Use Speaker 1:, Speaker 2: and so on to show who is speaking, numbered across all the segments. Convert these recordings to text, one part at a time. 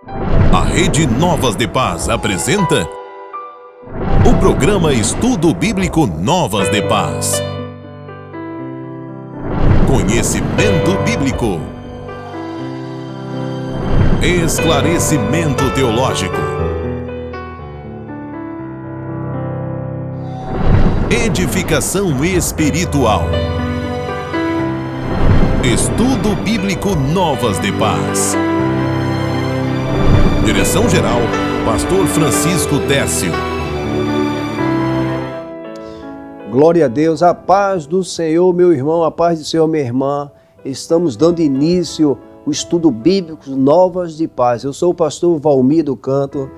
Speaker 1: A Rede Novas de Paz apresenta o programa Estudo Bíblico Novas de Paz. Conhecimento bíblico. Esclarecimento teológico. Edificação espiritual. Estudo Bíblico Novas de Paz. Direção-geral, Pastor Francisco Técio.
Speaker 2: Glória a Deus, a paz do Senhor, meu irmão, a paz do Senhor, minha irmã. Estamos dando início ao estudo bíblico Novas de Paz. Eu sou o pastor Valmir do Canto.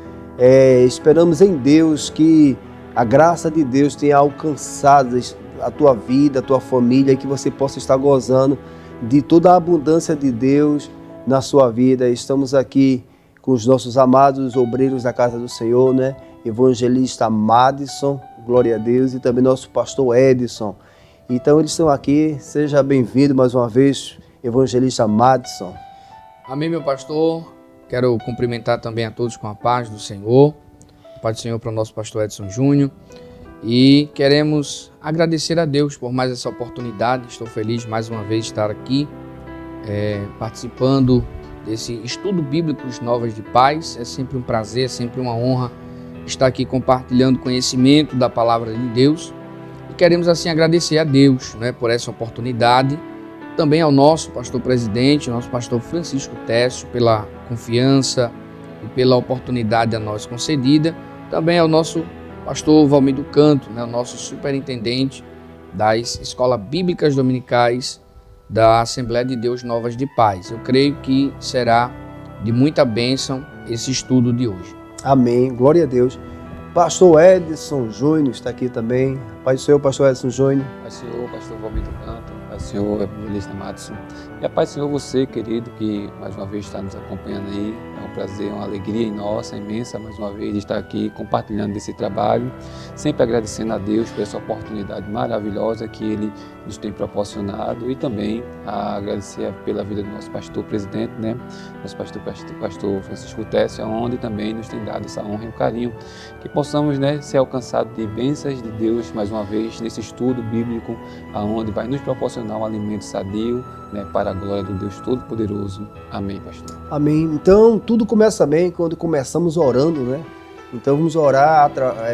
Speaker 2: Esperamos em Deus que a graça de Deus tenha alcançado a tua vida, a tua família, e que você possa estar gozando de toda a abundância de Deus na sua vida. Estamos aqui com os nossos amados obreiros da casa do Senhor, né? Evangelista Madison, glória a Deus, e também nosso pastor Edson. Então eles estão aqui, seja bem-vindo mais uma vez, Evangelista Madison.
Speaker 3: Amém, meu pastor. Quero cumprimentar também a todos com a paz do Senhor. A paz do Senhor para o nosso pastor Edson Júnior. E queremos agradecer a Deus por mais essa oportunidade. Estou feliz mais uma vez de estar aqui participando desse estudo bíblico Novas de Paz. É sempre um prazer, é sempre uma honra estar aqui compartilhando conhecimento da palavra de Deus. E queremos assim agradecer a Deus, né, por essa oportunidade. Também ao nosso pastor presidente, nosso pastor Francisco Técio, pela confiança e pela oportunidade a nós concedida. Também ao nosso pastor Valmir do Canto, né, o nosso superintendente das Escolas Bíblicas Dominicais da Assembleia de Deus Novas de Paz. Eu creio que será de muita bênção esse estudo de hoje.
Speaker 2: Amém, glória a Deus. Pastor Edson Júnior está aqui também. Paz do Senhor, pastor Edson Júnior.
Speaker 4: Paz do Senhor, pastor Valmir do Canto. Paz do Senhor, Evangelista Madison. E a paz do Senhor, você, querido, que mais uma vez está nos acompanhando aí. É um prazer, uma alegria nossa, imensa, mais uma vez, de estar aqui compartilhando desse trabalho. Sempre agradecendo a Deus por essa oportunidade maravilhosa que Ele nos tem proporcionado, e também a agradecer pela vida do nosso pastor presidente, né? Nosso pastor Francisco Técio, onde também nos tem dado essa honra e um carinho, que possamos, né, ser alcançados de bênçãos de Deus mais uma vez nesse estudo bíblico, aonde vai nos proporcionar um alimento sadio, né, para a glória do Deus Todo-Poderoso. Amém, pastor.
Speaker 2: Amém. Então, tudo começa bem quando começamos orando, né? Então, vamos orar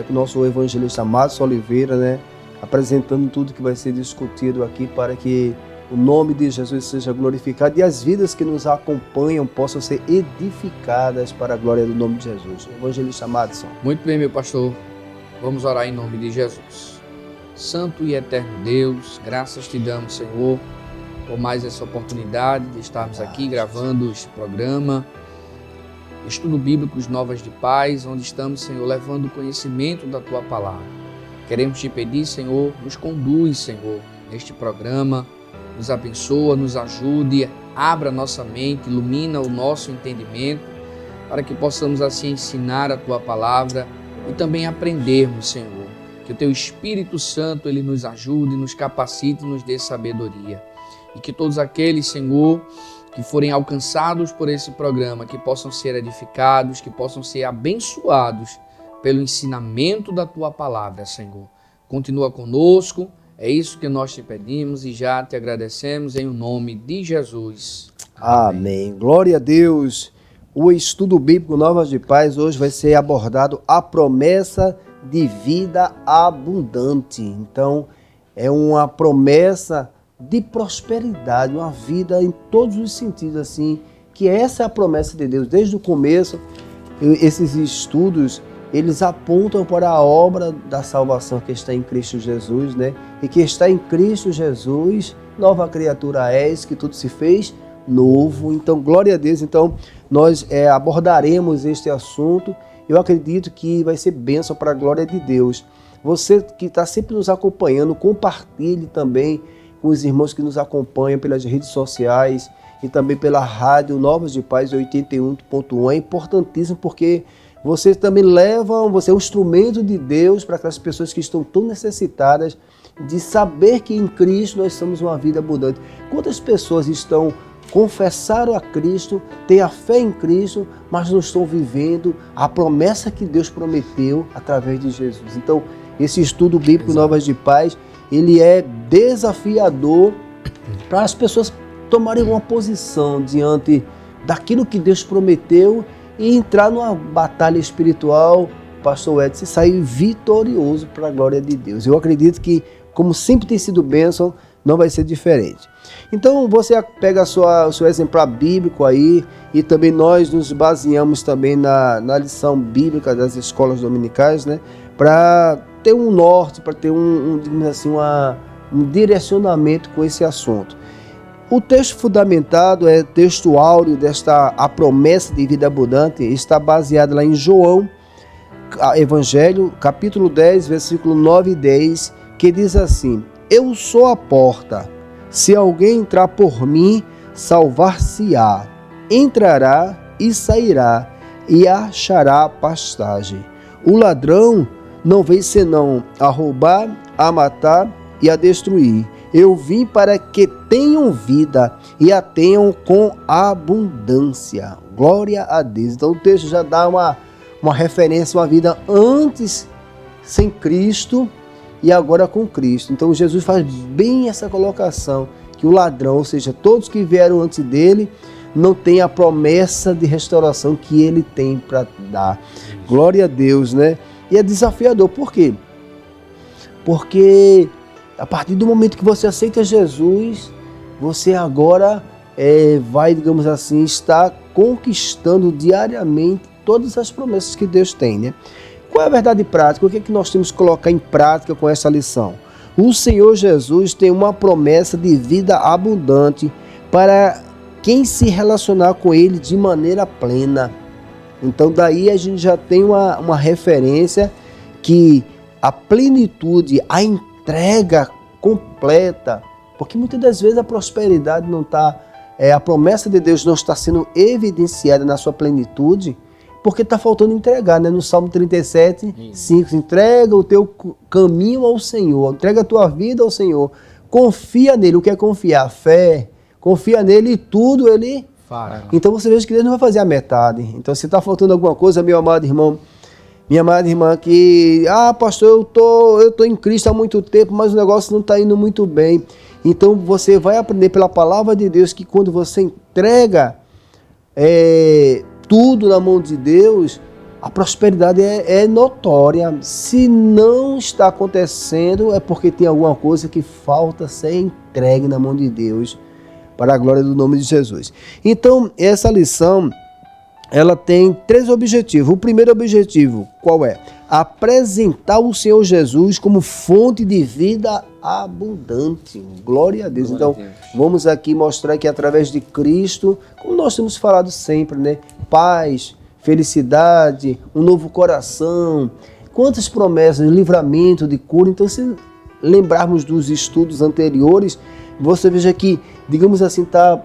Speaker 2: com o nosso evangelista Madison Oliveira, né? Apresentando tudo que vai ser discutido aqui para que o nome de Jesus seja glorificado e as vidas que nos acompanham possam ser edificadas para a glória do nome de Jesus. Evangelista Madison.
Speaker 3: Muito bem, meu pastor. Vamos orar em nome de Jesus. Santo e eterno Deus, graças te damos, Senhor, por mais essa oportunidade de estarmos aqui gravando este programa, Estudo Bíblico Novas de Paz, onde estamos, Senhor, levando conhecimento da Tua Palavra. Queremos te pedir, Senhor, nos conduz, Senhor, neste programa, nos abençoa, nos ajude, abra nossa mente, ilumina o nosso entendimento, para que possamos assim ensinar a Tua Palavra e também aprendermos, Senhor, que o Teu Espírito Santo, Ele nos ajude, nos capacite e nos dê sabedoria. E que todos aqueles, Senhor, que forem alcançados por esse programa, que possam ser edificados, que possam ser abençoados pelo ensinamento da Tua Palavra, Senhor. Continua conosco, é isso que nós te pedimos e já te agradecemos em nome de Jesus.
Speaker 2: Amém. Glória a Deus. O estudo bíblico Novas de Paz hoje vai ser abordado a promessa de vida abundante. Então, é uma promessa de prosperidade, uma vida em todos os sentidos, assim, que essa é a promessa de Deus. Desde o começo, esses estudos, eles apontam para a obra da salvação que está em Cristo Jesus, né? E que está em Cristo Jesus, nova criatura és, que tudo se fez novo. Então, glória a Deus. Então, nós abordaremos este assunto. Eu acredito que vai ser bênção para a glória de Deus. Você que está sempre nos acompanhando, compartilhe também com os irmãos que nos acompanham pelas redes sociais e também pela rádio Novas de Paz 81.1. É importantíssimo porque você também você é um instrumento de Deus para aquelas pessoas que estão tão necessitadas de saber que em Cristo nós somos uma vida abundante. Quantas pessoas estão confessaram a Cristo, têm a fé em Cristo, mas não estão vivendo a promessa que Deus prometeu através de Jesus. Então, esse estudo bíblico Novas de Paz, ele é desafiador para as pessoas tomarem uma posição diante daquilo que Deus prometeu e entrar numa batalha espiritual, pastor Edson, e sair vitorioso para a glória de Deus. Eu acredito que, como sempre tem sido bênção, não vai ser diferente. Então você pega o seu exemplar bíblico aí, e também nós nos baseamos também na lição bíblica das escolas dominicais, né, para ter um norte, para ter um direcionamento com esse assunto. O texto fundamentado é texto áureo a promessa de vida abundante, está baseado lá em João, Evangelho, capítulo 10, versículo 9 e 10, que diz assim: eu sou a porta, se alguém entrar por mim, salvar-se-á, entrará e sairá, e achará pastagem. O ladrão não vem senão a roubar, a matar e a destruir. Eu vim para que tenham vida e a tenham com abundância. Glória a Deus. Então o texto já dá uma referência a uma vida antes sem Cristo e agora com Cristo. Então Jesus faz bem essa colocação, que o ladrão, ou seja, todos que vieram antes dele, não tem a promessa de restauração que ele tem para dar. Glória a Deus, né? E é desafiador. Por quê? Porque a partir do momento que você aceita Jesus, você agora vai, digamos assim, estar conquistando diariamente todas as promessas que Deus tem, né? Qual é a verdade prática? O que é que nós temos que colocar em prática com essa lição? O Senhor Jesus tem uma promessa de vida abundante para quem se relacionar com Ele de maneira plena. Então daí a gente já tem uma referência que a plenitude, a entrega completa, porque muitas das vezes a prosperidade não está, a promessa de Deus não está sendo evidenciada na sua plenitude, porque está faltando entregar, né? No Salmo 37, 5, entrega o teu caminho ao Senhor, entrega a tua vida ao Senhor, confia nele. O que é confiar? Fé. Confia nele e tudo ele fará. Então você veja que Deus não vai fazer a metade. Então se está faltando alguma coisa, meu amado irmão, minha amada irmã, que, pastor, eu tô em Cristo há muito tempo, mas o negócio não está indo muito bem. Então você vai aprender pela palavra de Deus que quando você entrega tudo na mão de Deus, a prosperidade é notória. Se não está acontecendo, é porque tem alguma coisa que falta ser entregue na mão de Deus, para a glória do nome de Jesus. Então, essa lição, ela tem 3 objetivos. O primeiro objetivo, qual é? Apresentar o Senhor Jesus como fonte de vida abundante. Glória a Deus. Então, vamos aqui mostrar que através de Cristo, como nós temos falado sempre, né? Paz, felicidade, um novo coração, quantas promessas, livramento, de cura. Então, se lembrarmos dos estudos anteriores, você veja que, digamos assim, está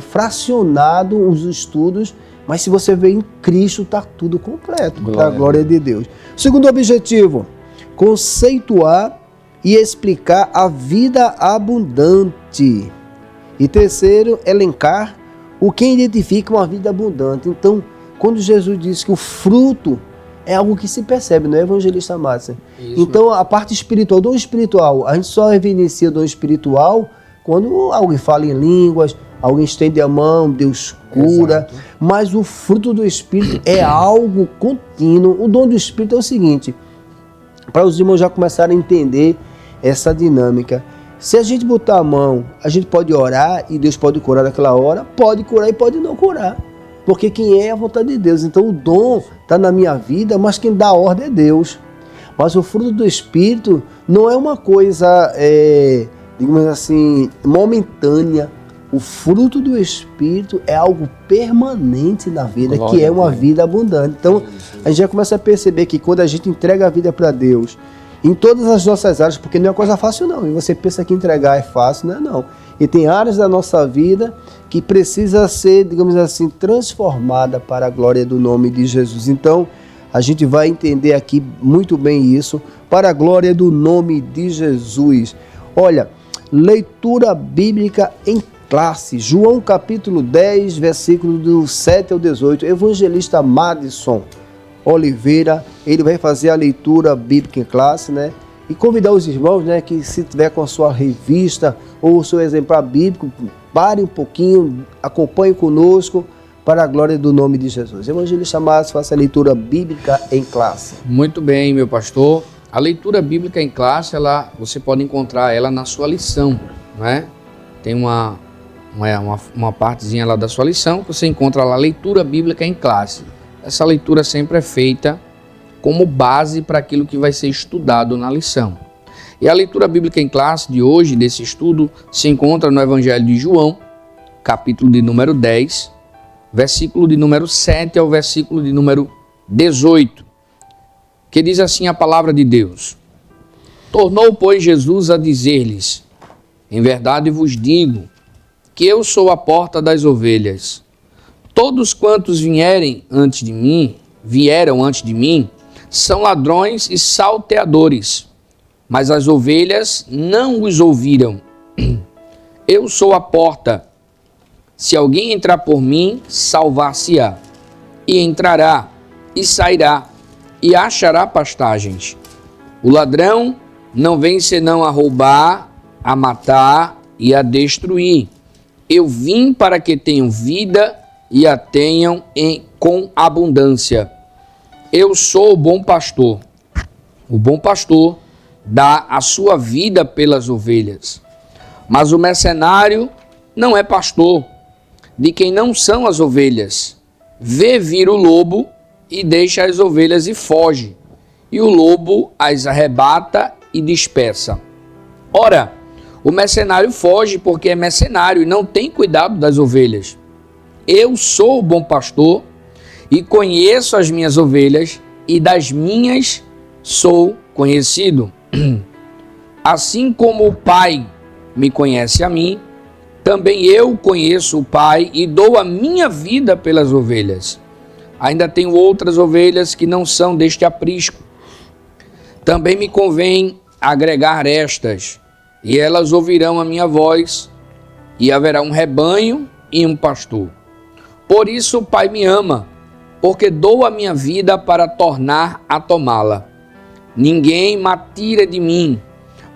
Speaker 2: fracionado os estudos, mas se você vê em Cristo, está tudo completo, para a glória de Deus. Segundo objetivo, conceituar e explicar a vida abundante. E terceiro, elencar o que identifica uma vida abundante. Então, quando Jesus disse que o fruto é algo que se percebe, não é, evangelista Márcia? Então, a parte espiritual, dom espiritual, a gente só evidencia dom espiritual quando alguém fala em línguas, alguém estende a mão, Deus cura. Exato. Mas o fruto do Espírito é algo contínuo. O dom do Espírito é o seguinte, para os irmãos já começarem a entender essa dinâmica. Se a gente botar a mão, a gente pode orar e Deus pode curar naquela hora, pode curar e pode não curar. Porque quem é a vontade de Deus. Então o dom está na minha vida, mas quem dá a ordem é Deus. Mas o fruto do Espírito não é uma coisa, digamos assim, momentânea. O fruto do Espírito é algo permanente na vida, que é uma vida abundante. Então, a gente já começa a perceber que quando a gente entrega a vida para Deus, em todas as nossas áreas, porque não é coisa fácil não, e você pensa que entregar é fácil, não é não. E tem áreas da nossa vida que precisa ser, digamos assim, transformada para a glória do nome de Jesus. Então, a gente vai entender aqui muito bem isso, para a glória do nome de Jesus. Olha, leitura bíblica em classe. João capítulo 10, versículo do 7 ao 18. Evangelista Madison Oliveira, ele vai fazer a leitura bíblica em classe, né? E convidar os irmãos, né, que se tiver com a sua revista ou o seu exemplar bíblico, pare um pouquinho, acompanhe conosco para a glória do nome de Jesus. Evangelista Madison, faça a leitura bíblica em classe.
Speaker 3: Muito bem, meu pastor. A leitura bíblica em classe, você pode encontrar ela na sua lição, né? Tem uma partezinha lá da sua lição que você encontra lá, leitura bíblica em classe. Essa leitura sempre é feita como base para aquilo que vai ser estudado na lição. E a leitura bíblica em classe de hoje, desse estudo, se encontra no Evangelho de João, capítulo de número 10, versículo de número 7 ao versículo de número 18, que diz assim a palavra de Deus. Tornou, pois, Jesus a dizer-lhes: em verdade vos digo, que eu sou a porta das ovelhas. Todos quantos vieram antes de mim, são ladrões e salteadores, mas as ovelhas não os ouviram. Eu sou a porta. Se alguém entrar por mim, salvar-se-á, e entrará, e sairá, e achará pastagens. O ladrão não vem senão a roubar, a matar e a destruir. Eu vim para que tenham vida e a tenham com abundância. Eu sou o bom pastor. O bom pastor dá a sua vida pelas ovelhas. Mas o mercenário não é pastor, de quem não são as ovelhas. Vê vir o lobo e deixa as ovelhas e foge. E o lobo as arrebata e dispersa. Ora, o mercenário foge porque é mercenário e não tem cuidado das ovelhas. Eu sou o bom pastor e conheço as minhas ovelhas, e das minhas sou conhecido. Assim como o Pai me conhece a mim, também eu conheço o Pai e dou a minha vida pelas ovelhas. Ainda tenho outras ovelhas que não são deste aprisco. Também me convém agregar estas, e elas ouvirão a minha voz, e haverá um rebanho e um pastor. Por isso o Pai me ama, porque dou a minha vida para tornar a tomá-la. Ninguém me tira de mim,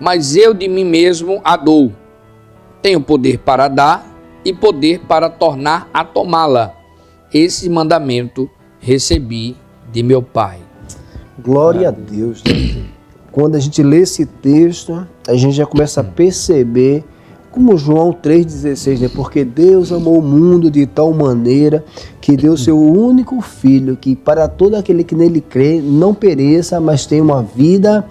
Speaker 3: mas eu de mim mesmo a dou. Tenho poder para dar e poder para tornar a tomá-la. Esse mandamento recebi de meu Pai.
Speaker 2: Glória a Deus. Quando a gente lê esse texto, a gente já começa a perceber, como João 3,16, né? Porque Deus amou o mundo de tal maneira que deu seu único Filho, que para todo aquele que nele crê não pereça, mas tenha uma vida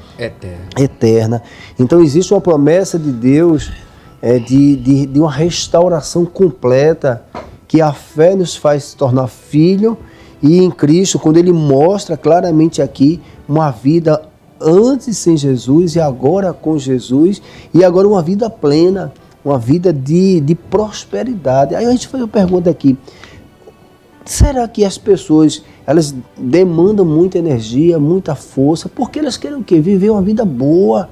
Speaker 2: eterna. Então existe uma promessa de Deus de uma restauração completa, que a fé nos faz se tornar filho, e em Cristo, quando ele mostra claramente aqui uma vida antes sem Jesus e agora com Jesus, e agora uma vida plena, uma vida de prosperidade. Aí a gente faz uma pergunta aqui: será que as pessoas, elas demandam muita energia, muita força, porque elas querem o quê? Viver uma vida boa,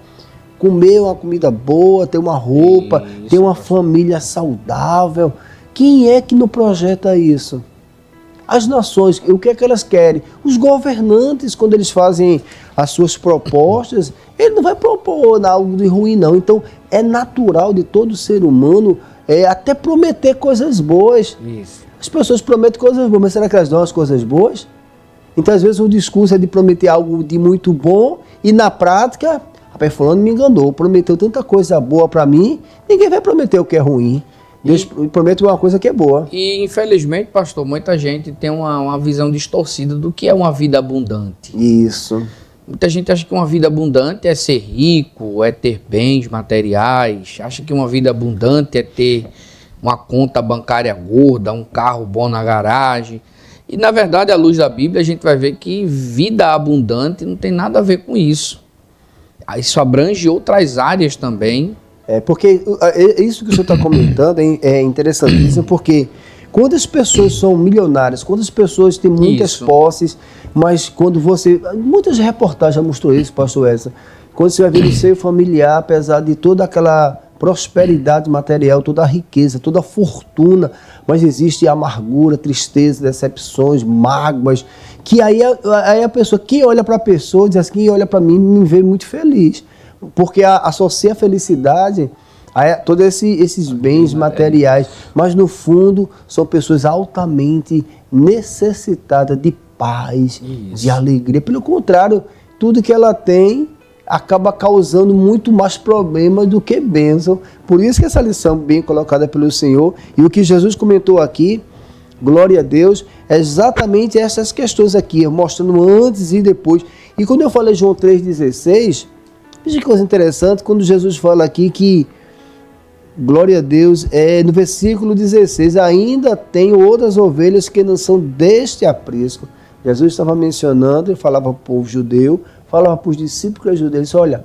Speaker 2: comer uma comida boa, ter uma roupa, ter uma família saudável. Quem é que não projeta isso? As nações, o que é que elas querem? Os governantes, quando eles fazem as suas propostas, ele não vai propor algo de ruim, não. Então, é natural de todo ser humano até prometer coisas boas.
Speaker 3: Isso.
Speaker 2: As pessoas prometem coisas boas, mas será que elas dão as coisas boas? Então, às vezes, o discurso é de prometer algo de muito bom e, na prática, rapaz, fulano me enganou, prometeu tanta coisa boa para mim, ninguém vai prometer o que é ruim. Deus promete uma coisa que é boa.
Speaker 3: E, infelizmente, pastor, muita gente tem uma visão distorcida do que é uma vida abundante.
Speaker 2: Isso.
Speaker 3: Muita gente acha que uma vida abundante é ser rico, é ter bens materiais, acha que uma vida abundante é ter uma conta bancária gorda, um carro bom na garagem. E, na verdade, à luz da Bíblia, a gente vai ver que vida abundante não tem nada a ver com isso. Isso abrange outras áreas também.
Speaker 2: Porque isso que o senhor está comentando é interessantíssimo, porque quando as pessoas são milionárias, quando as pessoas têm muitas posses, mas quando você... Muitas reportagens já mostrou isso, pastor Essa. Quando você vai ver no seio familiar, apesar de toda aquela prosperidade material, toda a riqueza, toda a fortuna, mas existe amargura, tristeza, decepções, mágoas, que aí a pessoa, quem olha para a pessoa, diz assim, quem olha para mim me vê muito feliz, porque associa a felicidade a todos esses bens materiais, mas no fundo são pessoas altamente necessitadas de paz, de alegria. Pelo contrário, tudo que ela tem acaba causando muito mais problemas do que bênção. Por isso que essa lição bem colocada pelo Senhor, e o que Jesus comentou aqui, glória a Deus, é exatamente essas questões aqui, mostrando antes e depois. E quando eu falei João 3,16, veja que coisa interessante, quando Jesus fala aqui que, glória a Deus, no versículo 16, ainda tem outras ovelhas que não são deste aprisco. Jesus estava mencionando, ele falava para o povo judeu, falava para os discípulos judeus, ele disse, olha,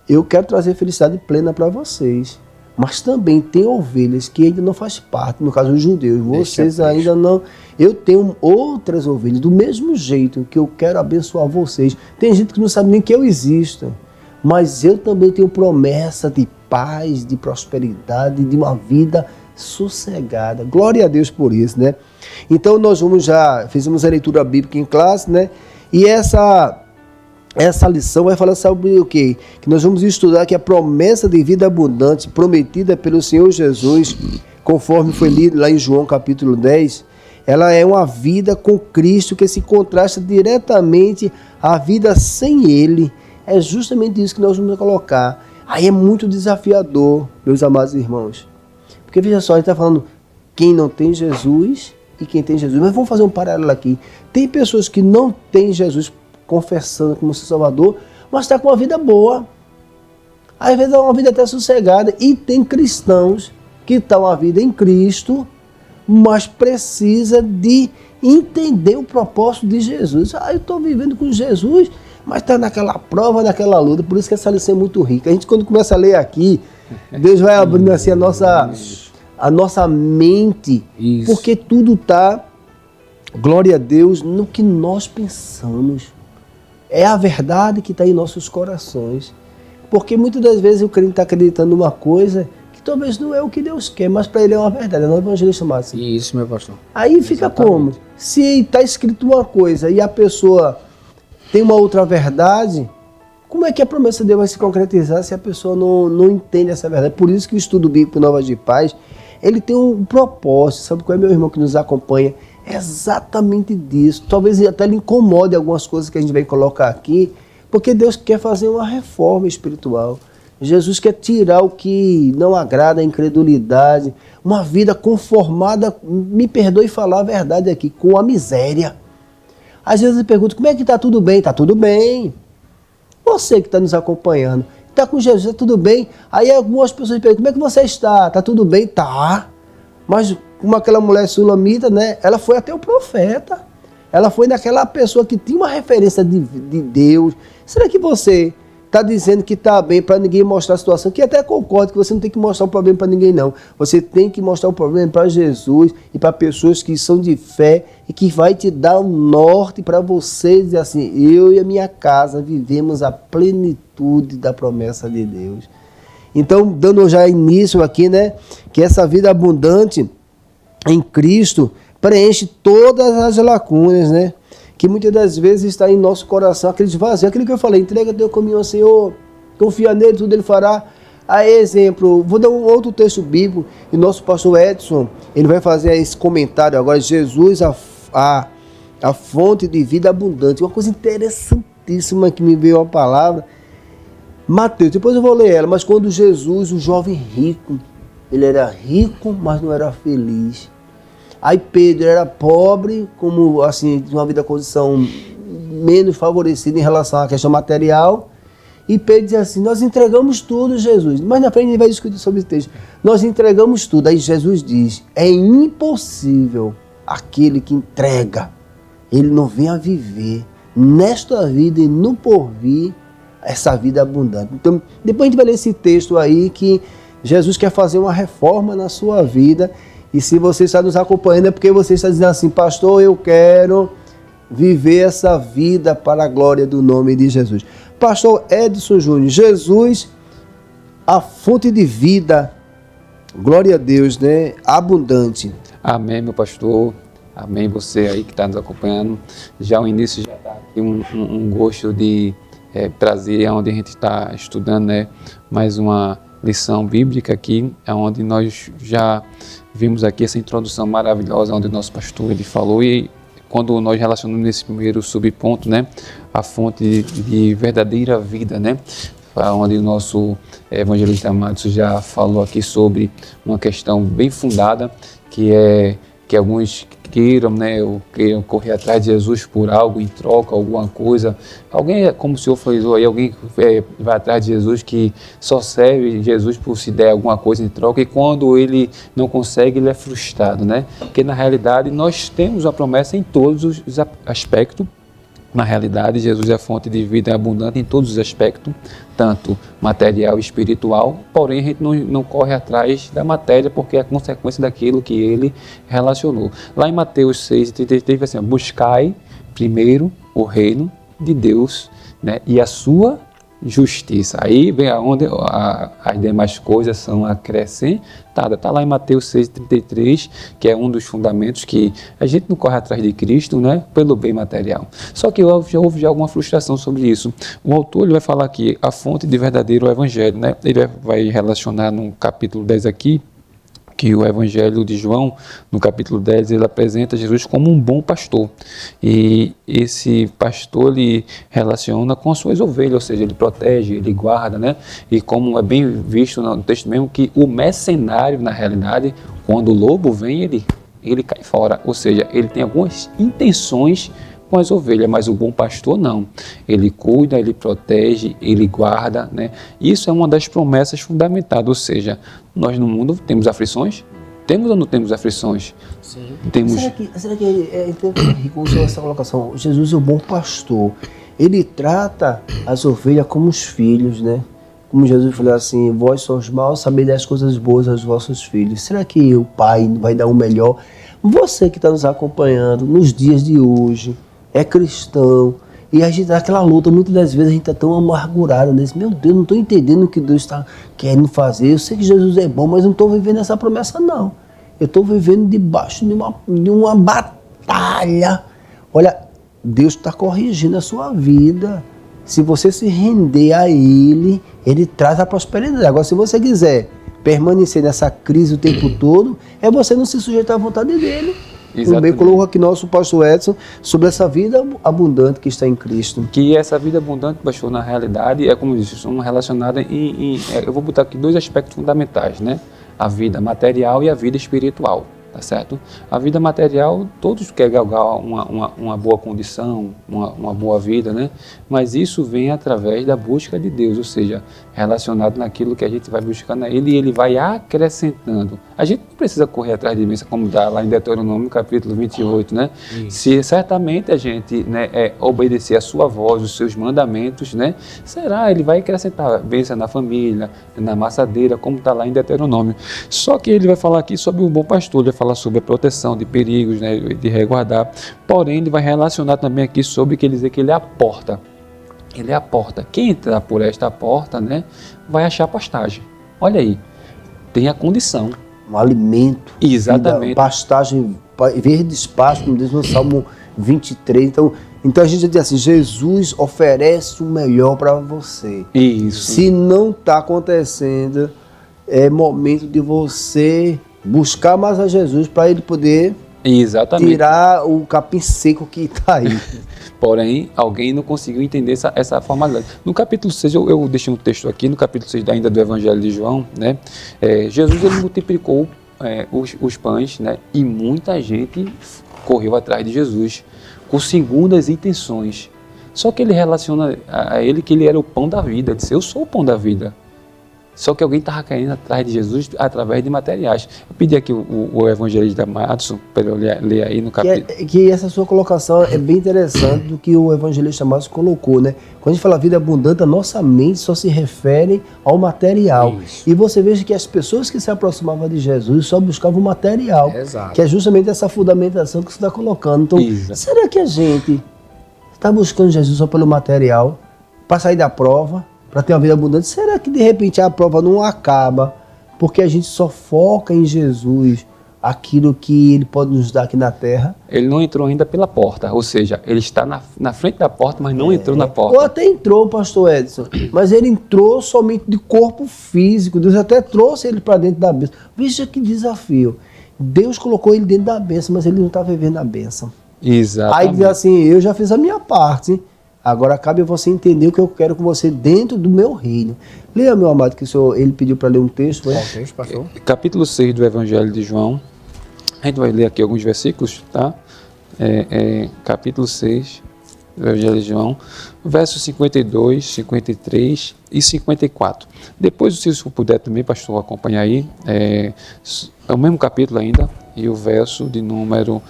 Speaker 2: eu quero trazer felicidade plena para vocês, mas também tem ovelhas que ainda não faz parte, no caso os judeus, vocês ainda não, eu tenho outras ovelhas, do mesmo jeito que eu quero abençoar vocês. Tem gente que não sabe nem que eu existo, mas eu também tenho promessa de paz, de prosperidade, de uma vida sossegada. Glória a Deus por isso, né? Então nós fizemos a leitura bíblica em classe, né? E essa lição vai falar sobre o quê? Que nós vamos estudar que a promessa de vida abundante prometida pelo Senhor Jesus, conforme foi lido lá em João capítulo 10, ela é uma vida com Cristo que se contrasta diretamente à vida sem Ele. É justamente isso que nós vamos colocar. Aí é muito desafiador, meus amados irmãos. Porque veja só, a gente está falando quem não tem Jesus e quem tem Jesus. Mas vamos fazer um paralelo aqui. Tem pessoas que não têm Jesus confessando como seu Salvador, mas está com uma vida boa. Às vezes é uma vida até sossegada. E tem cristãos que estão a vida em Cristo, mas precisa de entender o propósito de Jesus. Eu estou vivendo com Jesus, mas está naquela prova, naquela luta. Por isso que essa lição é muito rica. A gente, quando começa a ler aqui, Deus vai abrindo assim a nossa mente, porque tudo está, glória a Deus, no que nós pensamos. É a verdade que está em nossos corações. Porque muitas das vezes o crente está acreditando numa coisa que talvez não é o que Deus quer, mas para ele é uma verdade. É o evangelista Márcio.
Speaker 3: Isso, meu pastor.
Speaker 2: Aí fica como? Se está escrito uma coisa e a pessoa tem uma outra verdade, como é que a promessa de Deus vai se concretizar se a pessoa não entende essa verdade? Por isso que o estudo bíblico Novas de Paz, ele tem um propósito. Sabe qual é, meu irmão que nos acompanha? É exatamente disso. Talvez até lhe incomode algumas coisas que a gente vai colocar aqui, porque Deus quer fazer uma reforma espiritual. Jesus quer tirar o que não agrada, a incredulidade, uma vida conformada, me perdoe falar a verdade aqui, com a miséria. Às vezes eu pergunto, como é que está tudo bem? Está tudo bem. Você que está nos acompanhando, está com Jesus, está tudo bem? Aí algumas pessoas perguntam, como é que você está? Está tudo bem? Tá. Mas como aquela mulher sulamita, né? Ela foi até o profeta. Ela foi naquela pessoa que tinha uma referência de Deus. Será que você está dizendo que está bem para ninguém mostrar a situação? Que até concordo que você não tem que mostrar o problema para ninguém, não. Você tem que mostrar o problema para Jesus e para pessoas que são de fé e que vai te dar um norte para você dizer assim, eu e a minha casa vivemos a plenitude da promessa de Deus. Então, dando já início aqui, né, que essa vida abundante em Cristo preenche todas as lacunas, né, que muitas das vezes está em nosso coração, aquele vazio, aquilo que eu falei, entrega teu caminho ao Senhor, confia nele, tudo ele fará. A exemplo, vou dar um outro texto bíblico, e nosso pastor Edson, ele vai fazer esse comentário agora, Jesus, a fonte de vida abundante, uma coisa interessantíssima que me veio a palavra, Mateus, depois eu vou ler ela, mas quando Jesus, o jovem rico, ele era rico, mas não era feliz. Aí Pedro era pobre, como assim, de uma vida condição menos favorecida em relação à questão material. E Pedro diz assim, nós entregamos tudo, Jesus. Mas na frente ele vai discutir sobre esse texto. Nós entregamos tudo. Aí Jesus diz, é impossível aquele que entrega, ele não vem a viver nesta vida e no porvir essa vida abundante. Então, depois a gente vai ler esse texto aí que Jesus quer fazer uma reforma na sua vida. E se você está nos acompanhando é porque você está dizendo assim, pastor, eu quero viver essa vida para a glória do nome de Jesus. Pastor Edson Júnior, Jesus a fonte de vida, glória a Deus, né? Abundante.
Speaker 4: Amém, meu pastor. Amém, você aí que está nos acompanhando. Já o início já está aqui um gosto de prazer, onde a gente está estudando, né, mais uma lição bíblica aqui, onde nós já vimos aqui essa introdução maravilhosa, onde o nosso pastor ele falou, e quando nós relacionamos nesse primeiro subponto, né, a fonte de verdadeira vida, né, onde o nosso evangelista Madison já falou aqui sobre uma questão bem fundada, que é que alguns queiram, né, ou queiram correr atrás de Jesus por algo em troca, alguma coisa. Alguém, como o senhor falou aí, alguém vai atrás de Jesus que só serve Jesus por se der alguma coisa em troca, e quando ele não consegue, ele é frustrado, né? Porque na realidade nós temos a promessa em todos os aspectos. Na realidade, Jesus é a fonte de vida abundante em todos os aspectos, tanto material e espiritual, porém a gente não corre atrás da matéria porque é a consequência daquilo que ele relacionou. Lá em Mateus 6,33, assim, buscai primeiro o reino de Deus, né, e a sua justiça. Aí vem aonde as demais coisas são acrescentadas. Está lá em Mateus 6,33, que é um dos fundamentos que a gente não corre atrás de Cristo, né, pelo bem material. Só que houve já alguma frustração sobre isso. O autor ele vai falar aqui a fonte de verdadeiro evangelho, né? Ele vai relacionar no capítulo 10 aqui, que o Evangelho de João, no capítulo 10, ele apresenta Jesus como um bom pastor. E esse pastor, ele relaciona com as suas ovelhas, ou seja, ele protege, ele guarda, né? E como é bem visto no texto mesmo, que o mercenário, na realidade, quando o lobo vem, ele cai fora. Ou seja, ele tem algumas intenções com as ovelhas, mas o bom pastor não. Ele cuida, ele protege, ele guarda, né? Isso é uma das promessas fundamentadas, ou seja, nós no mundo temos aflições? Temos ou não temos aflições?
Speaker 2: Sim.
Speaker 4: Temos...
Speaker 2: Será que é interessante essa colocação? Jesus é o bom pastor. Ele trata as ovelhas como os filhos, né? Como Jesus falou assim, vós sois maus, sabeis das coisas boas aos vossos filhos. Será que o Pai vai dar o melhor? Você que está nos acompanhando nos dias de hoje, é cristão, e a gente naquela luta, muitas das vezes a gente está tão amargurado nesse, meu Deus, não estou entendendo o que Deus está querendo fazer, eu sei que Jesus é bom, mas não estou vivendo essa promessa não, eu estou vivendo debaixo de uma batalha. Olha, Deus está corrigindo a sua vida, se você se render a Ele, Ele traz a prosperidade. Agora, se você quiser permanecer nessa crise o tempo todo, é você não se sujeitar à vontade dele. Também colocou aqui nosso pastor Edson sobre essa vida abundante que está em Cristo.
Speaker 4: Que essa vida abundante, pastor, na realidade, é como eu disse, são relacionadas eu vou botar aqui dois aspectos fundamentais, né? A vida material e a vida espiritual, tá certo? A vida material, todos querem galgar uma boa condição, uma boa vida, né? Mas isso vem através da busca de Deus, ou seja, relacionado naquilo que a gente vai buscando a Ele, e Ele vai acrescentando. A gente não precisa correr atrás de bênção, como dá lá em Deuteronômio, capítulo 28, né? Se certamente a gente, né, obedecer a sua voz, os seus mandamentos, né? Ele vai acrescentar bênção na família, na maçadeira, como está lá em Deuteronômio. Só que ele vai falar aqui sobre o bom pastor, ele vai falar sobre a proteção de perigos, né, de resguardar. Porém, ele vai relacionar também aqui sobre que ele dizer que ele é a porta. Ele é a porta. Quem entrar por esta porta, né, vai achar pastagem. Olha aí, tem a condição.
Speaker 2: Um alimento.
Speaker 4: Exatamente.
Speaker 2: Pastagem, verde espaço, como diz no Salmo 23. Então a gente diz assim, Jesus oferece o melhor para você.
Speaker 4: Isso.
Speaker 2: Se não está acontecendo, é momento de você buscar mais a Jesus para Ele poder tirar o capim seco que está aí.
Speaker 4: Porém, alguém não conseguiu entender essa formalidade. No capítulo 6, eu deixei um texto aqui, no capítulo 6 ainda do Evangelho de João, né? Jesus ele multiplicou os pães, né? E muita gente correu atrás de Jesus com segundas intenções. Só que ele relaciona a ele que ele era o pão da vida. Ele disse, eu sou o pão da vida. Só que alguém estava caindo atrás de Jesus através de materiais. Eu pedi aqui o evangelista Madison para eu ler aí no capítulo.
Speaker 2: Que essa sua colocação é bem interessante do que o evangelista Madison colocou, né? Quando a gente fala vida abundante, a nossa mente só se refere ao material. Isso. E você veja que as pessoas que se aproximavam de Jesus só buscavam o material.
Speaker 3: Exato.
Speaker 2: Que é justamente essa fundamentação que você está colocando. Então, será que a gente está buscando Jesus só pelo material, para sair da prova, para ter uma vida abundante? Será que de repente a prova não acaba porque a gente só foca em Jesus, aquilo que Ele pode nos dar aqui na terra?
Speaker 4: Ele não entrou ainda pela porta, ou seja, ele está na frente da porta, mas não entrou na
Speaker 2: Ou
Speaker 4: porta.
Speaker 2: até entrou, pastor Edson, mas ele entrou somente de corpo físico. Deus até trouxe ele para dentro da bênção. Veja que desafio. Deus colocou ele dentro da bênção, mas ele não está vivendo a bênção.
Speaker 4: Exatamente.
Speaker 2: Aí diz assim, eu já fiz a minha parte, agora cabe a você entender o que eu quero com você dentro do meu reino. Leia, meu amado, que o senhor, ele pediu para ler um texto.
Speaker 3: Qual texto, pastor?
Speaker 4: Capítulo 6 do Evangelho de João. A gente vai ler aqui alguns versículos, tá? Capítulo 6 do Evangelho de João, versos 52, 53 e 54. Depois, se você puder também, pastor, acompanhar aí, é o mesmo capítulo ainda, e o verso de número...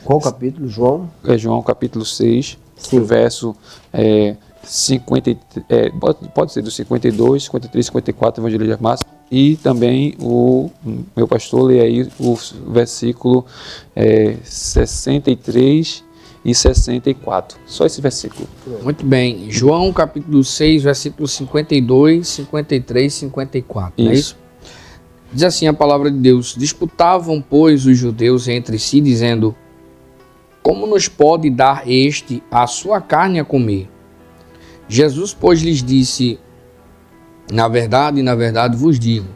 Speaker 2: Qual capítulo, João?
Speaker 4: É João, capítulo 6,
Speaker 2: Sim.
Speaker 4: o verso 50, pode ser do 52, 53, 54, Evangelho de Márcio, e também o meu pastor lê aí o versículo 63 e 64. Só esse versículo.
Speaker 3: Muito bem. João, capítulo 6, versículos 52, 53 e 54. Não é isso? Diz assim a palavra de Deus: disputavam, pois, os judeus entre si, dizendo: como nos pode dar este a sua carne a comer? Jesus, pois, lhes disse: na verdade vos digo,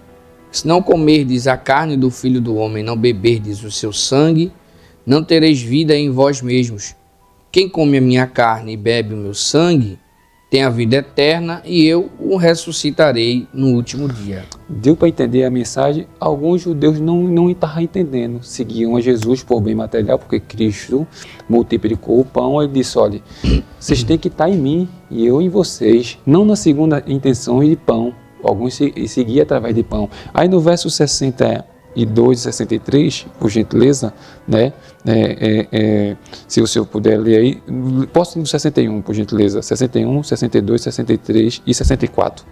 Speaker 3: se não comerdes a carne do Filho do Homem, não beberdes o seu sangue, não tereis vida em vós mesmos. Quem come a minha carne e bebe o meu sangue, tem a vida eterna, e eu o ressuscitarei no último dia.
Speaker 4: Deu para entender a mensagem? Alguns judeus não estavam entendendo. Seguiam a Jesus por bem material, porque Cristo multiplicou o pão. Ele disse: olha, vocês têm que estar em mim e eu em vocês, não na segunda intenção de pão. Alguns seguiam através de pão. Aí no verso 62 e 63, por gentileza, né? Se o senhor puder ler aí, posso ir no 61, por gentileza. 61, 62, 63 e 64.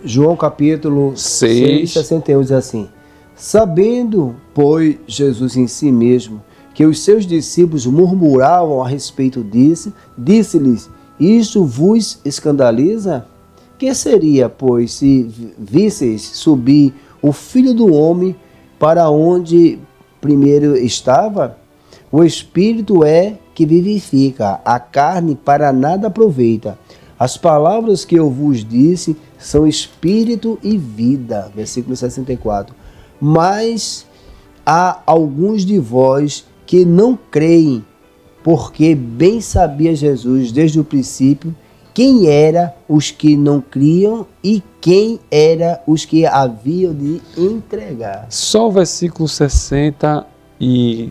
Speaker 2: João capítulo 6, 61 diz assim: sabendo, pois, Jesus em si mesmo, que os seus discípulos murmuravam a respeito disso, disse-lhes: isto vos escandaliza? Que seria, pois, se visseis subir o Filho do Homem para onde primeiro estava? O Espírito é que vivifica, a carne para nada aproveita. As palavras que eu vos disse são Espírito e vida. Versículo 64. Mas há alguns de vós que não creem, porque bem sabia Jesus desde o princípio quem era os que não criam e quem era os que haviam de entregar.
Speaker 4: Só o versículo 65 e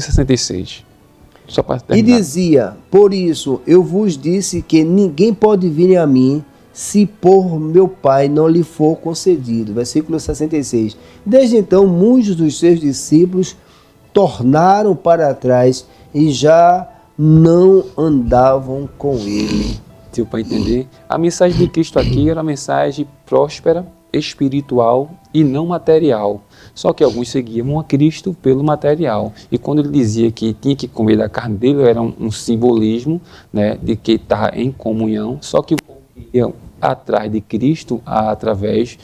Speaker 4: 66. Só para terminar.
Speaker 2: E dizia: por isso eu vos disse que ninguém pode vir a mim se por meu Pai não lhe for concedido. Versículo 66. Desde então muitos dos seus discípulos tornaram para trás e já não andavam com ele.
Speaker 4: Deu para entender? A mensagem de Cristo aqui era uma mensagem próspera, espiritual e não material. Só que alguns seguiam a Cristo pelo material. E quando ele dizia que tinha que comer da carne dele, era um simbolismo, né, de que estava em comunhão. Só que iam atrás de Cristo através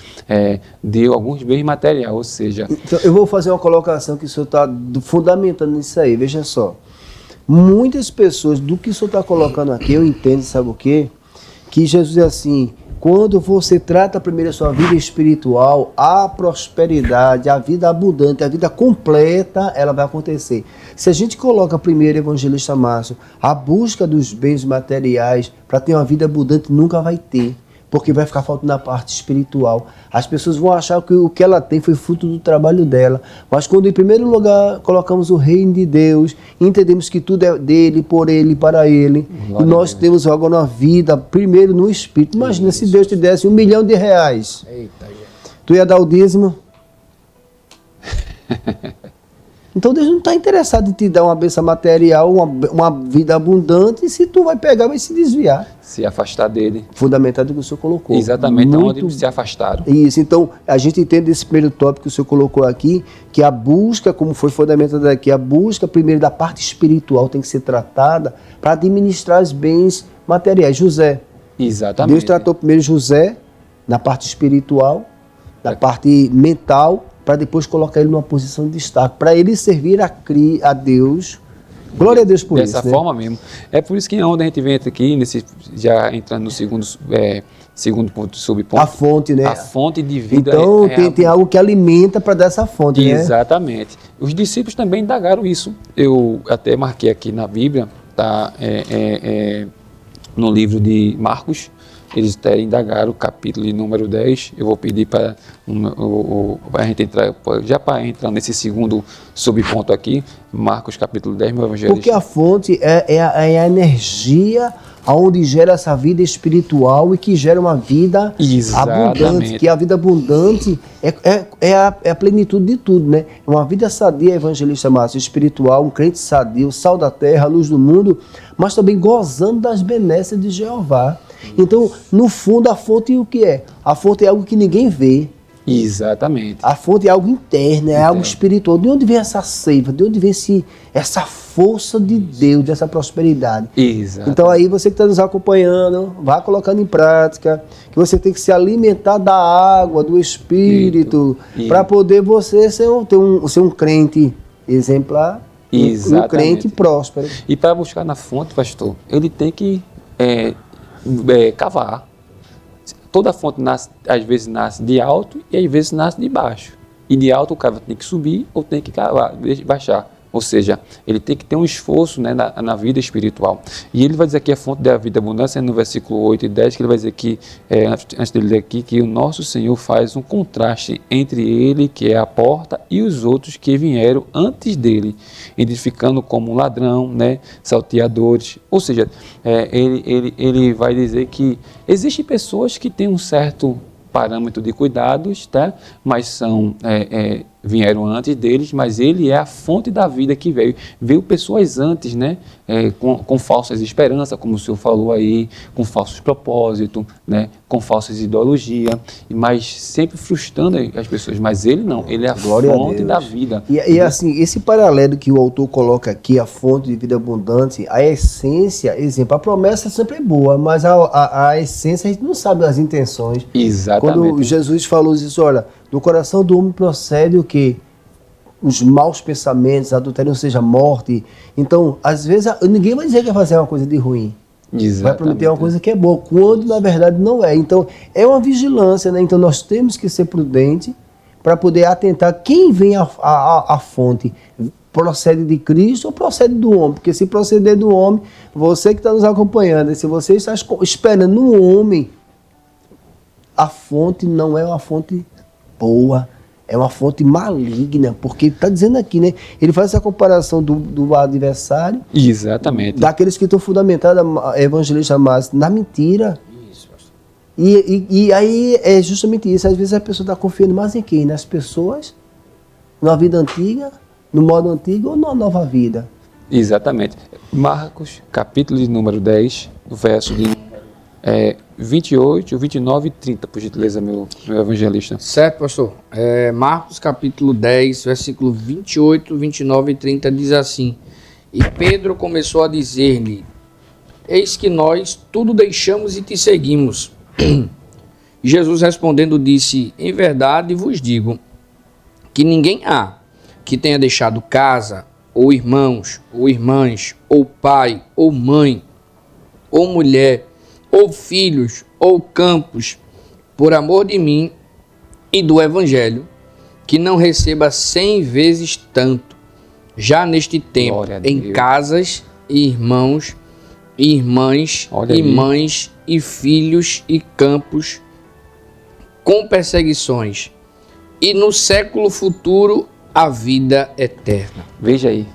Speaker 4: de alguns bens materiais, ou seja...
Speaker 2: Então, eu vou fazer uma colocação que o senhor está fundamentando nisso aí, veja só. Muitas pessoas, do que o senhor está colocando aqui, eu entendo, sabe o quê? Que Jesus é assim: quando você trata primeiro a sua vida espiritual, a prosperidade, a vida abundante, a vida completa, ela vai acontecer. Se a gente coloca primeiro, evangelista Márcio, a busca dos bens materiais para ter uma vida abundante, nunca vai ter. Porque vai ficar faltando na parte espiritual. As pessoas vão achar que o que ela tem foi fruto do trabalho dela. Mas quando em primeiro lugar colocamos o reino de Deus, entendemos que tudo é dele, por ele, para ele, e nós temos agora uma vida, primeiro no espírito. Imagina se Deus te desse R$1 milhão.
Speaker 3: Eita, gente.
Speaker 2: Tu ia dar o dízimo? Então Deus não está interessado em te dar uma bênção material, uma vida abundante, se tu vai pegar, vai se desviar.
Speaker 4: Se afastar dele.
Speaker 2: Fundamentado que o senhor colocou.
Speaker 4: Exatamente, onde se afastaram.
Speaker 2: Isso, então a gente entende esse primeiro tópico que o senhor colocou aqui, que a busca, como foi fundamentada aqui, a busca primeiro da parte espiritual tem que ser tratada para administrar os bens materiais. José,
Speaker 4: Exatamente.
Speaker 2: Deus tratou primeiro José na parte espiritual, na parte mental, para depois colocar ele numa posição de destaque, para ele servir a Deus. Glória a Deus por isso.
Speaker 4: Dessa forma mesmo. É por isso que onde a gente vem aqui, já entrando no segundo ponto, subponto.
Speaker 2: A fonte, né?
Speaker 4: A fonte de vida.
Speaker 2: Então tem algo que alimenta para dar essa fonte, né?
Speaker 4: Exatamente. Os discípulos também indagaram isso. Eu até marquei aqui na Bíblia, tá? No livro de Marcos, eles até indagaram o capítulo de número 10. Eu vou pedir para a gente entrar, já para entrar nesse segundo subponto aqui, Marcos capítulo 10, meu evangelho.
Speaker 2: Porque a fonte é a energia onde gera essa vida espiritual e que gera uma vida abundante. Que a vida abundante é a plenitude de tudo, né? Uma vida sadia, evangelista Márcio, espiritual, um crente sadio, sal da terra, luz do mundo, mas também gozando das benesses de Jeová. Então, no fundo, a fonte o que é? A fonte é algo que ninguém vê.
Speaker 4: Exatamente.
Speaker 2: A fonte é algo interno, é algo espiritual. De onde vem essa seiva? De onde vem essa força de Deus, dessa prosperidade?
Speaker 4: Exatamente.
Speaker 2: Então aí você que está nos acompanhando, vá colocando em prática, que você tem que se alimentar da água, do Espírito, para poder você ser um crente exemplar, um crente próspero.
Speaker 4: E para buscar na fonte, pastor, ele tem que cavar. Toda fonte às vezes nasce de alto e às vezes nasce de baixo. E de alto o cara tem que subir ou tem que cavar, baixar. Ou seja, ele tem que ter um esforço, né, na vida espiritual. E ele vai dizer aqui a fonte da vida abundância, no versículo 8 e 10, que ele vai dizer que, antes dele ler aqui, que o nosso Senhor faz um contraste entre ele, que é a porta, e os outros que vieram antes dele, identificando como ladrão, né, salteadores. Ou seja, ele vai dizer que existem pessoas que têm um certo parâmetro de cuidados, tá? Mas vieram antes deles, mas ele é a fonte da vida que veio pessoas antes, né? Com falsas esperanças, como o senhor falou aí, com falsos propósitos, né? Com falsas ideologias, mas sempre frustrando as pessoas. Mas ele não, ele é a fonte da vida.
Speaker 2: E assim, esse paralelo que o autor coloca aqui, a fonte de vida abundante, a essência, exemplo, a promessa sempre é boa, mas a essência a gente não sabe as intenções.
Speaker 4: Exatamente.
Speaker 2: Quando Jesus falou isso, olha, do coração do homem procede o quê? Os maus pensamentos, adultério, ou seja, morte. Então, às vezes, ninguém vai dizer que vai fazer uma coisa de ruim.
Speaker 4: Exatamente.
Speaker 2: Vai prometer uma coisa que é boa, quando na verdade não é. Então, é uma vigilância, né? Então, nós temos que ser prudentes para poder atentar quem vem a fonte. Procede de Cristo ou procede do homem? Porque se proceder do homem, você que está nos acompanhando, se você está esperando no homem, a fonte não é uma fonte boa, é uma fonte maligna, porque ele está dizendo aqui, né? Ele faz essa comparação do adversário.
Speaker 4: Exatamente.
Speaker 2: Daqueles que estão fundamentados, evangelista Márcio, na mentira.
Speaker 3: Isso, pastor.
Speaker 2: E aí é justamente isso. Às vezes a pessoa está confiando mais em quem? Nas pessoas, na vida antiga, no modo antigo ou na nova vida?
Speaker 4: Exatamente. Marcos, capítulo de número 10, verso de 28, 29 e 30, por gentileza, meu evangelista.
Speaker 3: Certo, pastor. Marcos capítulo 10, versículo 28, 29 e 30 diz assim: E Pedro começou a dizer-lhe: Eis que nós tudo deixamos e te seguimos. Jesus respondendo disse: Em verdade vos digo que ninguém há que tenha deixado casa, ou irmãos, ou irmãs, ou pai, ou mãe, ou mulher, ou filhos, ou campos, por amor de mim e do Evangelho, que não receba 100 vezes tanto, já neste tempo, em casas, e irmãos, e irmãs, e mães, e filhos, e campos, com perseguições, e no século futuro a vida eterna.
Speaker 4: Veja aí.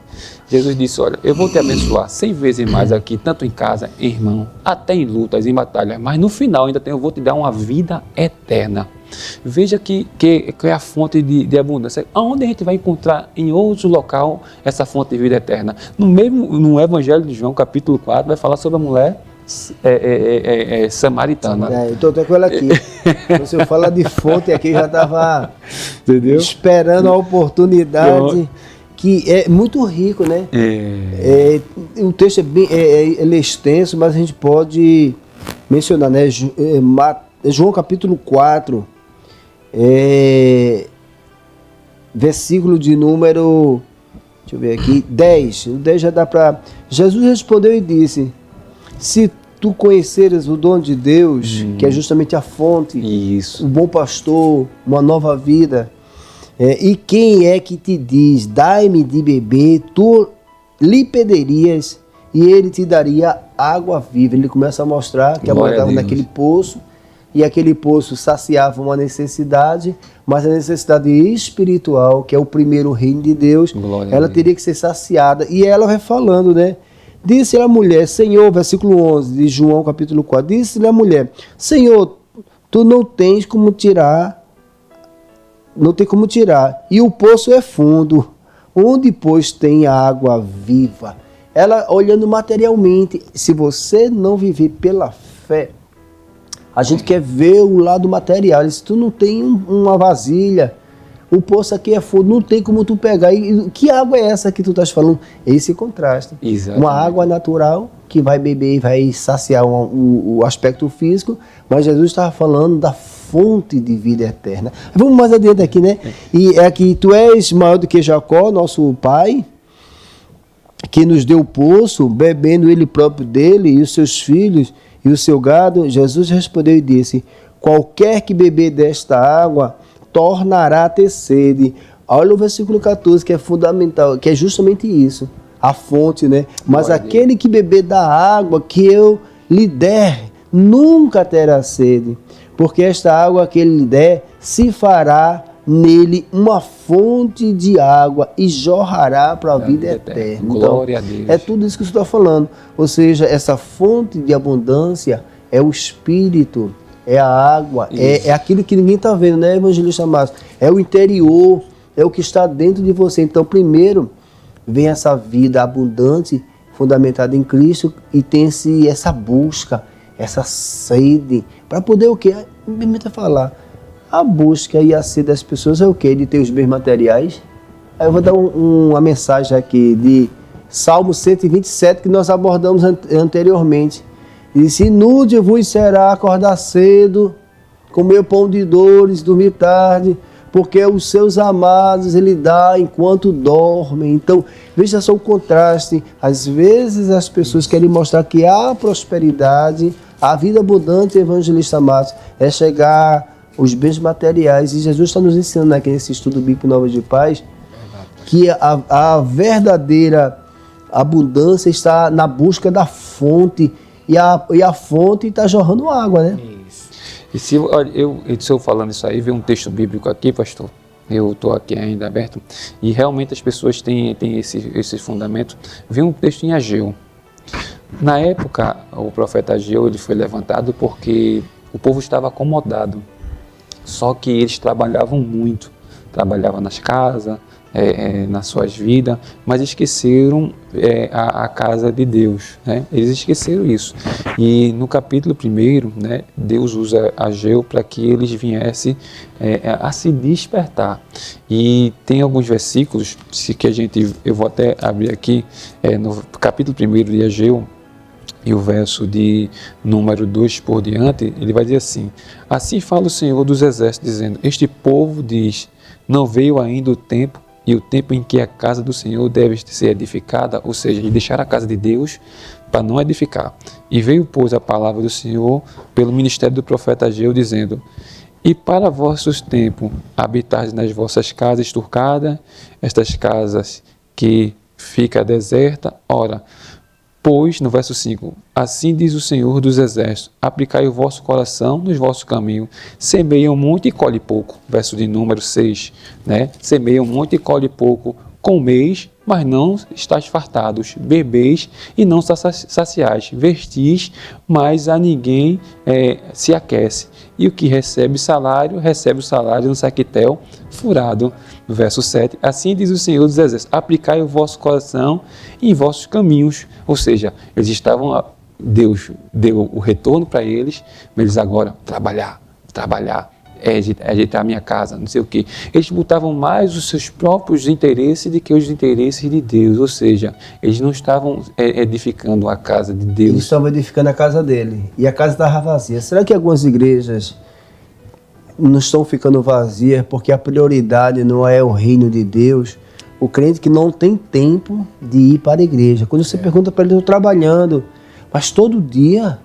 Speaker 4: Jesus disse, olha, eu vou te abençoar 100 vezes mais aqui, tanto em casa, em irmão, até em lutas, em batalhas, mas no final eu vou te dar uma vida eterna. Veja que é a fonte de abundância. Aonde a gente vai encontrar em outro local essa fonte de vida eterna? No Evangelho de João, capítulo 4, vai falar sobre a mulher samaritana.
Speaker 2: Eu estou até com ela aqui. Você fala de fonte aqui, já estava esperando a oportunidade. Que é muito rico, né? O texto ele é extenso, mas a gente pode mencionar, né? João capítulo 4, versículo de número, deixa eu ver aqui, 10. O 10 já dá para... Jesus respondeu e disse: se tu conheceres o dom de Deus, que é justamente a fonte,
Speaker 4: Isso.
Speaker 2: o bom pastor, uma nova vida, e quem é que te diz, dai-me de beber, tu lhe pedirias e ele te daria água viva. Ele começa a mostrar que a mulher estava naquele poço, e aquele poço saciava uma necessidade, mas a necessidade espiritual, que é o primeiro reino de Deus, ela teria que ser saciada. E ela vai falando, né? Disse-lhe a mulher, Senhor, versículo 11 de João capítulo 4, disse-lhe a mulher, Senhor, tu não tens como tirar, e o poço é fundo, onde pois tem água viva? Ela olhando materialmente, se você não viver pela fé, a gente quer ver o lado material. Se tu não tem uma vasilha, o poço aqui é fundo, não tem como tu pegar. E que água é essa que tu estás falando? Esse contraste.
Speaker 4: Exatamente.
Speaker 2: Uma água natural que vai beber e vai saciar o aspecto físico, mas Jesus estava falando da fonte de vida eterna. Vamos mais adiante aqui, né? E é que tu és maior do que Jacó, nosso pai, que nos deu o poço, bebendo ele próprio dele e os seus filhos e o seu gado. Jesus respondeu e disse: qualquer que beber desta água tornará a ter sede. Olha o versículo 14, que é fundamental, que é justamente isso, a fonte, né? Mas aquele que beber da água que eu lhe der, nunca terá sede, porque esta água que ele lhe der se fará nele uma fonte de água e jorrará para a vida eterna.
Speaker 4: Glória a Deus.
Speaker 2: É tudo isso que você está falando. Ou seja, essa fonte de abundância é o Espírito, é a água, é aquilo que ninguém está vendo, né, evangelista Márcio? É o interior, é o que está dentro de você. Então, primeiro, vem essa vida abundante, fundamentada em Cristo, e tem essa busca, essa sede, para poder o quê? Me permita falar. A busca e a sede das pessoas é o quê? De ter os bens materiais. Aí eu vou dar uma mensagem aqui de Salmo 127, que nós abordamos anteriormente. Disse: inútil vos será acordar cedo, comer pão de dores, dormir tarde, porque os seus amados ele dá enquanto dormem. Então, veja só o contraste. Às vezes as pessoas querem mostrar que há prosperidade, a vida abundante, evangelista Márcio, é chegar os bens materiais. E Jesus está nos ensinando aqui nesse estudo bíblico Novas de Paz, que a verdadeira abundância está na busca da fonte, e a fonte está jorrando água, né?
Speaker 4: Isso. E se eu falando isso aí, veio um texto bíblico aqui, pastor, eu estou aqui ainda aberto, e realmente as pessoas têm esse fundamento. Vi um texto em Ageu. Na época, o profeta Ageu ele foi levantado porque o povo estava acomodado. Só que eles trabalhavam muito, trabalhavam nas casas, nas suas vidas, mas esqueceram a casa de Deus, né? Eles esqueceram isso. E no capítulo 1, né, Deus usa Ageu para que eles viessem a se despertar. E tem alguns versículos, eu vou até abrir aqui, no capítulo 1 de Ageu, e o verso de número 2 por diante, ele vai dizer assim: assim fala o Senhor dos Exércitos, dizendo, este povo diz, não veio ainda o tempo, e o tempo em que a casa do Senhor deve ser edificada, ou seja, de deixar a casa de Deus para não edificar. E veio, pois, a palavra do Senhor pelo ministério do profeta Ageu, dizendo, e para vossos tempos habitais nas vossas casas turcadas, estas casas que fica deserta, ora, pois, no verso 5, assim diz o Senhor dos Exércitos, aplicai o vosso coração nos vossos caminhos, semeiam muito e colhe pouco. Verso de número 6, né? Semeiam muito e colhe pouco, comeis, mas não estáis fartados, bebeis e não saciais, vestis, mas a ninguém se aquece. E o que recebe o salário no saquitel furado. No verso 7, assim diz o Senhor dos Exércitos, aplicai o vosso coração em vossos caminhos. Ou seja, eles estavam, Deus deu o retorno para eles, mas eles agora trabalhar, ajeitar a minha casa, não sei o quê. Eles botavam mais os seus próprios interesses do que os interesses de Deus, ou seja, eles não estavam edificando a casa de Deus.
Speaker 2: Eles estavam edificando a casa dele, e a casa estava vazia. Será que algumas igrejas não estão ficando vazias porque a prioridade não é o reino de Deus? O crente que não tem tempo de ir para a igreja. Quando você pergunta para ele, eu estou trabalhando, mas todo dia,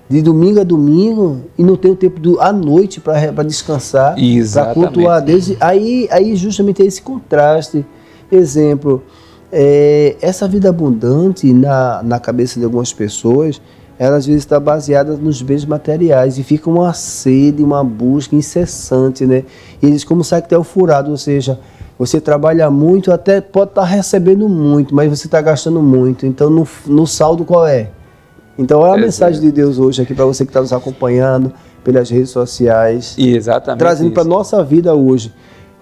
Speaker 2: de domingo a domingo, e não tem o tempo à noite para descansar, para cultuar a Deus. Aí justamente é esse contraste. Exemplo, essa vida abundante na cabeça de algumas pessoas, ela às vezes está baseada nos bens materiais e fica uma sede, uma busca incessante, né? E eles como saquetel furado, ou seja, você trabalha muito, até pode estar recebendo muito, mas você está gastando muito. Então, no saldo qual é? Então, olha a mensagem de Deus hoje aqui para você que está nos acompanhando pelas redes sociais.
Speaker 4: Exatamente.
Speaker 2: Trazendo para a nossa vida hoje.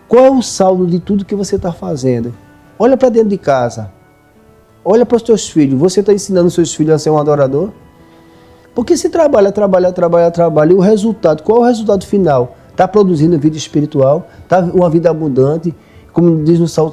Speaker 2: Qual é o saldo de tudo que você está fazendo? Olha para dentro de casa. Olha para os teus filhos. Você está ensinando os seus filhos a ser um adorador? Porque se trabalha, e o resultado, qual é o resultado final? Está produzindo vida espiritual? Está uma vida abundante? Como diz no Salmo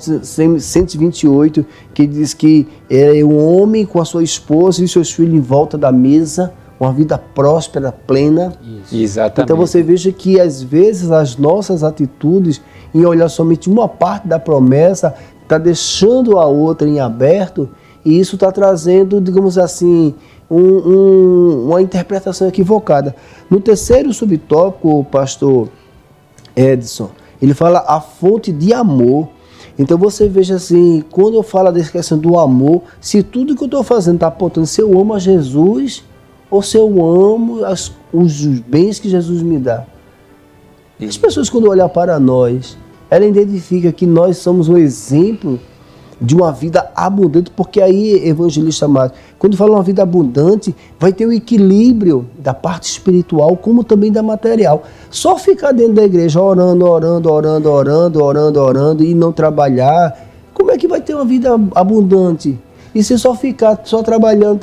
Speaker 2: 128, que diz que é um homem com a sua esposa e seus filhos em volta da mesa, uma vida próspera, plena.
Speaker 4: Isso. Exatamente.
Speaker 2: Então você veja que às vezes as nossas atitudes em olhar somente uma parte da promessa está deixando a outra em aberto, e isso está trazendo, digamos assim, uma interpretação equivocada. No terceiro subtópico, o pastor Edson, ele fala a fonte de amor. Então você veja assim, quando eu falo dessa questão do amor, se tudo que eu estou fazendo está apontando se eu amo a Jesus ou se eu amo os bens que Jesus me dá. As pessoas, quando olham para nós, ela identifica que nós somos um exemplo de uma vida abundante, porque aí, evangelista Márcio, quando fala uma vida abundante, vai ter o equilíbrio da parte espiritual, como também da material. Só ficar dentro da igreja orando e não trabalhar, como é que vai ter uma vida abundante? E se só ficar só trabalhando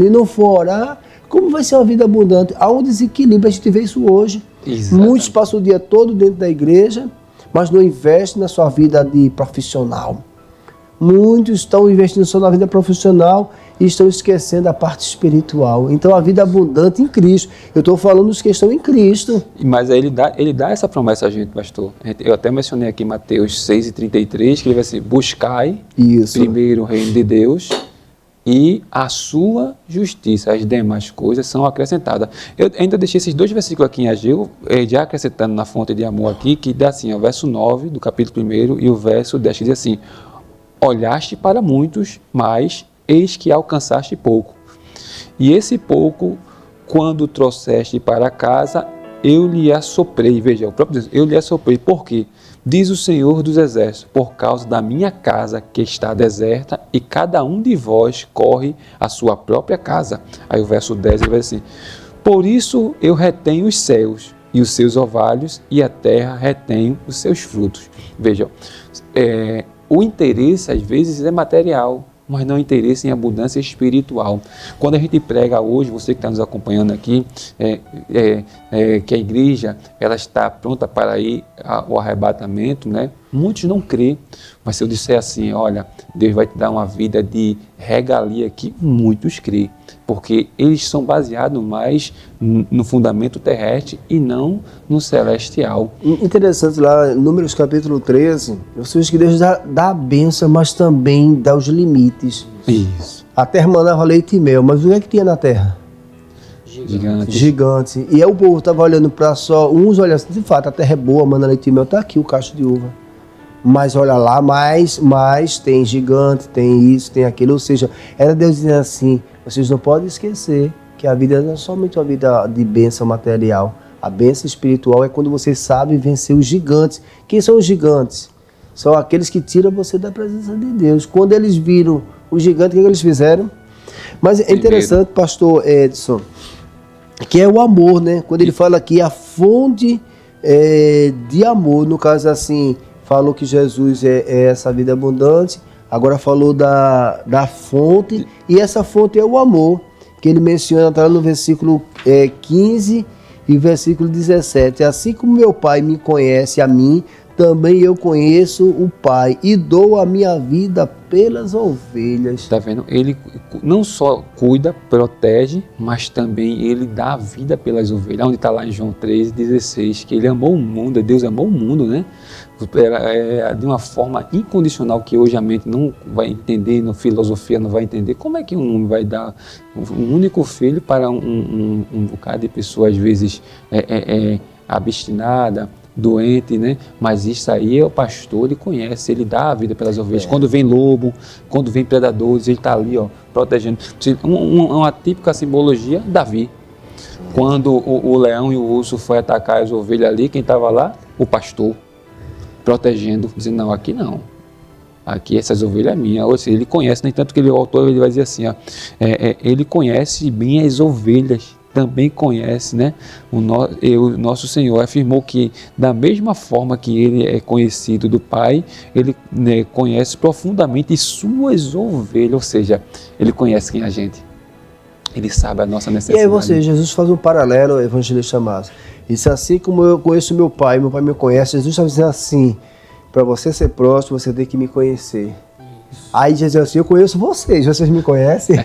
Speaker 2: e não for orar, como vai ser uma vida abundante? Há um desequilíbrio, a gente vê isso hoje. Exatamente. Muitos passam o dia todo dentro da igreja, mas não investem na sua vida de profissional. Muitos estão investindo só na vida profissional e estão esquecendo a parte espiritual. Então, a vida abundante em Cristo. Eu estou falando dos que estão em Cristo.
Speaker 4: Mas aí ele dá essa promessa a gente, pastor. Eu até mencionei aqui Mateus 6,33, que ele vai assim, buscai primeiro o reino de Deus e a sua justiça, as demais coisas são acrescentadas. Eu ainda deixei esses dois versículos aqui em Ageu, já acrescentando na fonte de amor aqui, que dá assim, o verso 9 do capítulo 1 e o verso 10, que diz assim, olhaste para muitos, mas eis que alcançaste pouco. E esse pouco, quando trouxeste para casa, eu lhe assoprei. Veja, o próprio Deus, eu lhe assoprei. Por quê? Diz o Senhor dos Exércitos, por causa da minha casa que está deserta e cada um de vós corre à sua própria casa. Aí o verso 10 ele vai assim, por isso eu retenho os céus e os seus orvalhos e a terra retém os seus frutos. Vejam, o interesse às vezes é material, mas não interesse em abundância espiritual. Quando a gente prega hoje, você que está nos acompanhando aqui, que a igreja ela está pronta para ir ao arrebatamento, né? Muitos não crêem, mas se eu disser assim, olha, Deus vai te dar uma vida de regalia aqui, muitos crêem, porque eles são baseados mais no fundamento terrestre e não no celestial. Interessante,
Speaker 2: lá em Números capítulo 13, você vê que Deus dá a bênção, mas também dá os limites.
Speaker 4: Isso.
Speaker 2: A terra mandava leite e mel, mas o que é que tinha na terra? Gigante. E aí o povo estava olhando para só, uns olham assim, de fato, a terra é boa, manda leite e mel, está aqui o cacho de uva. Mas olha lá, mas tem gigante, tem isso, tem aquilo. Ou seja, era Deus dizendo assim, vocês não podem esquecer que a vida não é somente uma vida de bênção material. A bênção espiritual é quando você sabe vencer os gigantes. Quem são os gigantes? São aqueles que tiram você da presença de Deus. Quando eles viram o gigante, o que eles fizeram? Mas é interessante, pastor Edson, que é o amor, né? Quando ele fala aqui, a fonte de amor, no caso assim, falou que Jesus é essa vida abundante, agora falou da fonte, e essa fonte é o amor, que ele menciona, está no versículo 15 E versículo 17, assim como meu Pai me conhece a mim, também eu conheço o Pai e dou a minha vida pelas ovelhas.
Speaker 4: Está vendo? Ele não só cuida, protege, mas também ele dá a vida pelas ovelhas. Onde está lá em João 3,16, que ele amou o mundo, Deus amou o mundo, né? De uma forma incondicional que hoje a mente não vai entender, na filosofia não vai entender. Como é que um homem vai dar um único filho para um bocado de pessoa, às vezes, abstinada, doente, né? Mas isso aí é o pastor, ele conhece, ele dá a vida pelas ovelhas. Quando vem lobo, quando vem predadores, ele está ali, ó, protegendo. Uma típica simbologia, Davi. Quando o leão e o urso foi atacar as ovelhas ali, quem estava lá? O pastor, protegendo, dizendo, não, aqui não. Aqui essas ovelhas é minha. Ou seja, ele conhece, nem tanto que o autor ele vai dizer assim, ó, ele conhece bem as ovelhas, também conhece, né? O nosso Senhor afirmou que da mesma forma que ele é conhecido do Pai, ele, né, conhece profundamente suas ovelhas, ou seja, ele conhece quem é a gente, ele sabe a nossa necessidade.
Speaker 2: E aí Jesus faz um paralelo ao evangelista Márcio. Isso assim como eu conheço meu Pai me conhece, Jesus está dizendo assim, para você ser próximo, você tem que me conhecer. Aí Jesus diz assim, eu conheço vocês me conhecem?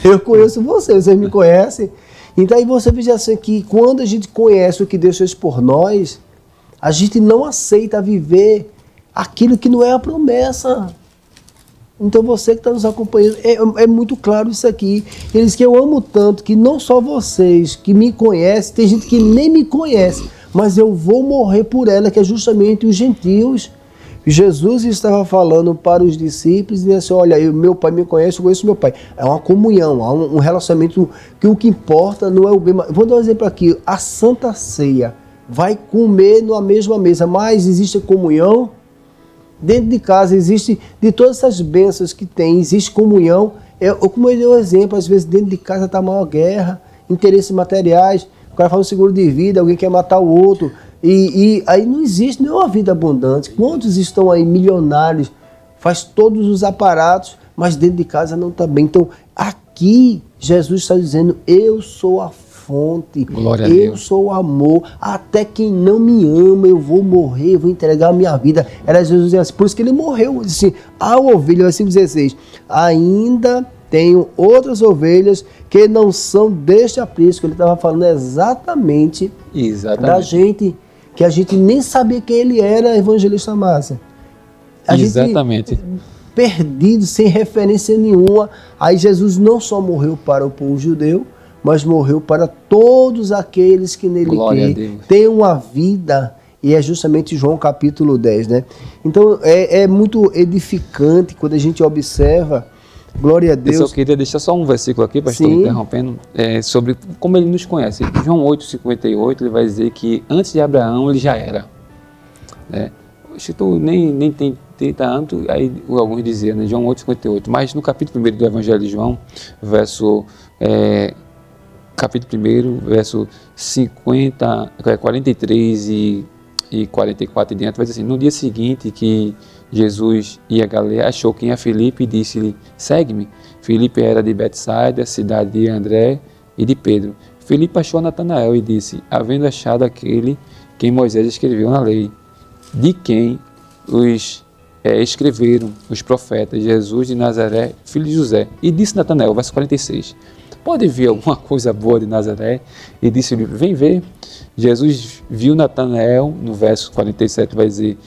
Speaker 2: Eu conheço vocês me conhecem? Então aí você veja assim que quando a gente conhece o que Deus fez por nós, a gente não aceita viver aquilo que não é a promessa. Então você que está nos acompanhando, é muito claro isso aqui. Ele diz que eu amo tanto que não só vocês que me conhecem, tem gente que nem me conhece, mas eu vou morrer por ela, que é justamente os gentios. Jesus estava falando para os discípulos e disse assim, olha, meu Pai me conhece, eu conheço meu Pai. É uma comunhão, há um relacionamento que o que importa não é o bem. Vou dar um exemplo aqui, a Santa Ceia vai comer na mesma mesa, mas existe comunhão? Dentro de casa existe, de todas essas bênçãos que tem, existe comunhão. Como eu dei um exemplo, às vezes dentro de casa está a maior guerra, interesses materiais, o cara fala um seguro de vida, alguém quer matar o outro. E aí não existe nenhuma vida abundante. Quantos estão aí milionários, faz todos os aparatos, mas dentro de casa não está bem. Então aqui Jesus está dizendo, eu sou a fonte,
Speaker 4: glória a
Speaker 2: eu
Speaker 4: Deus.
Speaker 2: sou o amor, até quem não me ama eu vou morrer, eu vou entregar a minha vida. Era Jesus assim, por isso que ele morreu. Ele disse assim, a ovelha, versículo 16, ainda tenho outras ovelhas que não são deste aprisco. Ele estava falando exatamente da gente, que a gente nem sabia quem ele era, evangelista Márcia.
Speaker 4: Exatamente.
Speaker 2: Gente perdido, sem referência nenhuma. Aí Jesus não só morreu para o povo judeu, mas morreu para todos aqueles que nele creem, tem uma vida, e é justamente João capítulo 10, né? Então é muito edificante quando a gente observa, glória a Deus.
Speaker 4: Eu queria deixar só um versículo aqui, pastor, interrompendo, sobre como ele nos conhece. João 8,58, ele vai dizer que antes de Abraão ele já era. Né? Acho que tu nem tem 30 anos, aí alguns diziam, né? João 8,58, mas no capítulo 1 do Evangelho de João, capítulo 1, verso 43 e 44 e diante, vai dizer assim, no dia seguinte que Jesus ia a Galileia, achou quem é Filipe e disse-lhe, segue-me. Filipe era de Betsaida, cidade de André e de Pedro. Filipe achou Natanael e disse, havendo achado aquele quem Moisés escreveu na lei, de quem os escreveram os profetas, Jesus de Nazaré, filho de José. E disse Natanael, verso 46, pode vir alguma coisa boa de Nazaré? E disse-lhe, vem ver. Jesus viu Natanael, no verso 47 vai dizer,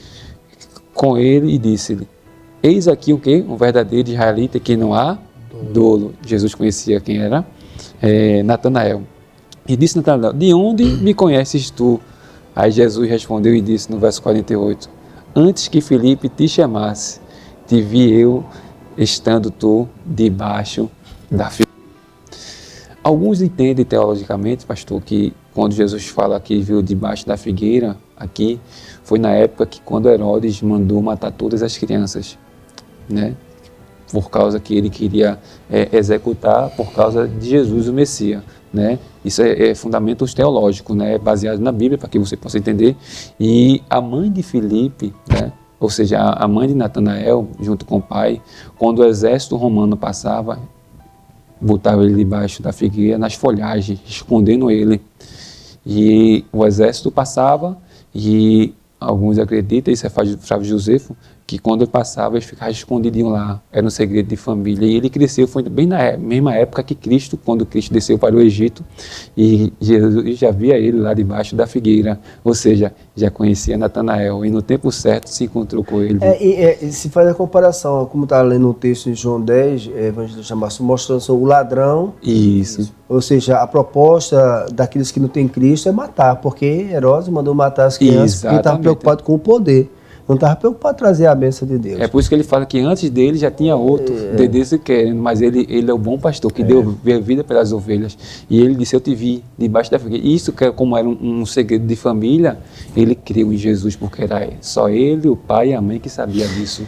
Speaker 4: com ele e disse-lhe, eis aqui o quê? Um verdadeiro israelita que não há dolo. Jesus conhecia quem era Natanael. E disse Natanael, de onde me conheces tu? Aí Jesus respondeu e disse no verso 48, antes que Filipe te chamasse, te vi eu estando tu debaixo da figueira. Alguns entendem teologicamente, pastor, que quando Jesus fala que viu debaixo da figueira, aqui, foi na época que quando Herodes mandou matar todas as crianças, né? Por causa que ele queria executar por causa de Jesus, o Messias, né? Isso é fundamentos teológicos, né? Baseado na Bíblia, para que você possa entender. E a mãe de Filipe, né? Ou seja, a mãe de Natanael, junto com o pai, quando o exército romano passava, botavam ele debaixo da figueira, nas folhagens, escondendo ele. E o exército passava e alguns acreditam, isso é Flávio Josefo, que quando ele passava, eles ficavam escondidinhos lá, era um segredo de família. E ele cresceu, foi bem na mesma época que Cristo, quando Cristo desceu para o Egito, e Jesus já via ele lá debaixo da figueira, ou seja, já conhecia Natanael, e no tempo certo se encontrou com ele.
Speaker 2: E se faz a comparação, como está lendo o texto em João 10, Evangelista Márcio, mostrando o ladrão.
Speaker 4: Isso.
Speaker 2: Ou seja, a proposta daqueles que não têm Cristo é matar, porque Herodes mandou matar as crianças porque estava preocupado com o poder. Não estava preocupado em trazer a bênção de Deus.
Speaker 4: É por isso que ele fala que antes dele já tinha outro, desse querendo, mas ele é o bom pastor, que deu vida pelas ovelhas. E ele disse, eu te vi debaixo da figueira. Isso, que como era um segredo de família, ele creu em Jesus, porque era só ele, o pai e a mãe que sabia disso.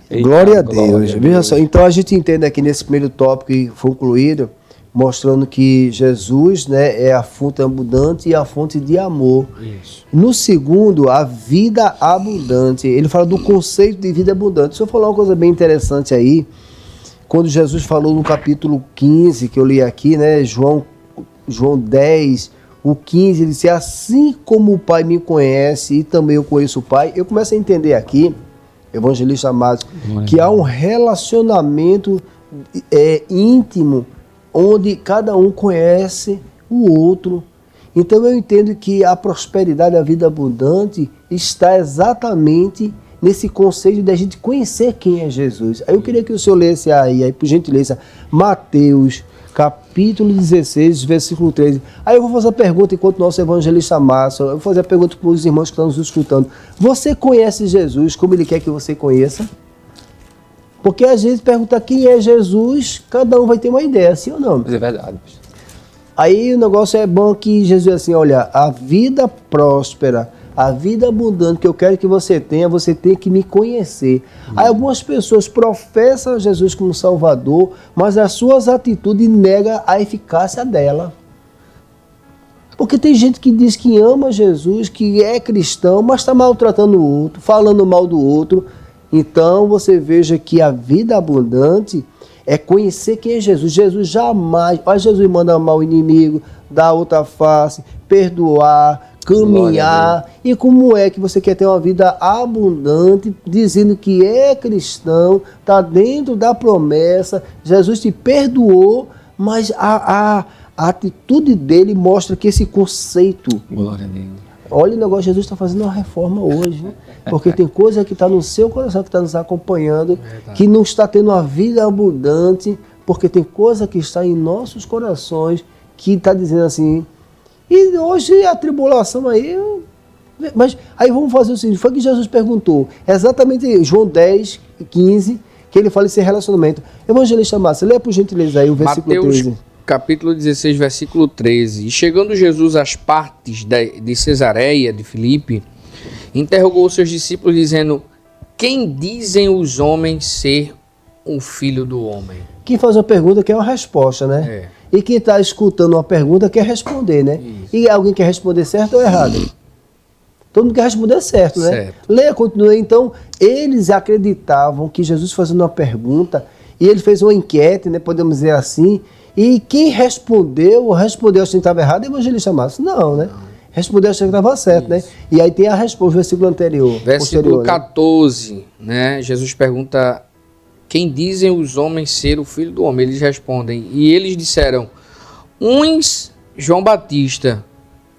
Speaker 2: Glória a Deus. Veja só, então a gente entende aqui nesse primeiro tópico que foi concluído, mostrando que Jesus, né, é a fonte abundante e a fonte de amor.
Speaker 3: Isso.
Speaker 2: No segundo, a vida abundante. Ele fala do conceito de vida abundante. Se eu falar uma coisa bem interessante aí, quando Jesus falou no capítulo 15, que eu li aqui, né, João 10, o 15, ele disse, assim como o Pai me conhece e também eu conheço o Pai, eu começo a entender aqui, Evangelista Márcio, que há um relacionamento íntimo, onde cada um conhece o outro. Então eu entendo que a prosperidade, a vida abundante, está exatamente nesse conceito de a gente conhecer quem é Jesus. Aí eu queria que o senhor lesse aí por gentileza, Mateus, capítulo 16, versículo 13. Aí eu vou fazer a pergunta enquanto nosso evangelista Márcio, eu vou fazer a pergunta para os irmãos que estão nos escutando. Você conhece Jesus como ele quer que você conheça? Porque às vezes perguntar quem é Jesus, cada um vai ter uma ideia, sim ou não?
Speaker 4: Mas é verdade.
Speaker 2: Aí o negócio é bom que Jesus diz assim, olha, a vida próspera, a vida abundante que eu quero que você tem que me conhecer. Aí algumas pessoas professam Jesus como Salvador, mas as suas atitudes negam a eficácia dela. Porque tem gente que diz que ama Jesus, que é cristão, mas está maltratando o outro, falando mal do outro. Então você veja que a vida abundante é conhecer quem é Jesus. Jesus jamais, Jesus manda amar o inimigo, dar outra face, perdoar, caminhar. E como é que você quer ter uma vida abundante, dizendo que é cristão, está dentro da promessa, Jesus te perdoou, mas a atitude dele mostra que esse conceito...
Speaker 4: Glória a Deus.
Speaker 2: Olha o negócio, Jesus está fazendo uma reforma hoje, porque tem coisa que está no seu coração, que está nos acompanhando, que não está tendo uma vida abundante, porque tem coisa que está em nossos corações, que está dizendo assim, e hoje a tribulação aí, mas aí vamos fazer o seguinte, foi que Jesus perguntou, exatamente João 10, 15, que ele fala esse relacionamento. Evangelista Márcio, lê por gentileza aí o versículo
Speaker 3: Mateus,
Speaker 2: 13.
Speaker 3: Capítulo 16, versículo 13. E chegando Jesus às partes de Cesareia, de Filipe, interrogou os seus discípulos, dizendo, quem dizem os homens ser o Filho do Homem?
Speaker 2: Quem faz uma pergunta quer uma resposta, né? E quem está escutando uma pergunta quer responder, né?
Speaker 3: Isso.
Speaker 2: E alguém quer responder certo ou errado? Todo mundo quer responder certo, né?
Speaker 3: Certo.
Speaker 2: Leia, continue. Então, eles acreditavam que Jesus fazendo uma pergunta, e ele fez uma enquete, né? Podemos dizer assim, e quem respondeu achando que estava errado, é o evangelista Márcio. Não, né? Respondeu achando que estava certo, né? E aí tem a resposta, o versículo anterior.
Speaker 3: Versículo 14, né? Jesus pergunta, quem dizem os homens ser o Filho do Homem? Eles respondem, e eles disseram, uns João Batista,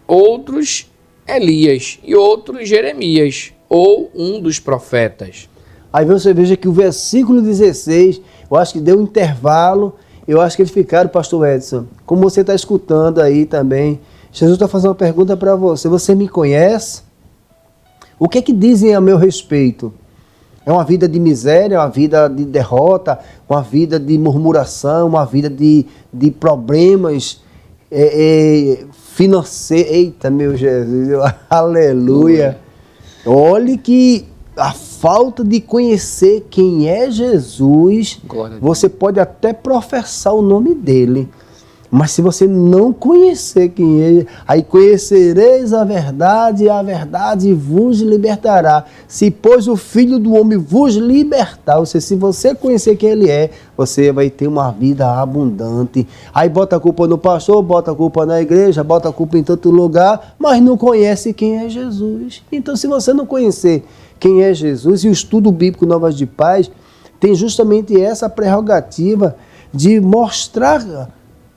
Speaker 3: outros Elias e outros Jeremias, ou um dos profetas.
Speaker 2: Aí você veja que o versículo 16, eu acho que deu um intervalo, eu acho que eles ficaram, pastor Edson, como você está escutando aí também, Jesus está fazendo uma pergunta para você, você me conhece? O que é que dizem a meu respeito? É uma vida de miséria, uma vida de derrota, uma vida de murmuração, uma vida de problemas financeiros. Eita, meu Jesus, aleluia. Olhe que a falta de conhecer quem é Jesus, você pode até professar o nome dele, Mas se você não conhecer quem é, aí conhecereis a verdade, e a verdade vos libertará. Se, pois, o Filho do Homem vos libertar, ou seja, se você conhecer quem ele é, você vai ter uma vida abundante. Aí bota a culpa no pastor, bota a culpa na igreja, bota a culpa em tanto lugar, mas não conhece quem é Jesus. Então, se você não conhecer quem é Jesus, e o estudo bíblico Novas de Paz tem justamente essa prerrogativa de mostrar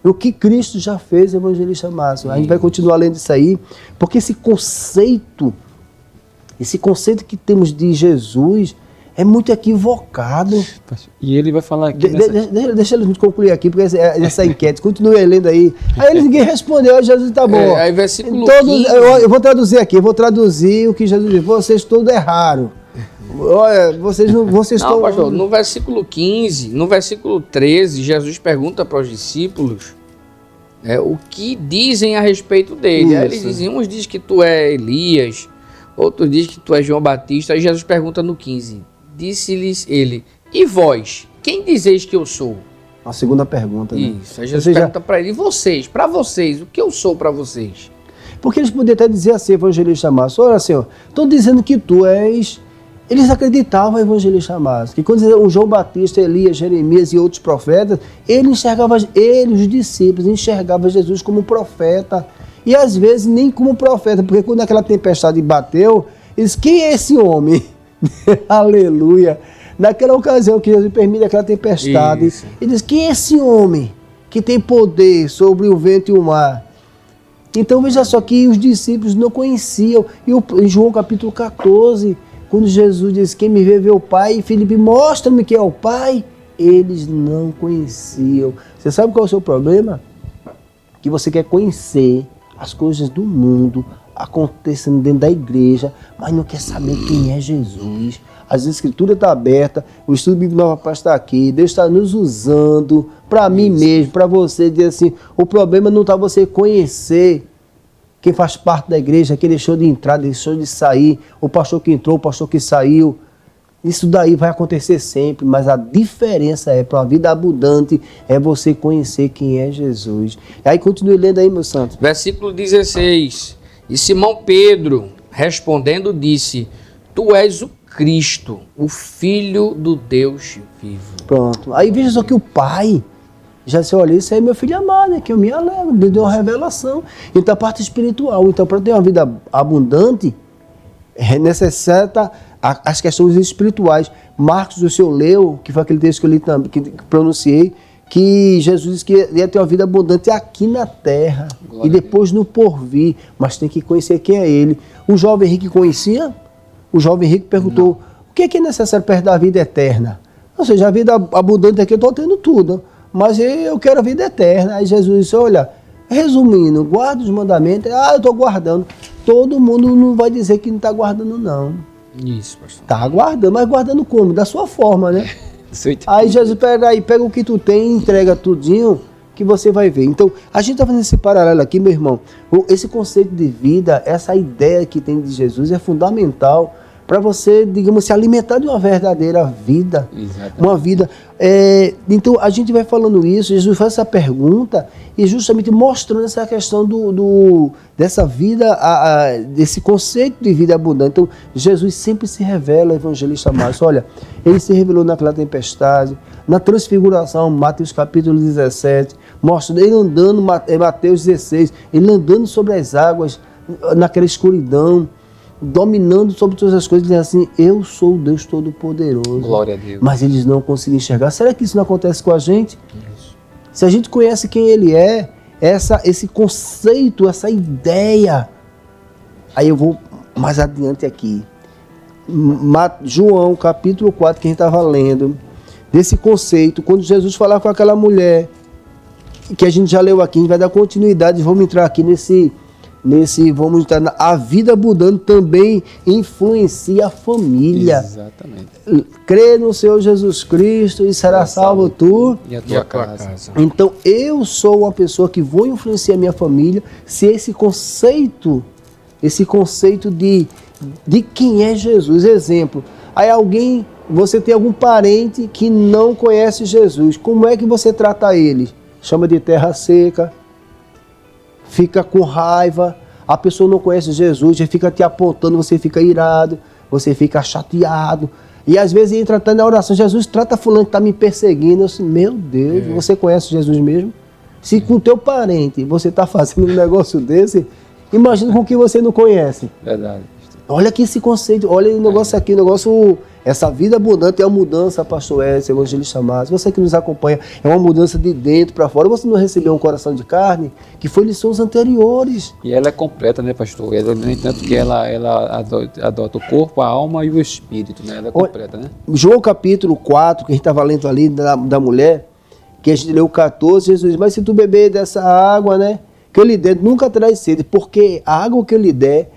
Speaker 2: o que Cristo já fez, evangelista Márcio. A gente vai continuar lendo isso aí, porque esse conceito que temos de Jesus é muito equivocado.
Speaker 4: E ele vai falar aqui...
Speaker 2: Deixa ele concluir aqui, porque essa enquete, continue lendo aí. Aí ninguém respondeu, Jesus tá bom.
Speaker 3: Aí versículo
Speaker 2: 15. Eu vou traduzir aqui, o que Jesus disse. Vocês todos erraram. Olha, vocês estão...
Speaker 3: Pastor, no versículo 15, no versículo 13, Jesus pergunta para os discípulos o que dizem a respeito dele. Aí eles dizem, uns dizem que tu é Elias, outros dizem que tu é João Batista. Aí Jesus pergunta no 15, disse-lhes ele, e vós, quem dizeis que eu sou?
Speaker 2: A segunda pergunta, né?
Speaker 3: Isso, aí Jesus pergunta para ele, e vocês, para vocês, o que eu sou para vocês?
Speaker 2: Porque eles poderiam até dizer assim, evangelista Márcio, olha Senhor, estão dizendo que tu és... Eles acreditavam, evangelista Márcio, que quando o João Batista, Elias, Jeremias e outros profetas, os discípulos, enxergavam Jesus como profeta. E às vezes nem como profeta, porque quando aquela tempestade bateu, eles, quem é esse homem? Aleluia! Naquela ocasião que Jesus permite aquela tempestade, ele diz, quem é esse homem que tem poder sobre o vento e o mar? Então veja só que os discípulos não conheciam. E em João capítulo 14... Quando Jesus diz, quem me vê, vê o Pai, e Filipe, mostra-me quem é o Pai, eles não conheciam. Você sabe qual é o seu problema? Que você quer conhecer as coisas do mundo acontecendo dentro da igreja, mas não quer saber quem é Jesus. As escrituras estão abertas, o estudo bíblico Nova Paz está aqui, Deus está nos usando para mim mesmo, para você, dizer assim, o problema não está você conhecer quem faz parte da igreja, quem deixou de entrar, deixou de sair, o pastor que entrou, o pastor que saiu. Isso daí vai acontecer sempre, mas a diferença para uma vida abundante é você conhecer quem é Jesus. E aí continue lendo aí, meu santo.
Speaker 3: Versículo 16. E Simão Pedro, respondendo, disse, tu és o Cristo, o Filho do Deus vivo.
Speaker 2: Pronto. Aí veja só que o Pai... Já disse, olha, isso aí é meu filho amado, que eu me alegro, me deu uma revelação. Então, a parte espiritual. Então, para ter uma vida abundante, necessita as questões espirituais. Marcos, o senhor leu, que foi aquele texto que eu li também, que pronunciei, que Jesus disse que ia ter uma vida abundante aqui na terra, glória, e depois no porvir, mas tem que conhecer quem é ele. O jovem rico conhecia? O jovem rico perguntou, o que é necessário perto da vida eterna? Ou seja, a vida abundante aqui eu estou tendo tudo, mas eu quero a vida eterna. Aí Jesus disse, olha, resumindo, guarda os mandamentos. Eu estou guardando. Todo mundo não vai dizer que não está guardando, não.
Speaker 3: Isso, pastor.
Speaker 2: Está guardando, mas guardando como? Da sua forma, né? Aí Jesus pega o que tu tem e entrega tudinho, que você vai ver. Então, a gente está fazendo esse paralelo aqui, meu irmão. Esse conceito de vida, essa ideia que tem de Jesus é fundamental para você, digamos, se alimentar de uma verdadeira vida. Exatamente. Uma vida. Então, a gente vai falando isso, Jesus faz essa pergunta e justamente mostrando essa questão dessa vida, desse conceito de vida abundante. Então, Jesus sempre se revela, evangelista Márcio. Olha, ele se revelou naquela tempestade, na transfiguração, Mateus capítulo 17, mostra ele andando, Mateus 16, ele andando sobre as águas, naquela escuridão, dominando sobre todas as coisas, dizendo assim, eu sou o Deus Todo-Poderoso.
Speaker 4: Glória a Deus.
Speaker 2: Mas eles não conseguem enxergar. Será que isso não acontece com a gente?
Speaker 3: Isso.
Speaker 2: Se a gente conhece quem ele é, esse conceito, essa ideia. Aí eu vou mais adiante aqui. João, capítulo 4, que a gente estava lendo, desse conceito, quando Jesus falar com aquela mulher, que a gente já leu aqui, a gente vai dar continuidade, vamos entrar aqui vamos entrar a vida abundante também influencia a família.
Speaker 4: Exatamente.
Speaker 2: Crê no Senhor Jesus Cristo e será salvo tu
Speaker 4: e a tua casa.
Speaker 2: Então eu sou uma pessoa que vou influenciar a minha família se esse conceito de quem é Jesus. Exemplo, aí você tem algum parente que não conhece Jesus, como é que você trata ele? chama de terra seca, fica com raiva, a pessoa não conhece Jesus, já fica te apontando, você fica irado, você fica chateado. E às vezes entra até na oração, Jesus, trata fulano que está me perseguindo. Eu disse, meu Deus, você conhece Jesus mesmo? Se com o teu parente você está fazendo um negócio desse, imagina com quem você não conhece.
Speaker 4: Verdade.
Speaker 2: Olha aqui esse conceito, olha o negócio aqui, o negócio, essa vida abundante é uma mudança, pastor Edson, evangelista Márcio, você que nos acompanha, é uma mudança de dentro para fora. Você não recebeu um coração de carne, que foi lições anteriores.
Speaker 4: E ela é completa, né, pastor? Ela, no entanto que ela adota o corpo, a alma e o espírito, né? Ela é completa, né?
Speaker 2: João capítulo 4, que a gente estava lendo ali da mulher, que a gente leu 14, Jesus diz, mas se tu beber dessa água, né, que eu lhe der, nunca terás sede, porque a água que eu lhe der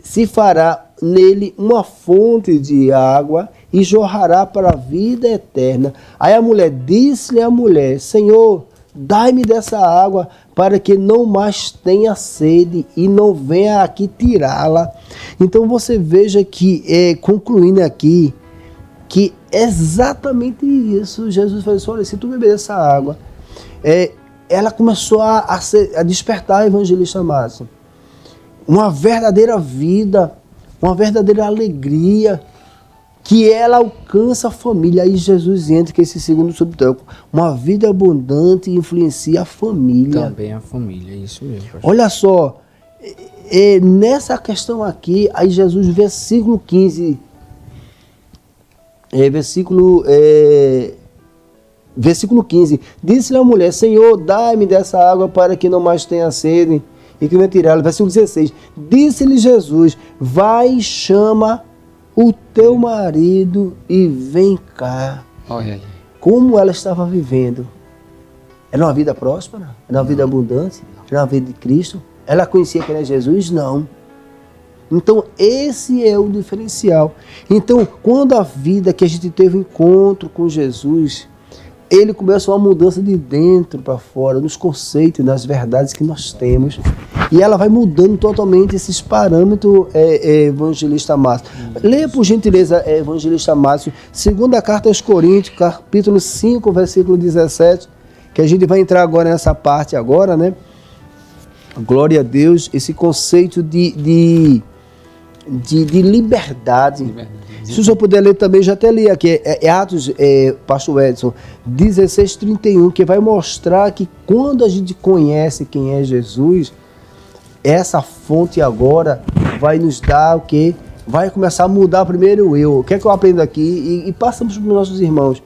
Speaker 2: se fará nele uma fonte de água e jorrará para a vida eterna. Aí a mulher disse-lhe a mulher, Senhor, dai-me dessa água para que não mais tenha sede e não venha aqui tirá-la. Então você veja que, concluindo aqui, que é exatamente isso. Jesus falou assim, olha, se tu beber dessa água, ela começou a despertar a evangelista Márcio. Uma verdadeira vida, uma verdadeira alegria, que ela alcança a família. Aí Jesus entra, que é esse segundo subtópico. Uma vida abundante influencia a família.
Speaker 3: Também a família, é isso mesmo. Pastor.
Speaker 2: Olha só, nessa questão aqui, aí Jesus, versículo 15, versículo 15, disse-lhe a mulher, Senhor, dai-me dessa água para que não mais tenha sede e que venha tirá-la. Versículo 16, disse-lhe Jesus, vai, chama o teu marido e vem cá.
Speaker 4: Olha aí.
Speaker 2: Como ela estava vivendo? Era uma vida próspera? Era uma vida abundante? Era uma vida de Cristo? Ela conhecia quem era Jesus? Não. Então, esse é o diferencial. Então, quando a vida que a gente teve encontro com Jesus, ele começa uma mudança de dentro para fora, nos conceitos, nas verdades que nós temos. E ela vai mudando totalmente esses parâmetros, evangelista Márcio. Leia, por gentileza, evangelista Márcio, segunda carta aos Coríntios, capítulo 5, versículo 17, que a gente vai entrar agora nessa parte agora, né? Glória a Deus, esse conceito de liberdade. Se o senhor puder ler também, já até li aqui, Atos, pastor Edson, 16:31, que vai mostrar que quando a gente conhece quem é Jesus, essa fonte agora vai nos dar o quê? Vai começar a mudar primeiro o eu. O que é que eu aprendo aqui? E passamos para os nossos irmãos.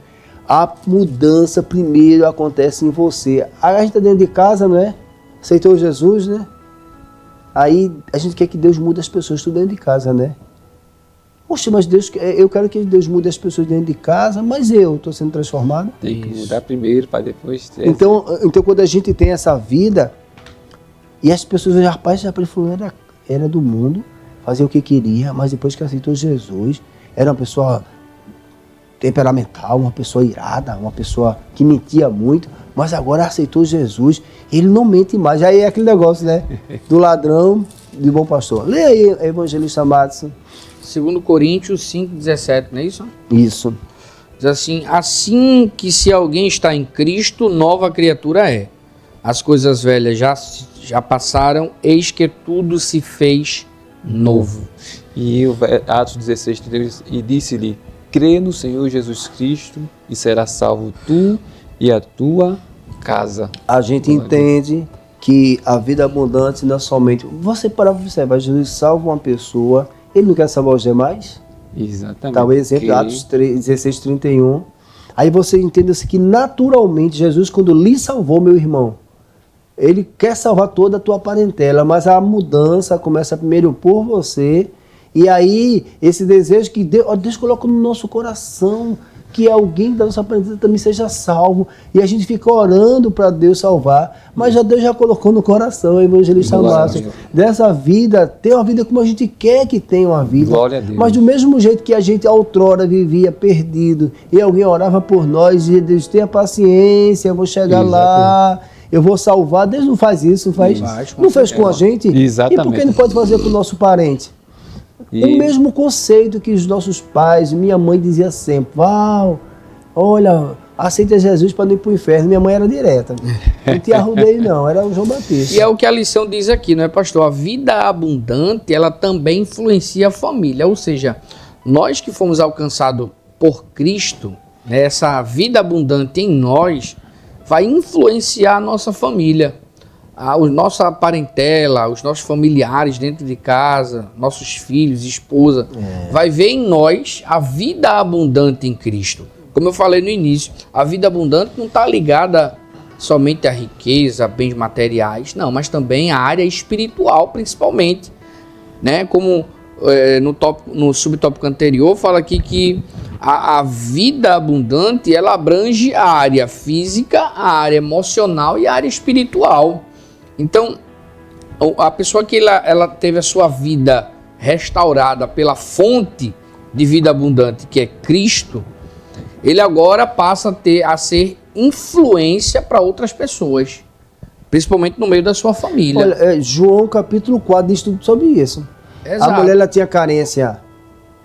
Speaker 2: A mudança primeiro acontece em você. A gente está dentro de casa, não é? Aceitou Jesus, né? Aí a gente quer que Deus mude as pessoas tudo dentro de casa, né? Poxa, mas Deus, eu quero que Deus mude as pessoas dentro de casa, mas eu estou sendo transformado.
Speaker 4: Tem que mudar primeiro para depois ter.
Speaker 2: Então, quando a gente tem essa vida, e as pessoas, rapaz, já era do mundo, fazia o que queria, mas depois que aceitou Jesus, era uma pessoa temperamental, uma pessoa irada, uma pessoa que mentia muito, mas agora aceitou Jesus, ele não mente mais. Aí é aquele negócio, né? Do ladrão, de bom pastor. Lê aí, evangelista Madison.
Speaker 3: 2 Coríntios 5,17, não é isso?
Speaker 2: Isso.
Speaker 3: Diz assim que se alguém está em Cristo, nova criatura é. As coisas velhas já passaram, eis que tudo se fez novo.
Speaker 4: E o Atos 16:32, e disse-lhe, crê no Senhor Jesus Cristo e será salvo tu e a tua casa.
Speaker 2: A gente entende que a vida abundante não é somente... Você para observar, Jesus salva uma pessoa, ele não quer salvar os demais?
Speaker 4: Exatamente.
Speaker 2: Tá o exemplo, Atos 16:31. Aí você entende assim, que naturalmente Jesus, quando lhe salvou, meu irmão, ele quer salvar toda a tua parentela, mas a mudança começa primeiro por você. E aí, esse desejo que Deus coloca no nosso coração, que alguém da nossa parentela também seja salvo. E a gente fica orando para Deus salvar, mas Deus já colocou no coração, evangelista Márcio, dessa vida, ter uma vida como a gente quer que tenha uma vida.
Speaker 4: Glória a Deus.
Speaker 2: Mas do mesmo jeito que a gente outrora vivia perdido, e alguém orava por nós, e Deus, tenha paciência, eu vou chegar lá, eu vou salvar. Deus não faz isso, não fez com a gente?
Speaker 4: Exatamente.
Speaker 2: E por que não pode fazer com o nosso parente? O mesmo conceito que os nossos pais, minha mãe dizia sempre, Val, olha, aceita Jesus para não ir para o inferno. Minha mãe era direta. Não tinha rodeio não, era o João Batista.
Speaker 3: E é o que a lição diz aqui, não é, pastor? A vida abundante, ela também influencia a família. Ou seja, nós que fomos alcançados por Cristo, né, essa vida abundante em nós vai influenciar a nossa família, a nossa parentela, os nossos familiares dentro de casa, nossos filhos, esposa. Vai ver em nós a vida abundante em Cristo. Como eu falei no início, a vida abundante não está ligada somente à riqueza, a bens materiais, não, mas também à área espiritual, principalmente, né? Como no subtópico anterior fala aqui que a vida abundante, ela abrange a área física, a área emocional e a área espiritual. Então, a pessoa que ela teve a sua vida restaurada pela fonte de vida abundante, que é Cristo, ele agora passa a ser influência para outras pessoas, principalmente no meio da sua família.
Speaker 2: Olha, João capítulo 4 diz tudo sobre isso.
Speaker 3: Exato.
Speaker 2: A mulher ela tinha carência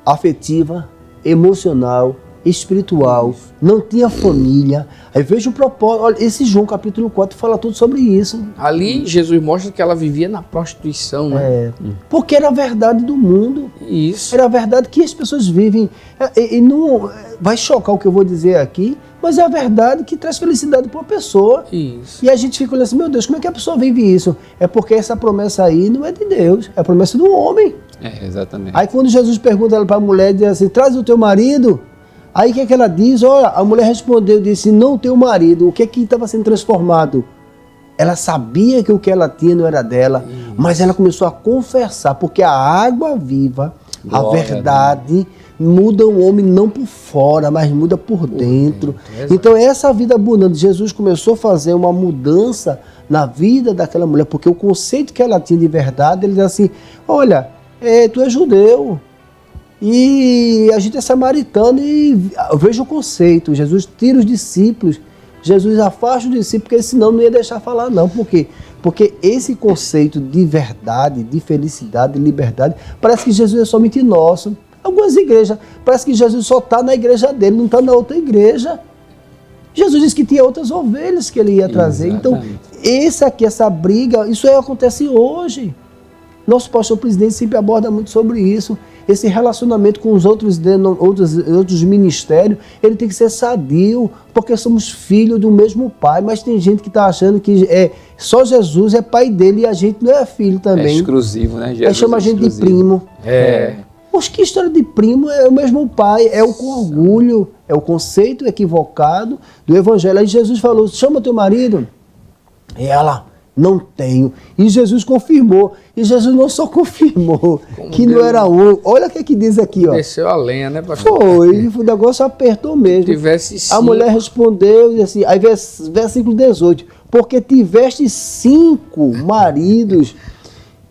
Speaker 2: afetiva, emocional, espiritual, não tinha família. Aí veja o propósito. Olha, esse João capítulo 4 fala tudo sobre isso.
Speaker 3: Ali Jesus mostra que ela vivia na prostituição, né?
Speaker 2: Porque era a verdade do mundo.
Speaker 3: Isso.
Speaker 2: Era a verdade que as pessoas vivem. E não vai chocar o que eu vou dizer aqui, mas é a verdade que traz felicidade para uma pessoa.
Speaker 3: Isso.
Speaker 2: E a gente fica olhando assim, meu Deus, como é que a pessoa vive isso? É porque essa promessa aí não é de Deus, é a promessa do homem.
Speaker 4: Exatamente.
Speaker 2: Aí quando Jesus pergunta para a mulher, diz assim, traz o teu marido. Aí o que é que ela diz? Olha, a mulher respondeu, disse, não teu marido. O que é que estava sendo transformado? Ela sabia que o que ela tinha não era dela, mas ela começou a confessar, porque a água viva, a verdade, muda o homem não por fora, mas muda por dentro. Então essa vida abundante, Jesus começou a fazer uma mudança na vida daquela mulher, porque o conceito que ela tinha de verdade, ele diz assim, olha, tu é judeu, e a gente é samaritano, e veja o conceito, Jesus tira os discípulos, Jesus afasta os discípulos, porque senão não ia deixar falar não. Por quê? Porque esse conceito de verdade, de felicidade, de liberdade, parece que Jesus é somente nosso. Algumas igrejas, parece que Jesus só está na igreja dele, não está na outra igreja. Jesus disse que tinha outras ovelhas que ele ia trazer. Exatamente. Então, essa briga, isso aí acontece hoje. Nosso pastor presidente sempre aborda muito sobre isso. Esse relacionamento com os outros ministérios, ele tem que ser sadio, porque somos filhos do mesmo pai. Mas tem gente que está achando que só Jesus é pai dele e a gente não é filho também.
Speaker 4: É exclusivo, né? Jesus
Speaker 2: aí chama a gente de primo. Poxa, que história de primo? É o mesmo pai, é o orgulho, é o conceito equivocado do evangelho. Aí Jesus falou, chama teu marido. E ela, não tenho. E Jesus confirmou. E Jesus não só confirmou que não era um. Olha o que diz aqui, ó.
Speaker 3: Desceu a lenha, né, pastor?
Speaker 2: Foi, o negócio apertou mesmo.
Speaker 3: Tivesse 5.
Speaker 2: A mulher respondeu, e assim, aí versículo 18, porque tiveste 5 maridos,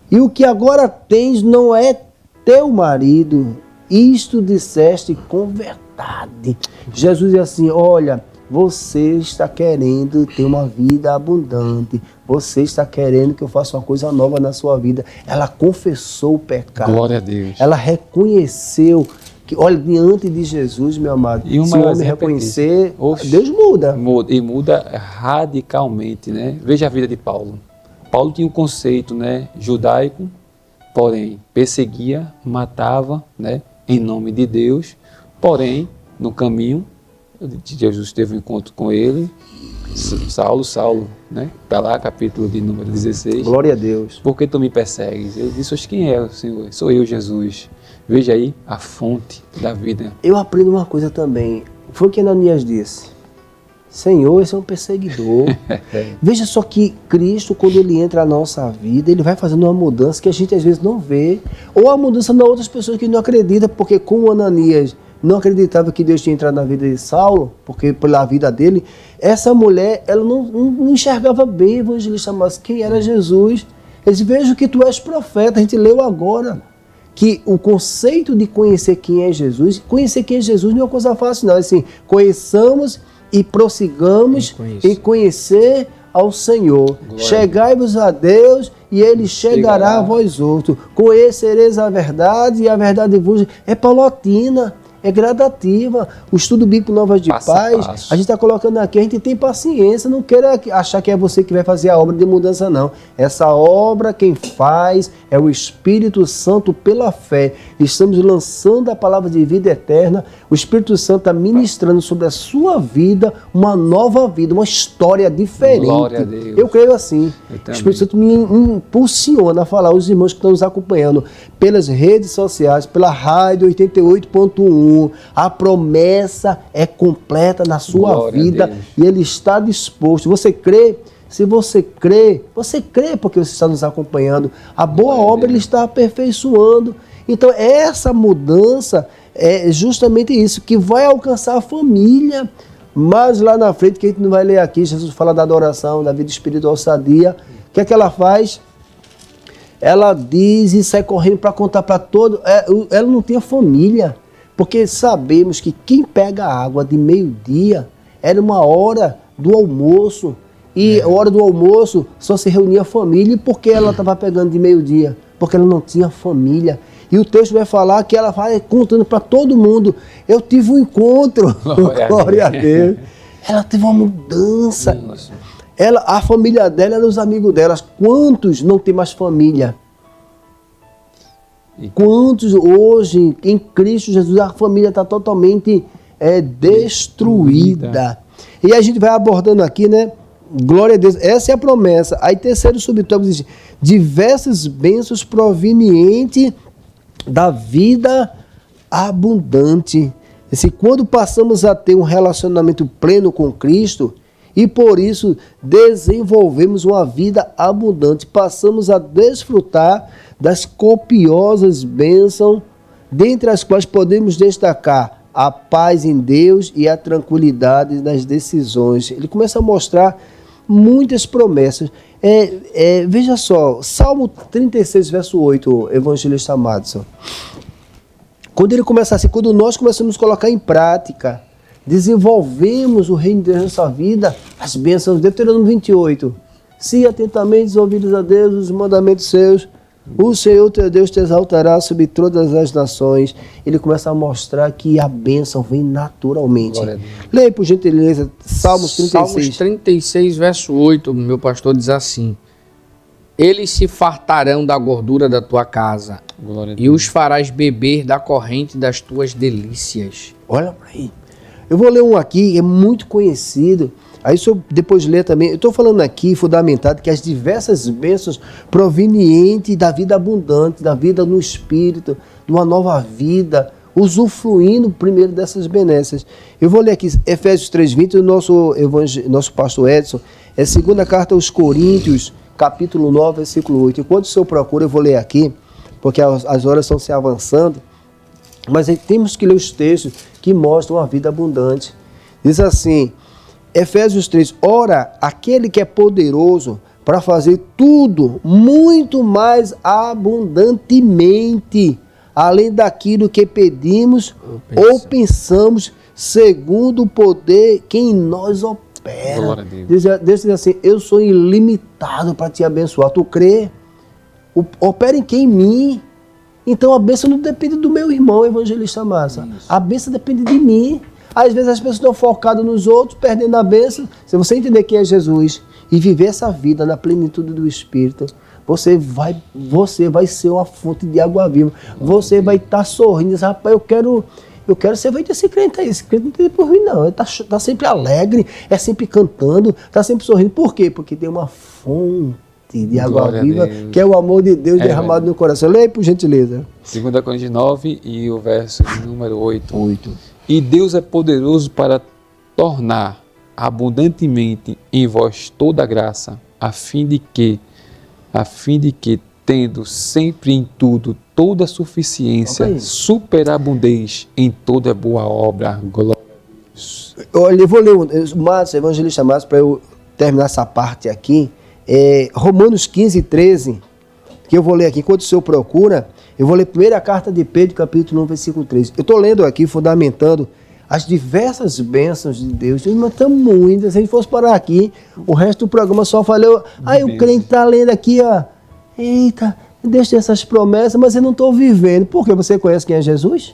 Speaker 2: e o que agora tens não é teu marido, isto disseste com verdade. Jesus diz assim, olha, você está querendo ter uma vida abundante, você está querendo que eu faça uma coisa nova na sua vida. Ela confessou o pecado.
Speaker 4: Glória a Deus.
Speaker 2: Ela reconheceu que, olha, diante de Jesus, meu amado,
Speaker 4: e
Speaker 2: se o homem reconhecer, Deus muda.
Speaker 4: E muda radicalmente, né? Veja a vida de Paulo. Paulo tinha um conceito, né, judaico, porém perseguia, matava, né, em nome de Deus, porém, no caminho, Jesus teve um encontro com ele, Saulo, né? Está lá, capítulo de número 16.
Speaker 2: Glória a Deus.
Speaker 4: Por que tu me persegues? Ele disse, quem é o Senhor? Sou eu, Jesus. Veja aí a fonte da vida.
Speaker 2: Eu aprendo uma coisa também. Foi o que Ananias disse. Senhor, esse é um perseguidor. Veja só que Cristo, quando ele entra na nossa vida, ele vai fazendo uma mudança que a gente às vezes não vê. Ou a mudança nas outras pessoas que não acreditam, porque como Ananias não acreditava que Deus tinha entrado na vida de Saulo, porque pela vida dele, essa mulher, ela não enxergava bem, evangelista, mas quem era Jesus? Eles vejam que tu és profeta, a gente leu agora, que o conceito de conhecer quem é Jesus não é uma coisa fácil não, assim, conheçamos e prossigamos em conhecer ao Senhor. Chegai-vos a Deus e Ele chegará a vós outros. Conhecereis a verdade e a verdade vos... É paulatina. é gradativa. O estudo bíblico Novas de
Speaker 4: Passo a
Speaker 2: Paz,
Speaker 4: passo.
Speaker 2: a gente está colocando aqui, a gente tem paciência, não queira achar que é você que vai fazer a obra de mudança, não. Essa obra quem faz é o Espírito Santo pela fé. Estamos lançando a palavra de vida eterna, o Espírito Santo está ministrando sobre a sua vida uma nova vida, uma história diferente.
Speaker 4: Glória a Deus.
Speaker 2: Eu creio assim.
Speaker 4: Eu
Speaker 2: O
Speaker 4: também.
Speaker 2: Espírito Santo me impulsiona a falar, os irmãos que estão nos acompanhando pelas redes sociais, pela rádio 88.1, a promessa é completa na sua
Speaker 4: Glória a
Speaker 2: vida
Speaker 4: Deus.
Speaker 2: e ele está disposto. Você crê? Se você crê porque você está nos acompanhando. A boa
Speaker 4: Glória a
Speaker 2: obra ele
Speaker 4: Deus.
Speaker 2: está aperfeiçoando. Então essa mudança é justamente isso, que vai alcançar a família. Mas lá na frente, que a gente não vai ler aqui, Jesus fala da adoração, da vida espiritual sadia. O que é que ela faz? Ela diz e sai correndo para contar para todo. Ela não tinha família, porque sabemos que quem pega água de meio-dia era uma hora do almoço. E a hora do almoço só se reunia a família. E por que ela estava pegando de meio-dia? Porque ela não tinha família. E o texto vai falar que ela vai contando para todo mundo. Eu tive um encontro. Glória a Deus. Ela teve uma mudança.
Speaker 4: Isso.
Speaker 2: A família dela era os amigos delas. Quantos não tem mais família? Quantos hoje, em Cristo Jesus, a família está totalmente destruída. E a gente vai abordando aqui, né? Glória a Deus. Essa é a promessa. Aí, terceiro subtópico diz: diversas bênçãos provenientes da vida abundante. Quando passamos a ter um relacionamento pleno com Cristo, e por isso desenvolvemos uma vida abundante, passamos a desfrutar das copiosas bênçãos, dentre as quais podemos destacar a paz em Deus e a tranquilidade nas decisões. Ele começa a mostrar muitas promessas. Veja só, Salmo 36, verso 8, evangelista Madison. Quando ele começa assim, quando nós começamos a colocar em prática, desenvolvemos o reino de Deus na nossa vida, as bênçãos de Deuteronômio 28. Se atentamente ouvidos a Deus, os mandamentos seus, o Senhor teu Deus te exaltará sobre todas as nações. Ele começa a mostrar que a bênção vem naturalmente.
Speaker 4: Glória a Deus.
Speaker 2: Leia, por gentileza, Salmos 36.
Speaker 3: Salmos 36, verso 8, meu pastor diz assim: eles se fartarão da gordura da tua casa
Speaker 4: Glória a
Speaker 3: e
Speaker 4: Deus.
Speaker 3: os farás beber da corrente das tuas delícias.
Speaker 2: Olha para aí. Eu vou ler um aqui, é muito conhecido. Aí se eu depois ler também, eu estou falando aqui, fundamentado, que as diversas bênçãos provenientes da vida abundante, da vida no Espírito, de uma nova vida, usufruindo primeiro dessas benesses. Eu vou ler aqui Efésios 3:20, o nosso pastor Edson, é a segunda carta aos Coríntios, capítulo 9, versículo 8. Enquanto o senhor procura, eu vou ler aqui, porque as horas estão se avançando, mas aí temos que ler os textos que mostram a vida abundante. Diz assim, Efésios 3, ora, aquele que é poderoso para fazer tudo muito mais abundantemente, além daquilo que pedimos ou pensamos, segundo o poder que em nós opera.
Speaker 4: Glória a Deus.
Speaker 2: Deus diz assim, eu sou ilimitado para te abençoar. Tu crê? Opera em quem? Em mim. Então a bênção não depende do meu irmão, evangelista Massa.
Speaker 4: Isso.
Speaker 2: A bênção depende de mim. Às vezes as pessoas estão focadas nos outros, perdendo a bênção. Se você entender quem é Jesus e viver essa vida na plenitude do Espírito, você vai ser uma fonte de água viva. Você vai estar sorrindo, diz, rapaz, eu quero ser feito esse crente aí. Esse crente não tem por ruim, não. Ele tá sempre alegre, é sempre cantando, está sempre sorrindo. Por quê? Porque tem uma fonte de água
Speaker 4: Glória a
Speaker 2: viva,
Speaker 4: Deus.
Speaker 2: que é o amor de Deus
Speaker 4: É
Speaker 2: derramado
Speaker 4: verdade.
Speaker 2: no coração. Leia, por gentileza.
Speaker 4: 2 Coríntios 9 e o verso número 8. E Deus é poderoso para tornar abundantemente em vós toda graça, a fim de que, tendo sempre em tudo toda suficiência,
Speaker 2: Olha aí.
Speaker 4: superabundez em toda boa obra. Glória a Deus.
Speaker 2: Olha, eu vou ler o evangelista Márcio, para eu terminar essa parte aqui. Romanos 15, 13, que eu vou ler aqui. Enquanto o senhor procura, eu vou ler a primeira carta de Pedro, capítulo 1, versículo 13. Eu estou lendo aqui, fundamentando as diversas bênçãos de Deus. Mas estão muitas. Se a gente fosse parar aqui, o resto do programa só falou. Aí o crente está lendo aqui, ó. Eita, Deus tem essas promessas, mas eu não estou vivendo. Por quê? Você conhece quem é Jesus?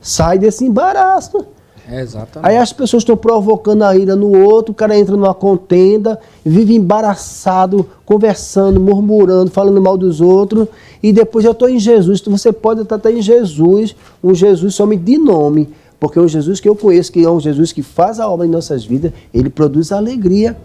Speaker 2: Sai desse embaraço.
Speaker 3: Exatamente.
Speaker 2: Aí as pessoas estão provocando a ira no outro, o cara entra numa contenda, vive embaraçado, conversando, murmurando, falando mal dos outros, e depois eu estou em Jesus. Então você pode estar em Jesus, um Jesus somente de nome, porque o Jesus que eu conheço, que é um Jesus que faz a obra em nossas vidas, ele produz alegria.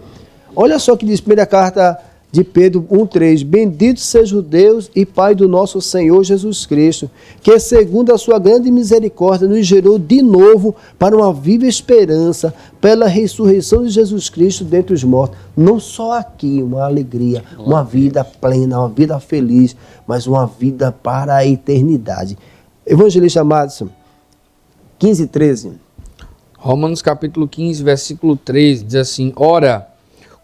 Speaker 2: Olha só que diz, primeira carta de Pedro 1,3: Bendito seja o Deus e Pai do nosso Senhor Jesus Cristo, que segundo a sua grande misericórdia nos gerou de novo para uma viva esperança, pela ressurreição de Jesus Cristo dentre os mortos. Não só aqui, uma alegria, uma vida plena, uma vida feliz, mas uma vida para a eternidade. Evangelista Madison, 15:13.
Speaker 3: Romanos capítulo 15, versículo 13, diz assim: Ora,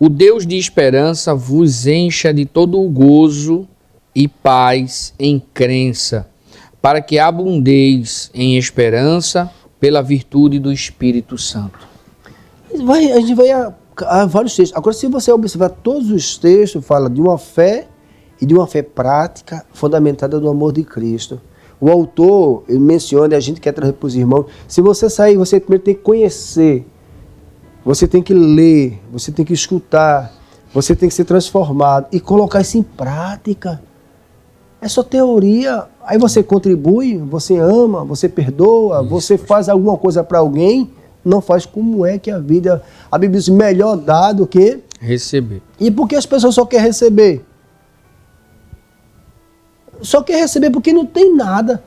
Speaker 3: o Deus de esperança vos encha de todo o gozo e paz em crença, para que abundeis em esperança pela virtude do Espírito Santo.
Speaker 2: A gente vai a vários textos. Agora, se você observar todos os textos, fala de uma fé e de uma fé prática fundamentada no amor de Cristo. O autor, ele menciona, e a gente quer trazer para os irmãos, se você sair, você primeiro tem que conhecer. Você tem que ler, você tem que escutar, você tem que ser transformado e colocar isso em prática. É só teoria. Aí você contribui, você ama, você perdoa, você faz alguma coisa para alguém, não faz. Como é que a vida... A Bíblia diz melhor dar do que...
Speaker 3: Receber.
Speaker 2: E por que as pessoas só querem receber? Só quer receber porque não tem nada.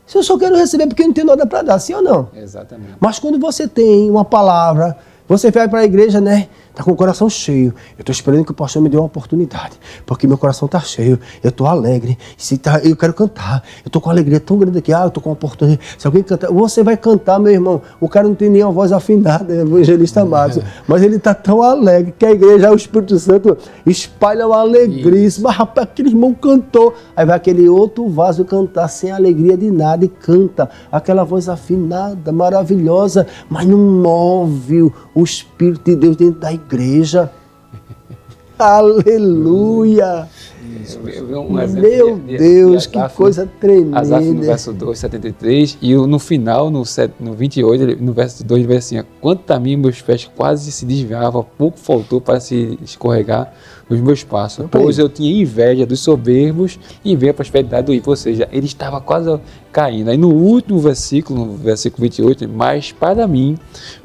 Speaker 2: Se eu só quero receber porque não tem nada para dar, sim ou não?
Speaker 4: Exatamente.
Speaker 2: Mas quando você tem uma palavra, você vai para a igreja, né? Tá com o coração cheio. Eu estou esperando que o pastor me dê uma oportunidade, porque meu coração tá cheio. Eu estou alegre. Eu quero cantar. Eu estou com uma alegria tão grande aqui. Eu estou com uma oportunidade. Se alguém cantar, você vai cantar, meu irmão. O cara não tem nem uma voz afinada, evangelista Márcio, mas ele tá tão alegre que a igreja, o Espírito Santo, espalha uma alegria. Mas rapaz, aquele irmão cantou. Aí vai aquele outro vaso cantar sem alegria de nada e canta. Aquela voz afinada, maravilhosa, mas não move o Espírito de Deus dentro da igreja. Aleluia! Meu Deus, que coisa tremenda.
Speaker 4: Asaf no verso 2, 73, e no final, no 28, no verso 2, ele vai assim: quanto a mim, meus pés quase se desviavam, pouco faltou para se escorregar os meus passos, pois eu tinha inveja dos soberbos e veio a prosperidade do ímpio, ou seja, ele estava quase caindo. Aí no último versículo, no versículo 28, mas para mim,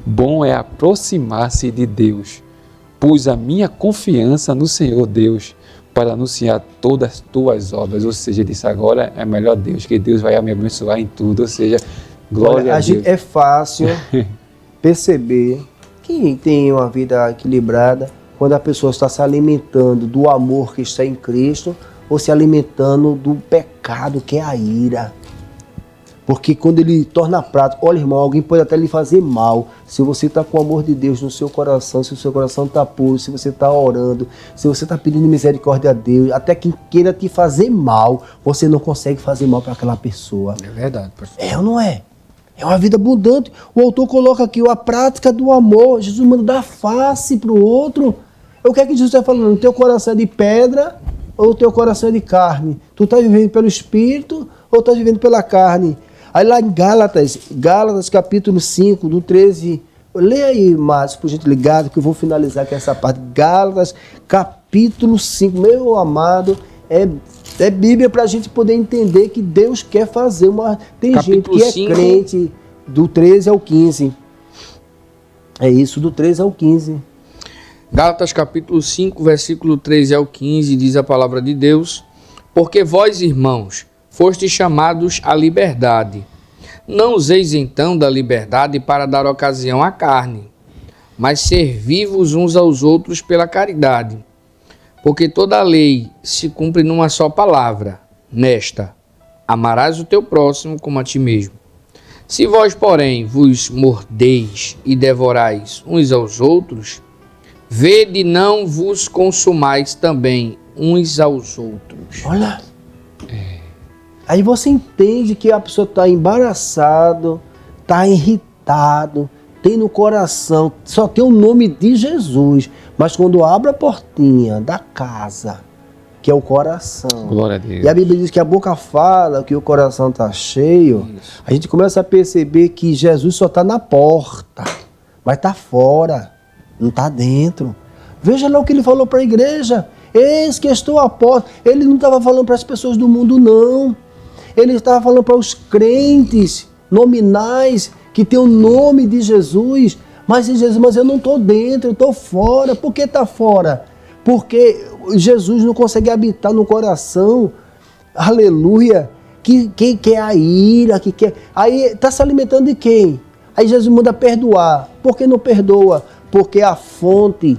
Speaker 4: bom é aproximar-se de Deus, pus a minha confiança no Senhor Deus, para anunciar todas as tuas obras. Ou seja, ele disse: agora é melhor Deus, que Deus vai me abençoar em tudo. Ou seja, glória a Deus.
Speaker 2: É fácil perceber que tem uma vida equilibrada quando a pessoa está se alimentando do amor que está em Cristo ou se alimentando do pecado que é a ira. Porque quando ele torna prático, olha irmão, alguém pode até lhe fazer mal. Se você está com o amor de Deus no seu coração, se o seu coração está puro, se você está orando, se você está pedindo misericórdia a Deus, até quem queira te fazer mal, você não consegue fazer mal para aquela pessoa.
Speaker 3: É verdade, pastor.
Speaker 2: É ou não é? É uma vida abundante. O autor coloca aqui a prática do amor. Jesus manda dar face para o outro. O que é que Jesus está falando? O teu coração é de pedra ou o teu coração é de carne? Tu está vivendo pelo Espírito ou está vivendo pela carne? Aí lá em Gálatas capítulo 5, do 13, leia aí, Márcio, por gente ligado, que eu vou finalizar com essa parte. Gálatas capítulo 5, meu amado, é Bíblia para a gente poder entender que Deus quer fazer uma... Tem
Speaker 3: Capítulo
Speaker 2: gente que
Speaker 3: 5.
Speaker 2: é crente do 13 ao 15. É isso, do 13 ao 15.
Speaker 3: Gálatas capítulo 5, versículo 13 ao 15, diz a palavra de Deus: porque vós, irmãos, fostes chamados à liberdade. Não useis então da liberdade para dar ocasião à carne, mas servi-vos uns aos outros pela caridade. Porque toda a lei se cumpre numa só palavra, nesta: amarás o teu próximo como a ti mesmo. Se vós, porém, vos mordeis e devorais uns aos outros, vede não vos consumais também uns aos outros.
Speaker 2: Olha... Aí você entende que a pessoa está embaraçado, está irritado, tem no coração, só tem o nome de Jesus. Mas quando abre a portinha da casa, que é o coração.
Speaker 4: Glória a Deus.
Speaker 2: E a Bíblia diz que a boca fala que o coração está cheio.
Speaker 3: Isso.
Speaker 2: A gente começa a perceber que Jesus só está na porta, mas está fora, não está dentro. Veja lá o que ele falou para a igreja. Eis que estou à porta. Ele não estava falando para as pessoas do mundo, não. Ele estava falando para os crentes nominais que tem o nome de Jesus. Mas Jesus, mas eu não estou dentro, eu estou fora. Por que está fora? Porque Jesus não consegue habitar no coração. Aleluia. Que quer a ira, que quer... Aí está se alimentando de quem? Aí Jesus manda perdoar. Por que não perdoa? Porque a fonte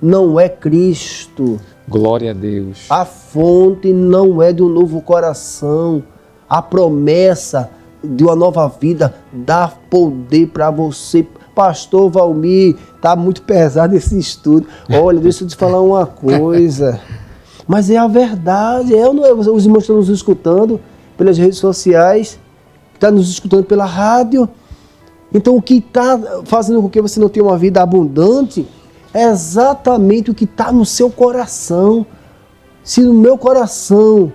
Speaker 2: não é Cristo.
Speaker 4: Glória a Deus.
Speaker 2: A fonte não é do novo coração. A promessa de uma nova vida dá poder para você. Pastor Valmir, tá muito pesado esse estudo. Olha, deixa eu te falar uma coisa. Mas é a verdade. É ou não é? Os irmãos estão nos escutando pelas redes sociais, estão nos escutando pela rádio. Então o que está fazendo com que você não tenha uma vida abundante é exatamente o que está no seu coração. Se no meu coração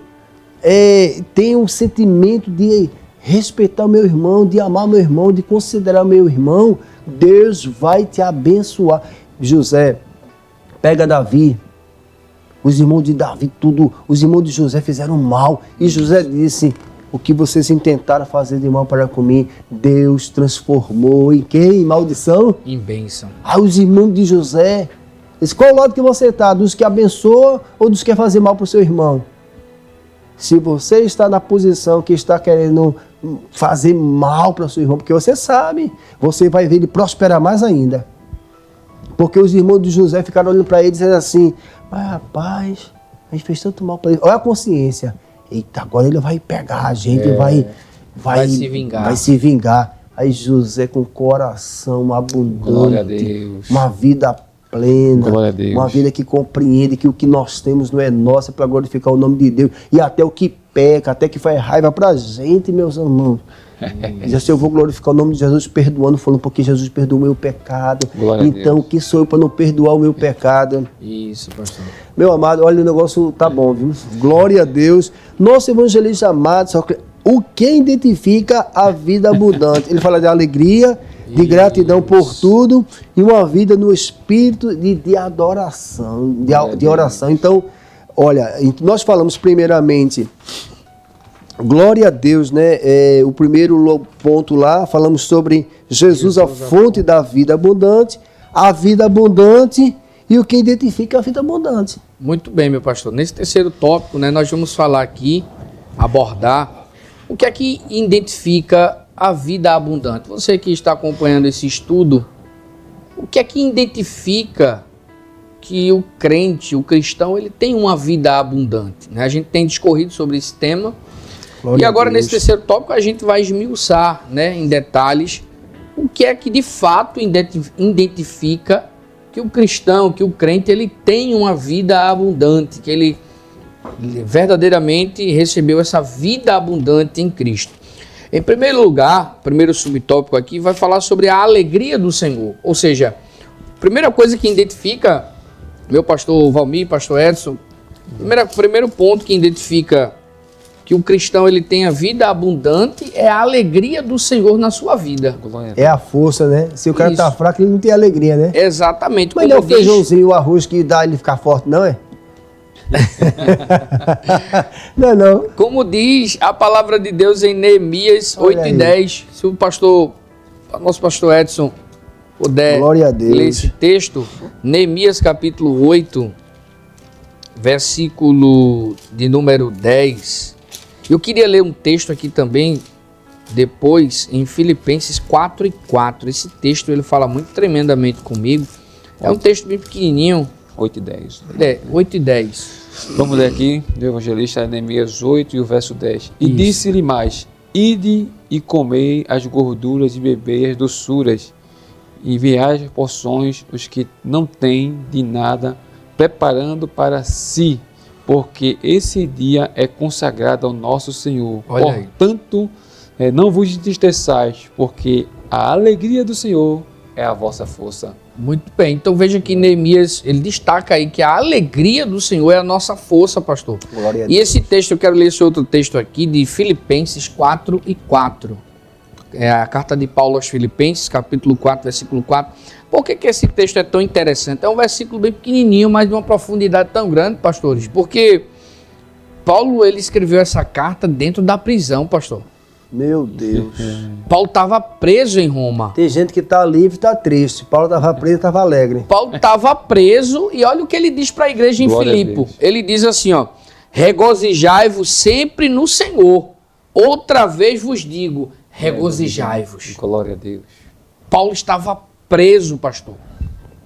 Speaker 2: tem um sentimento de respeitar o meu irmão, de amar o meu irmão, de considerar o meu irmão, Deus vai te abençoar. José, pega Davi. Os irmãos de Davi, os irmãos de José fizeram mal. E José disse, o que vocês intentaram fazer de mal para comigo, Deus transformou em quem? Em maldição?
Speaker 3: Em bênção.
Speaker 2: Os irmãos de José, disse, qual lado que você está? Dos que abençoa ou dos que quer fazer mal para o seu irmão? Se você está na posição que está querendo fazer mal para o seu irmão, porque você sabe, você vai ver ele prosperar mais ainda. Porque os irmãos de José ficaram olhando para ele e dizendo assim, mas rapaz, a gente fez tanto mal para ele. Olha a consciência. Eita, agora ele vai pegar a gente, vai
Speaker 3: se vingar.
Speaker 2: Vai se vingar. Aí José com coração abundante,
Speaker 4: Glória a Deus.
Speaker 2: uma vida plena,
Speaker 4: Glória a Deus.
Speaker 2: uma vida que compreende que o que nós temos não é nosso, é para glorificar o nome de Deus. E até o que peca, até que faz raiva para a gente, meus irmãos. Diz assim, eu vou glorificar o nome de Jesus perdoando, falando porque Jesus perdoou o meu pecado.
Speaker 4: Glória a
Speaker 2: então,
Speaker 4: Deus.
Speaker 2: quem sou eu para não perdoar o meu pecado?
Speaker 3: Isso, pastor.
Speaker 2: Meu amado, olha, o negócio tá bom, viu? Glória a Deus. Nosso evangelista amado, o que identifica a vida abundante? Ele fala de alegria, de gratidão por tudo e uma vida no espírito de adoração, de oração. Então, olha, nós falamos primeiramente, glória a Deus, né? O primeiro ponto lá, falamos sobre Jesus, a fonte da vida abundante, a vida abundante e o que identifica a vida abundante.
Speaker 3: Muito bem, meu pastor. Nesse terceiro tópico, né, nós vamos falar aqui, abordar, o que é que identifica a vida abundante. Você que está acompanhando esse estudo, o que é que identifica que o crente, o cristão, ele tem uma vida abundante, né? A gente tem discorrido sobre esse tema.
Speaker 2: Glória
Speaker 3: E agora,
Speaker 2: a Deus.
Speaker 3: nesse terceiro tópico, a gente vai esmiuçar, né, em detalhes o que é que de fato identifica que o cristão, que o crente, ele tem uma vida abundante, que ele verdadeiramente recebeu essa vida abundante em Cristo. Em primeiro lugar, primeiro subtópico aqui, vai falar sobre a alegria do Senhor. Ou seja, a primeira coisa que identifica, meu pastor Valmir, pastor Edson, primeiro ponto que identifica que o cristão ele tem a vida abundante é a alegria do Senhor na sua vida.
Speaker 4: Glória a Deus.
Speaker 2: É a força, né? Se o cara
Speaker 3: Isso.
Speaker 2: tá fraco, ele não tem alegria, né?
Speaker 3: Exatamente.
Speaker 2: Mas não é o
Speaker 3: Como diz,
Speaker 2: feijãozinho, o arroz que dá ele ficar forte, não é? Não é não.
Speaker 3: como diz a palavra de Deus em Neemias
Speaker 2: Olha
Speaker 3: 8 e
Speaker 2: aí.
Speaker 3: 10, se o nosso pastor Edson puder
Speaker 2: Glória a Deus.
Speaker 3: ler esse texto, Neemias capítulo 8, versículo de número 10. Eu queria ler um texto aqui também, depois, em Filipenses 4 e 4. Esse texto ele fala muito tremendamente comigo. É um texto bem pequenininho,
Speaker 4: 8 e 10.
Speaker 3: 8 e 10.
Speaker 4: Vamos ler aqui do evangelista Neemias 8 e o verso 10. E
Speaker 3: Isso.
Speaker 4: disse-lhe mais, ide e comei as gorduras e bebei as doçuras, e enviai as porções os que não têm de nada, preparando para si, porque esse dia é consagrado ao nosso Senhor.
Speaker 3: Olha aí.
Speaker 4: Portanto, não vos entristeçais, porque a alegria do Senhor é a vossa força.
Speaker 3: Muito bem, então veja que Neemias, ele destaca aí que a alegria do Senhor é a nossa força, pastor.
Speaker 2: Glória a
Speaker 3: E
Speaker 2: Deus.
Speaker 3: esse texto, eu quero ler esse outro texto aqui de Filipenses 4:4. É a carta de Paulo aos Filipenses, capítulo 4, versículo 4. Por que esse texto é tão interessante? É um versículo bem pequenininho, mas de uma profundidade tão grande, pastores, porque Paulo, ele escreveu essa carta dentro da prisão, pastor.
Speaker 2: Meu Deus.
Speaker 3: Paulo estava preso em Roma.
Speaker 2: Tem gente que tá livre e tá triste. Paulo tava preso e tava alegre.
Speaker 3: Paulo estava preso e olha o que ele diz para a igreja em
Speaker 4: Glória a
Speaker 3: Filipe.
Speaker 4: Deus.
Speaker 3: Ele diz assim, ó: regozijai-vos sempre no Senhor. Outra vez vos digo, regozijai-vos.
Speaker 4: Glória a Deus.
Speaker 3: Paulo estava preso, pastor.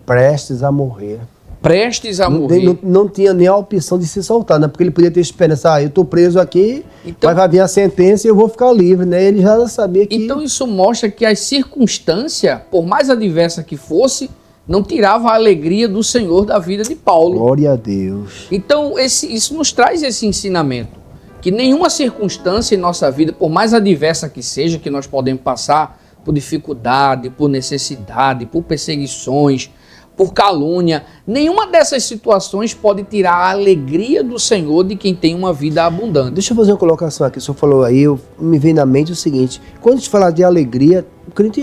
Speaker 2: Prestes a morrer.
Speaker 3: Prestes a
Speaker 2: Não,
Speaker 3: morrer.
Speaker 2: não tinha nem a opção de se soltar, né? Porque ele podia ter esperança, eu tô preso aqui,
Speaker 3: Então-
Speaker 2: mas vai vir a sentença e eu vou ficar livre, né? Ele já sabia que...
Speaker 3: Então isso mostra que as circunstâncias, por mais adversa que fosse, não tirava a alegria do Senhor da vida de Paulo.
Speaker 2: Glória a Deus.
Speaker 3: Então isso nos traz esse ensinamento, que nenhuma circunstância em nossa vida, por mais adversa que seja, que nós podemos passar por dificuldade, por necessidade, por perseguições, por calúnia, nenhuma dessas situações pode tirar a alegria do Senhor de quem tem uma vida abundante.
Speaker 2: Deixa eu fazer uma colocação aqui. O senhor falou aí, me vem na mente o seguinte: quando a gente fala de alegria, o crente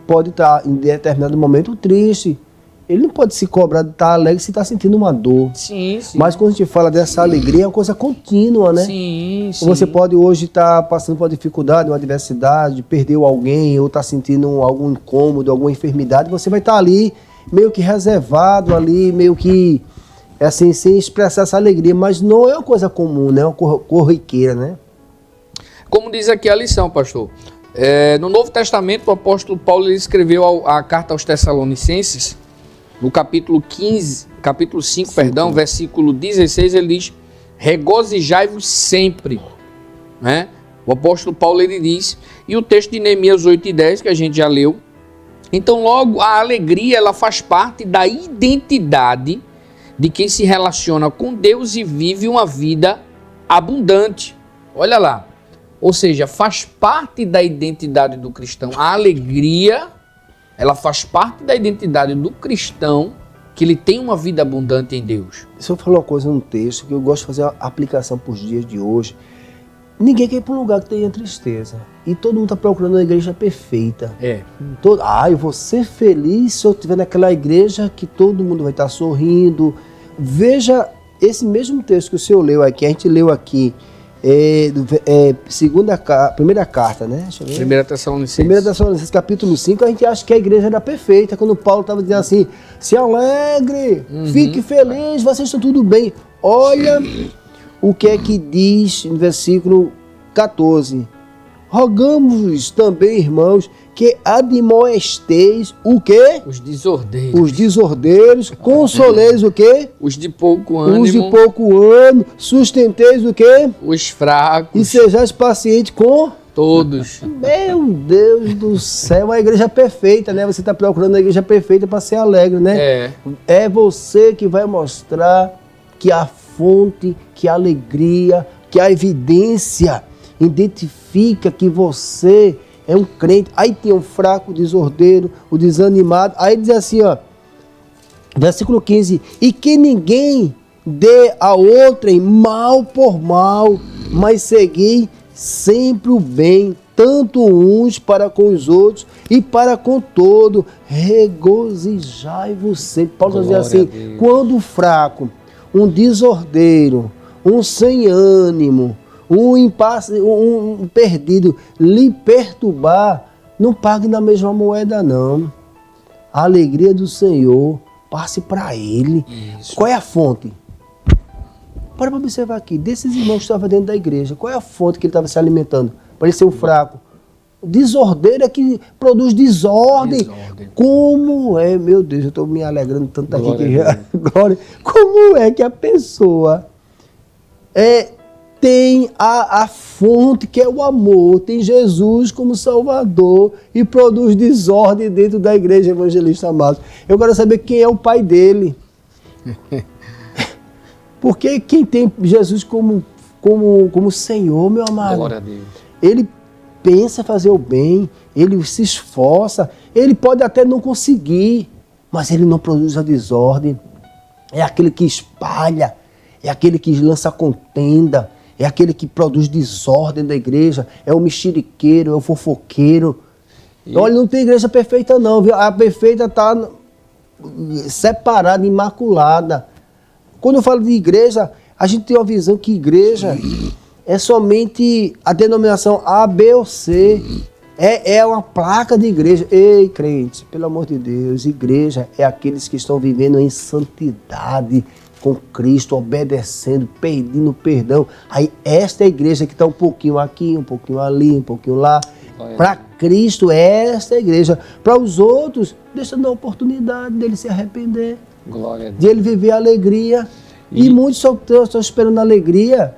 Speaker 2: pode estar em determinado momento triste. Ele não pode se cobrar de estar alegre se está sentindo uma dor.
Speaker 3: Sim, sim.
Speaker 2: Mas quando a gente fala dessa alegria, é uma coisa contínua, né?
Speaker 3: Sim, sim.
Speaker 2: Você pode hoje estar passando por uma dificuldade, uma adversidade, perdeu alguém, ou está sentindo algum incômodo, alguma enfermidade, você vai estar ali meio que reservado ali, meio que assim, sem expressar essa alegria, mas não é uma coisa comum, né? É uma corriqueira, né?
Speaker 3: Como diz aqui a lição, pastor, no Novo Testamento o apóstolo Paulo ele escreveu a carta aos Tessalonicenses, no capítulo 5, versículo 16, ele diz: regozijai-vos sempre, né? O apóstolo Paulo ele diz, e o texto de Neemias 8:10 que a gente já leu. Então logo a alegria ela faz parte da identidade de quem se relaciona com Deus e vive uma vida abundante. Olha lá, ou seja, faz parte da identidade do cristão. A alegria, ela faz parte da identidade do cristão, que ele tem uma vida abundante em Deus.
Speaker 2: O senhor falou uma coisa no texto que eu gosto de fazer a aplicação para os dias de hoje. Ninguém quer ir para um lugar que tenha tristeza. E todo mundo está procurando uma igreja perfeita. Eu vou ser feliz se eu estiver naquela igreja que todo mundo vai estar sorrindo. Veja esse mesmo texto que o senhor leu aqui, a gente leu aqui, primeira carta, né? Deixa eu ver.
Speaker 3: 1 Tessalonicenses.
Speaker 2: 1 Tessalonicenses, capítulo 5, a gente acha que a igreja era perfeita. Quando Paulo estava dizendo assim, se alegre, fique feliz, vocês estão tudo bem. Olha o que é que diz no versículo 14. Rogamos também, irmãos, que admoesteis o quê?
Speaker 3: Os desordeiros.
Speaker 2: Os desordeiros, consoleis o quê?
Speaker 3: Os de pouco ânimo.
Speaker 2: Os de pouco ânimo, sustenteis o quê?
Speaker 3: Os fracos.
Speaker 2: E sejais pacientes com...
Speaker 3: Todos.
Speaker 2: Meu Deus do céu, a igreja perfeita, né? Você está procurando a igreja perfeita para ser alegre, né? É você que vai mostrar que a fonte, que a alegria, que a evidência identifica que você é um crente. Aí tem o fraco, o desordeiro, o desanimado. Aí diz assim, ó, versículo 15, e que ninguém dê a outrem mal por mal, mas segui sempre o bem, tanto uns para com os outros e para com todo. Regozijai-vos sempre. Paulo diz assim, quando o fraco, um desordeiro, um sem ânimo, um perdido lhe perturbar, não pague na mesma moeda não. A alegria do Senhor passe para ele.
Speaker 3: Isso.
Speaker 2: Qual é a fonte? Para observar aqui, desses irmãos que estavam dentro da igreja, qual é a fonte que ele estava se alimentando? Para ele ser o fraco. Desordeiro é que produz desordem. Como é, meu Deus, eu estou me alegrando tanto aqui que já. Glória. Como é que a pessoa tem a fonte que é o amor, tem Jesus como Salvador e produz desordem dentro da igreja, evangelista amado? Eu quero saber quem é o pai dele. Porque quem tem Jesus como Senhor, meu amado,
Speaker 4: Glória a Deus.
Speaker 2: Ele pensa fazer o bem, ele se esforça, ele pode até não conseguir, mas ele não produz a desordem. É aquele que espalha, é aquele que lança contenda, é aquele que produz desordem da igreja, é o mexeriqueiro, é o fofoqueiro. Olha, não tem igreja perfeita não, viu? A perfeita está separada, imaculada. Quando eu falo de igreja, a gente tem uma visão que igreja é somente a denominação A, B ou C. É uma placa de igreja. Ei, crente, pelo amor de Deus, igreja é aqueles que estão vivendo em santidade com Cristo, obedecendo, pedindo perdão. Aí esta é a igreja que está um pouquinho aqui, um pouquinho ali, um pouquinho lá. Para Cristo, esta é a igreja. Para os outros, deixa dar a oportunidade dele se arrepender.
Speaker 4: Glória a Deus.
Speaker 2: De ele viver a alegria. E muitos só estão esperando a alegria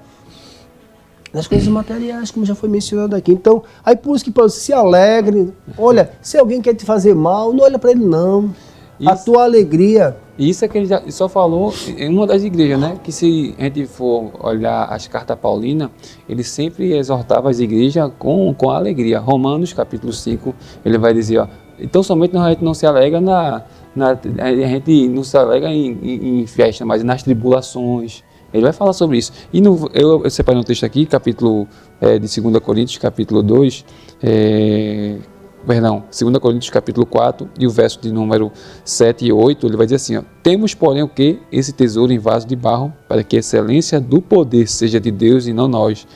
Speaker 2: das coisas materiais, como já foi mencionado aqui. Então, aí por isso que Paulo se alegre. Olha, se alguém quer te fazer mal, não olha para ele não. A tua alegria.
Speaker 4: Isso é que ele já só falou em uma das igrejas, né? Que se a gente for olhar as cartas paulinas, ele sempre exortava as igrejas com alegria. Romanos, capítulo 5, ele vai dizer, ó, então somente a gente não se alegra a gente não se alegra em festa, mas nas tribulações. Ele vai falar sobre isso. E eu separei um texto aqui, capítulo de 2 Coríntios, capítulo 2, 2 Coríntios, capítulo 4, e o verso de número 7 e 8, ele vai dizer assim, ó, temos, porém, o quê? Esse tesouro em vaso de barro, para que a excelência do poder seja de Deus e não nós.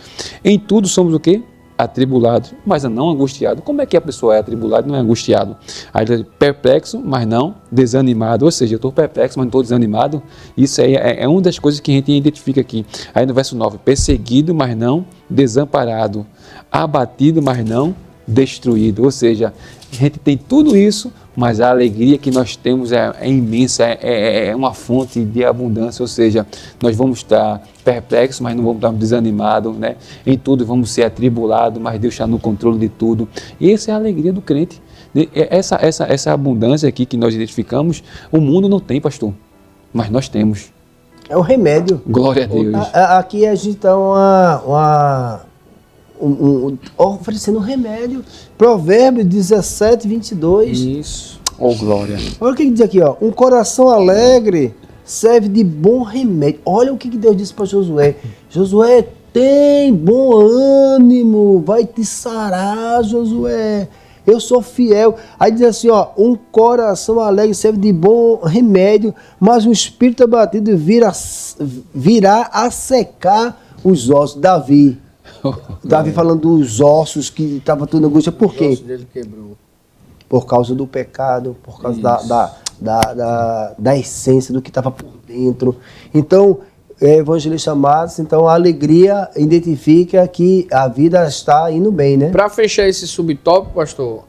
Speaker 4: Em tudo somos o quê? Atribulados, mas não angustiados. Como é que a pessoa é atribulada e não é angustiado? Aí ele é perplexo, mas não desanimado. Ou seja, eu estou perplexo, mas não estou desanimado. Isso aí é uma das coisas que a gente identifica aqui. Aí no verso 9, perseguido, mas não desamparado. Abatido, mas não destruído. Ou seja, a gente tem tudo isso, mas a alegria que nós temos é imensa, é uma fonte de abundância. Ou seja, nós vamos estar perplexos, mas não vamos estar desanimados, né? Em tudo vamos ser atribulados, mas Deus está no controle de tudo. E essa é a alegria do crente. Essa abundância aqui que nós identificamos, o mundo não tem, pastor, mas nós temos.
Speaker 2: É o remédio.
Speaker 4: Glória a Deus.
Speaker 2: Aqui a gente está oferecendo um remédio. Provérbios 17, 22.
Speaker 4: Isso. Oh, glória.
Speaker 2: Olha o que diz aqui, ó. Um coração alegre serve de bom remédio. Olha o que Deus disse para Josué. Josué, tem bom ânimo, vai te sarar, Josué. Eu sou fiel. Aí diz assim, ó, um coração alegre serve de bom remédio, mas um espírito abatido virá a secar os ossos. Davi falando dos ossos que estava tudo angústia. Por quê?
Speaker 3: O osso dele quebrou.
Speaker 2: Por causa do pecado, por causa da essência do que estava por dentro. Então, evangelista Matos, então a alegria identifica que a vida está indo bem, né?
Speaker 3: Para fechar esse subtópico, pastor,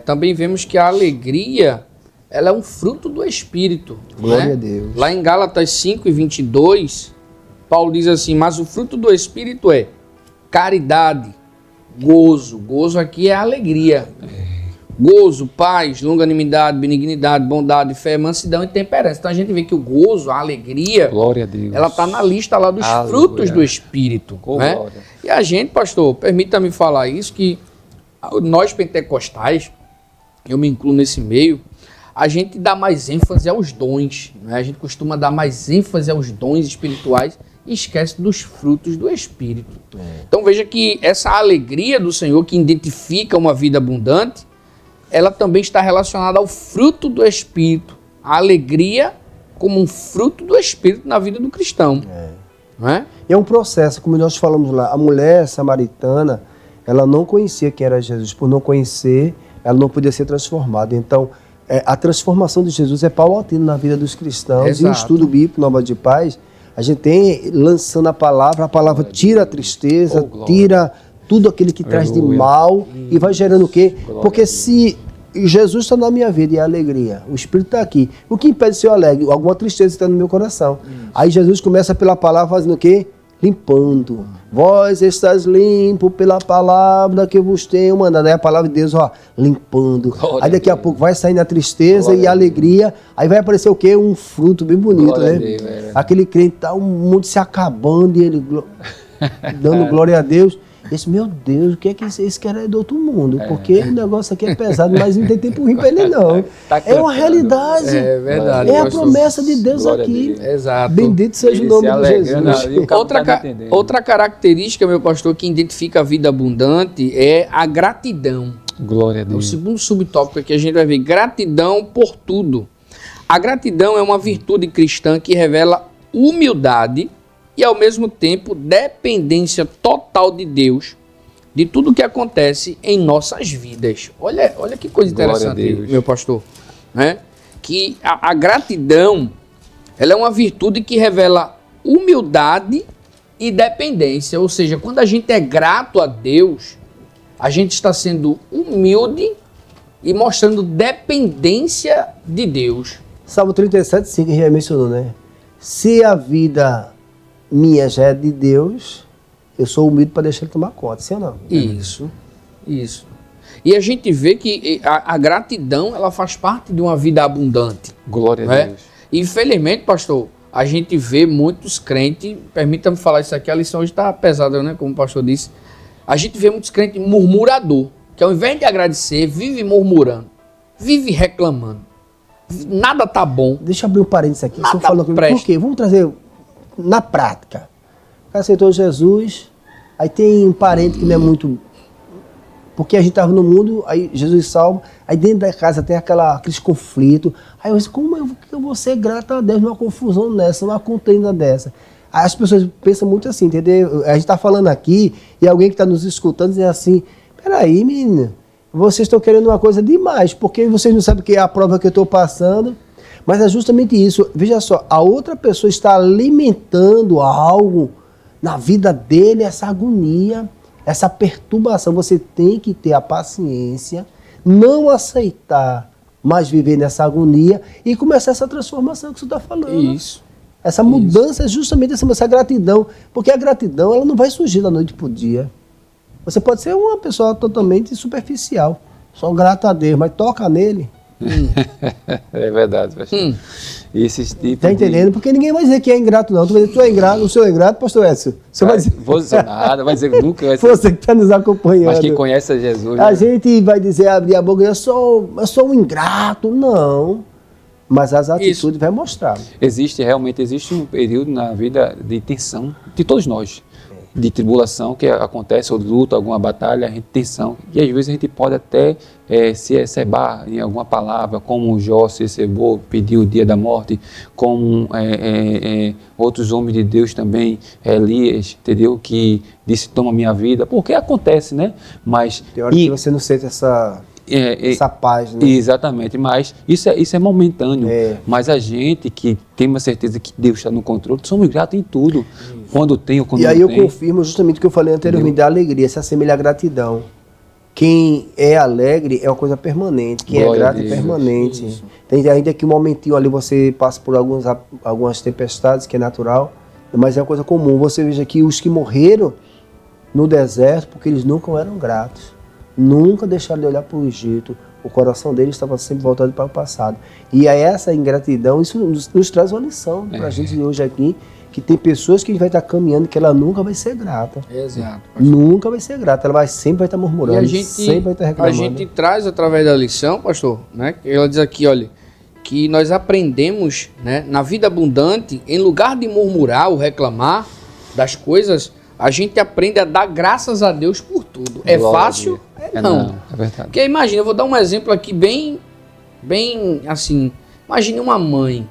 Speaker 3: também vemos que a alegria, ela é um fruto do Espírito.
Speaker 2: Glória
Speaker 3: né?
Speaker 2: a Deus.
Speaker 3: Lá em Gálatas 5:22, Paulo diz assim, mas o fruto do Espírito é caridade, gozo. Gozo aqui é alegria. Gozo, paz, longanimidade, benignidade, bondade, fé, mansidão e temperança. Então a gente vê que o gozo, a alegria,
Speaker 4: glória a Deus,
Speaker 3: ela está na lista lá dos frutos do Espírito. Né? E a gente, pastor, permita-me falar isso, que nós pentecostais, eu me incluo nesse meio, a gente dá mais ênfase aos dons. Né? A gente costuma dar mais ênfase aos dons espirituais e esquece dos frutos do Espírito. Então veja que essa alegria do Senhor, que identifica uma vida abundante, ela também está relacionada ao fruto do Espírito. A alegria como um fruto do Espírito na vida do cristão. Não é?
Speaker 2: É um processo, como nós falamos lá. A mulher samaritana, ela não conhecia quem era Jesus. Por não conhecer, ela não podia ser transformada. Então, a transformação de Jesus é paulatina na vida dos cristãos.
Speaker 3: Exato.
Speaker 2: E o estudo bíblico, Nova de Paz, a gente tem lançando a palavra tira a tristeza, tira tudo aquele que traz de mal e vai gerando o quê? Porque se Jesus está na minha vida e é alegria, o Espírito está aqui, o que impede de ser alegre? Alguma tristeza está no meu coração. Aí Jesus começa pela palavra fazendo o quê? Limpando. Vós estás limpo pela palavra que eu vos tenho mandado. Aí a palavra de Deus, ó, limpando.
Speaker 4: Glória
Speaker 2: aí daqui a pouco vai saindo a tristeza e a alegria. Aí vai aparecer o quê? Um fruto bem bonito,
Speaker 4: glória,
Speaker 2: né? Deus, aquele crente tá um mundo se acabando e ele dando glória a Deus. Esse, meu Deus, o que é que esse cara é do outro mundo? Porque o negócio aqui é pesado, mas não tem tempo ruim para ele, não. É uma realidade.
Speaker 3: É verdade.
Speaker 2: É a promessa de Deus aqui.
Speaker 3: Exato.
Speaker 2: Bendito seja o nome de Jesus.
Speaker 3: Outra característica, meu pastor, que identifica a vida abundante é a gratidão.
Speaker 4: Glória a Deus.
Speaker 3: O segundo subtópico aqui a gente vai ver gratidão por tudo. A gratidão é uma virtude cristã que revela humildade e, ao mesmo tempo, dependência total de Deus, de tudo que acontece em nossas vidas. Olha que coisa interessante, meu pastor. Né? Que a gratidão, ela é uma virtude que revela humildade e dependência. Ou seja, quando a gente é grato a Deus, a gente está sendo humilde e mostrando dependência de Deus.
Speaker 2: Salmo 37,5 que já mencionou, né? Se a vida minha já é de Deus, eu sou humilde para deixar ele tomar conta, sim ou não?
Speaker 3: Isso. E a gente vê que a gratidão, ela faz parte de uma vida abundante.
Speaker 4: Glória a Deus.
Speaker 3: E, infelizmente, pastor, a gente vê muitos crentes, permita-me falar isso aqui, a lição hoje está pesada, né? Como o pastor disse. A gente vê muitos crentes murmurador, que ao invés de agradecer, vive murmurando, vive reclamando. Nada tá bom.
Speaker 2: Deixa eu abrir um parênteses aqui.
Speaker 3: Nada
Speaker 2: Você falou comigo, por quê? Vamos trazer na prática. O cara aceitou Jesus, aí tem um parente que não é muito... Porque a gente estava no mundo, aí Jesus salva, aí dentro da casa tem aqueles conflitos. Aí eu disse, como eu vou ser grato a Deus numa confusão dessa, numa contenda dessa? Aí as pessoas pensam muito assim, entendeu? A gente está falando aqui e alguém que está nos escutando diz assim, peraí, menina, vocês estão querendo uma coisa demais, porque vocês não sabem o que é a prova que eu estou passando. Mas é justamente isso. Veja só, a outra pessoa está alimentando algo na vida dele, essa agonia, essa perturbação. Você tem que ter a paciência, não aceitar, mas viver nessa agonia e começar essa transformação que você está falando.
Speaker 3: Isso.
Speaker 2: Essa mudança é justamente essa gratidão. Porque a gratidão ela não vai surgir da noite para o dia. Você pode ser uma pessoa totalmente superficial, só grato a Deus, mas toca nele.
Speaker 4: É verdade, pastor. Esses tipos
Speaker 2: tá entendendo? Porque ninguém vai dizer que é ingrato, não. Tu vai dizer que tu é ingrato, o senhor é ingrato, pastor Edson. Você vai dizer...
Speaker 4: Vou dizer nada, vai dizer que nunca vai ser.
Speaker 2: Você que está nos acompanhando.
Speaker 4: Mas quem conhece Jesus...
Speaker 2: A gente vai dizer, abrir a boca, eu sou um ingrato. Não. Mas as atitudes vai mostrar.
Speaker 4: Realmente existe um período na vida de tensão de todos nós. De tribulação que acontece, ou de luta, alguma batalha, a gente tem tensão. E às vezes a gente pode até se excebar em alguma palavra, como Jó se excebou, pediu o dia da morte, como outros homens de Deus também, Elias, entendeu? Que disse, toma minha vida, porque acontece, né? Mas
Speaker 2: tem hora que você não sente essa paz, né?
Speaker 4: Exatamente, mas isso é momentâneo. Mas a gente que tem uma certeza que Deus está no controle, somos gratos em tudo. Quando tem ou quando não tem. E aí eu confirmo
Speaker 2: justamente o que eu falei anteriormente, da alegria, se assemelha à gratidão. Quem é alegre é uma coisa permanente, quem é grato é permanente. Isso. Tem ainda que um momentinho ali você passa por algumas tempestades, que é natural, mas é uma coisa comum. Você veja que os que morreram no deserto, porque eles nunca eram gratos. Nunca deixaram de olhar para o Egito. O coração deles estava sempre voltado para o passado. E aí essa ingratidão, isso nos traz uma lição para a gente de hoje aqui, que tem pessoas que a gente vai estar caminhando que ela nunca vai ser grata.
Speaker 3: Exato.
Speaker 2: Nunca vai ser grata. Ela sempre vai estar murmurando, sempre vai estar reclamando.
Speaker 3: A gente traz através da lição, pastor, né? Ela diz aqui, olha, que nós aprendemos, né, na vida abundante, em lugar de murmurar ou reclamar das coisas, a gente aprende a dar graças a Deus por tudo. É fácil? Não.
Speaker 4: É verdade.
Speaker 3: Porque imagina, eu vou dar um exemplo aqui bem assim. Imagine uma mãe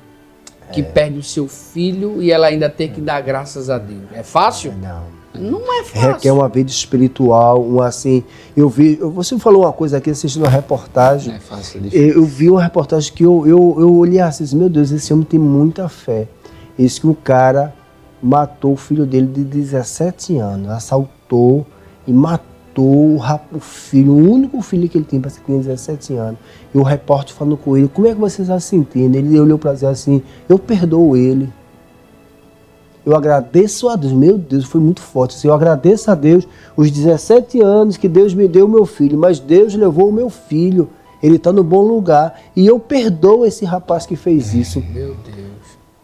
Speaker 3: que perde o seu filho e ela ainda tem que dar graças a Deus. É fácil? Não é fácil.
Speaker 2: Requer uma vida espiritual, assim. Você falou uma coisa aqui, assistindo uma reportagem.
Speaker 4: Não é fácil, é difícil.
Speaker 2: Eu vi uma reportagem que eu olhei assim, meu Deus, esse homem tem muita fé. Isso que um cara matou o filho dele de 17 anos, assaltou e matou o filho, o único filho que ele tinha, parece que tinha 17 anos. E o repórter falando com ele, como é que você está se sentindo? Ele olhou para dizer assim, eu perdoo ele. Eu agradeço a Deus, meu Deus, foi muito forte. Assim, eu agradeço a Deus os 17 anos que Deus me deu o meu filho, mas Deus levou o meu filho, ele está no bom lugar. E eu perdoo esse rapaz que fez isso.
Speaker 3: Meu Deus.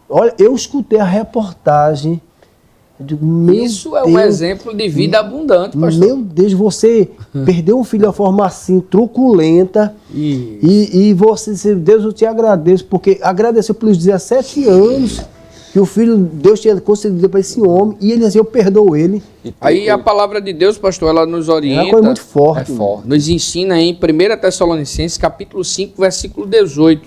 Speaker 2: Olha, eu escutei a reportagem Eu digo, meu
Speaker 3: Isso é um
Speaker 2: Deus,
Speaker 3: exemplo de vida abundante, pastor.
Speaker 2: meu Deus, você perdeu um filho de uma forma assim, truculenta. E você disse, Deus, eu te agradeço, porque agradeceu pelos 17 anos que o filho, Deus tinha concedido para esse homem, e ele disse, eu perdoo ele.
Speaker 3: Aí a palavra de Deus, pastor, ela nos
Speaker 2: É uma
Speaker 3: orienta,
Speaker 2: coisa muito forte.
Speaker 4: É forte.
Speaker 3: nos ensina em 1 Tessalonicenses, capítulo 5, versículo 18.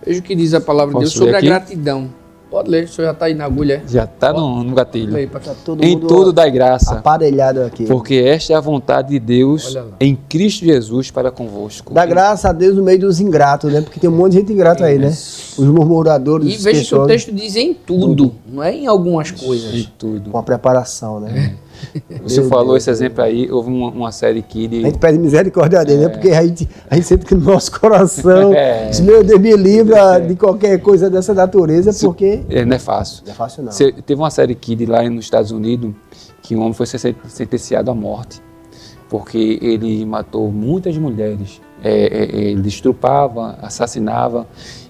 Speaker 3: Veja o que diz a palavra de Deus
Speaker 4: Posso
Speaker 3: sobre
Speaker 4: ler
Speaker 3: a
Speaker 4: aqui?
Speaker 3: gratidão. Pode ler, o senhor já está aí na agulha.
Speaker 4: Já está no gatilho.
Speaker 3: Lê, pastor.
Speaker 2: Tá todo
Speaker 4: Em
Speaker 2: mundo
Speaker 4: tudo dai graça,
Speaker 2: aparelhado aqui.
Speaker 4: porque esta é a vontade de Deus
Speaker 3: Olha lá.
Speaker 4: em Cristo Jesus para convosco.
Speaker 2: Dá graça a Deus no meio dos ingratos, né? Porque tem um monte de gente ingrata aí, né? Os murmuradores,
Speaker 3: E
Speaker 2: os
Speaker 3: veja que o
Speaker 2: queixosos,
Speaker 3: texto diz em tudo, não é em algumas
Speaker 4: Em
Speaker 3: coisas.
Speaker 4: tudo.
Speaker 2: com a preparação, né?
Speaker 4: Você
Speaker 2: Meu
Speaker 4: falou
Speaker 2: Deus,
Speaker 4: esse exemplo aí, houve uma série aqui
Speaker 2: A
Speaker 4: de...
Speaker 2: gente pede misericórdia dele, né? Porque a gente sente que no nosso coração,
Speaker 4: É.
Speaker 2: diz, meu Deus, me livra de qualquer coisa dessa natureza, porque
Speaker 4: Não é fácil.
Speaker 2: não é fácil não.
Speaker 4: Teve uma série Kid lá nos Estados Unidos que um homem foi sentenciado à morte porque ele matou muitas mulheres, ele estrupava, assassinava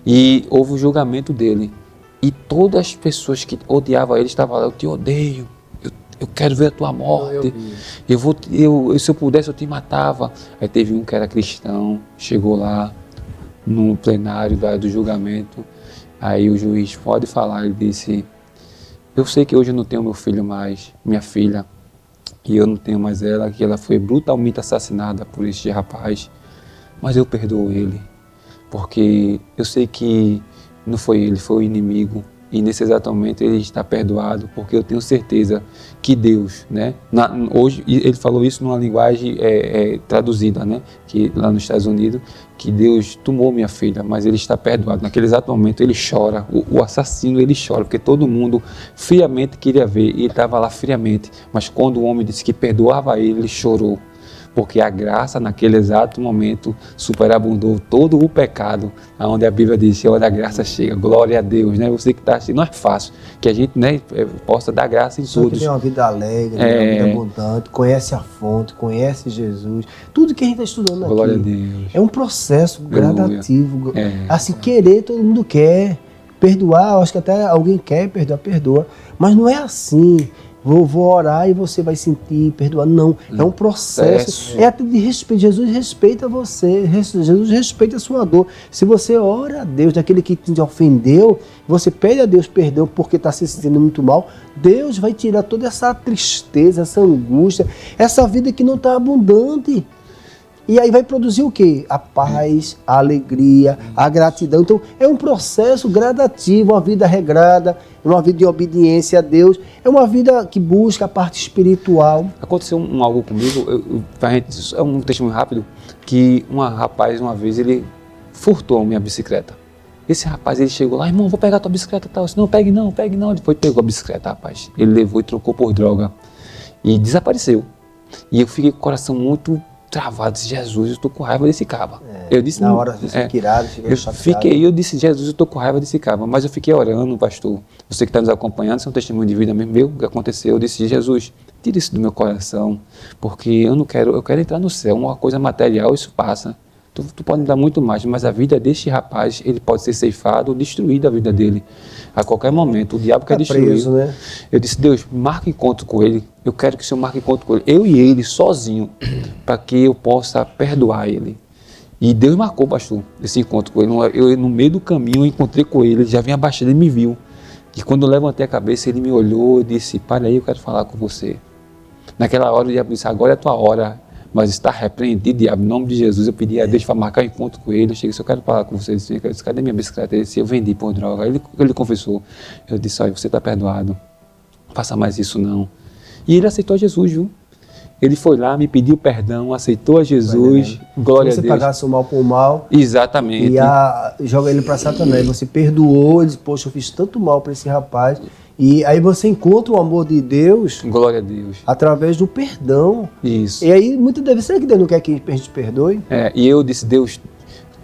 Speaker 4: e houve o julgamento dele. E todas as pessoas que odiavam ele estavam lá, eu te odeio, eu quero ver a tua morte, se eu pudesse eu te matava. Aí teve um que era cristão, chegou lá no plenário do julgamento, aí o juiz pode falar, ele disse, eu sei que hoje eu não tenho meu filho mais, minha filha, e eu não tenho mais ela, que ela foi brutalmente assassinada por este rapaz, mas eu perdoo ele, porque eu sei que não foi ele, foi o inimigo, e nesse exato momento ele está perdoado, porque eu tenho certeza que Deus, né, hoje ele falou isso numa linguagem traduzida, né, que lá nos Estados Unidos, que Deus tomou minha filha, mas ele está perdoado. Naquele exato momento ele chora, o assassino ele chora, porque todo mundo friamente queria ver, e ele estava lá friamente, mas quando o homem disse que perdoava ele chorou. Porque a graça, naquele exato momento, superabundou todo o pecado, onde a Bíblia diz, onde a graça chega, glória a Deus, né? Você que está assistindo, não é fácil, que a gente, né, possa dar graça em
Speaker 2: Só que
Speaker 4: todos.
Speaker 2: tem uma vida alegre, uma vida abundante, conhece a fonte, conhece Jesus, tudo que a gente está estudando aqui.
Speaker 4: Glória a Deus.
Speaker 2: É um processo gradativo.
Speaker 4: É.
Speaker 2: Assim, querer, todo mundo quer. Perdoar, eu acho que até alguém quer perdoar, perdoa. Mas não é assim. Vou orar e você vai sentir, perdoar. Não, é um processo. É até de respeito. Jesus respeita você. Jesus respeita a sua dor. Se você ora a Deus, daquele que te ofendeu, você pede a Deus perdão porque está se sentindo muito mal, Deus vai tirar toda essa tristeza, essa angústia, essa vida que não está abundante. E aí vai produzir o quê? A paz, a alegria, a gratidão. Então é um processo gradativo, uma vida regrada, uma vida de obediência a Deus. É uma vida que busca a parte espiritual.
Speaker 4: Aconteceu algo comigo, é um testemunho rápido, que um rapaz uma vez ele furtou a minha bicicleta. Esse rapaz ele chegou lá, irmão, vou pegar a tua bicicleta e tal. Eu disse, não, pegue não. Depois pegou a bicicleta, rapaz. Ele levou e trocou por droga. E desapareceu. E eu fiquei com o coração muito travado, disse, Jesus, eu estou com raiva desse caba. Eu disse,
Speaker 2: Na hora você fica irado,
Speaker 4: eu disse, Jesus, eu estou com raiva desse caba, mas eu fiquei orando, pastor, você que está nos acompanhando, isso é um testemunho de vida mesmo meu, que aconteceu, eu disse, Jesus, tira isso do meu coração, porque eu quero entrar no céu, uma coisa material, isso passa. Tu pode me dar muito mais, mas a vida deste rapaz, ele pode ser ceifado ou destruída a vida dele. A qualquer momento, o diabo quer destruir.
Speaker 2: Preso, né?
Speaker 4: Eu disse, Deus, marca encontro com ele. Eu quero que o Senhor marque encontro com ele. Eu e ele, sozinho, para que eu possa perdoar ele. E Deus marcou, pastor, esse encontro com ele. Eu, no meio do caminho, eu encontrei com ele, ele já vinha abaixando, ele me viu. E quando eu levantei a cabeça, ele me olhou e disse, para aí, eu quero falar com você. Naquela hora, o diabo disse, agora é a tua hora. Mas está repreendido, diabo, em nome de Jesus. Eu pedi a Deus para marcar um encontro com ele. Eu cheguei, eu quero falar com você. Ele disse, cadê minha bicicleta? Ele disse, eu vendi por droga. Ele confessou. Eu disse, olha, você está perdoado. Não faça mais isso, não. E ele aceitou Jesus, viu? Ele foi lá, me pediu perdão, aceitou a Jesus. Glória a Deus.
Speaker 2: Se você pagasse o mal por mal.
Speaker 4: Exatamente.
Speaker 2: E joga ele para Satanás. Você perdoou, ele disse, poxa, eu fiz tanto mal para esse rapaz. E aí você encontra o amor de Deus.
Speaker 4: Glória a Deus.
Speaker 2: Através do perdão.
Speaker 4: Isso.
Speaker 2: E aí, muitas vezes, será que Deus não quer que a gente perdoe?
Speaker 4: E eu disse, Deus,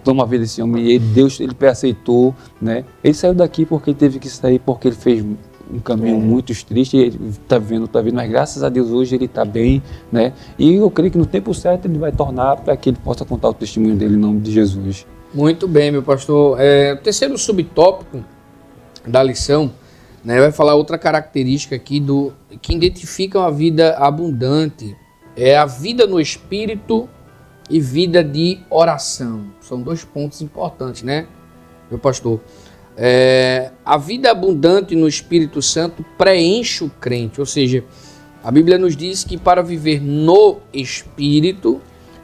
Speaker 4: toma a vida desse homem. E Deus, ele aceitou, né? Ele saiu daqui porque ele teve que sair, porque ele fez um caminho muito triste. Ele está vendo, mas graças a Deus hoje ele está bem, né? E eu creio que no tempo certo ele vai tornar para que ele possa contar o testemunho dele em nome de Jesus.
Speaker 3: Muito bem, meu pastor. O terceiro subtópico da lição né? Vai falar outra característica aqui que identifica uma vida abundante. É a vida no Espírito e vida de oração. São dois pontos importantes, né, meu pastor? A vida abundante no Espírito Santo preenche o crente, ou seja, a Bíblia nos diz que para viver no Espírito,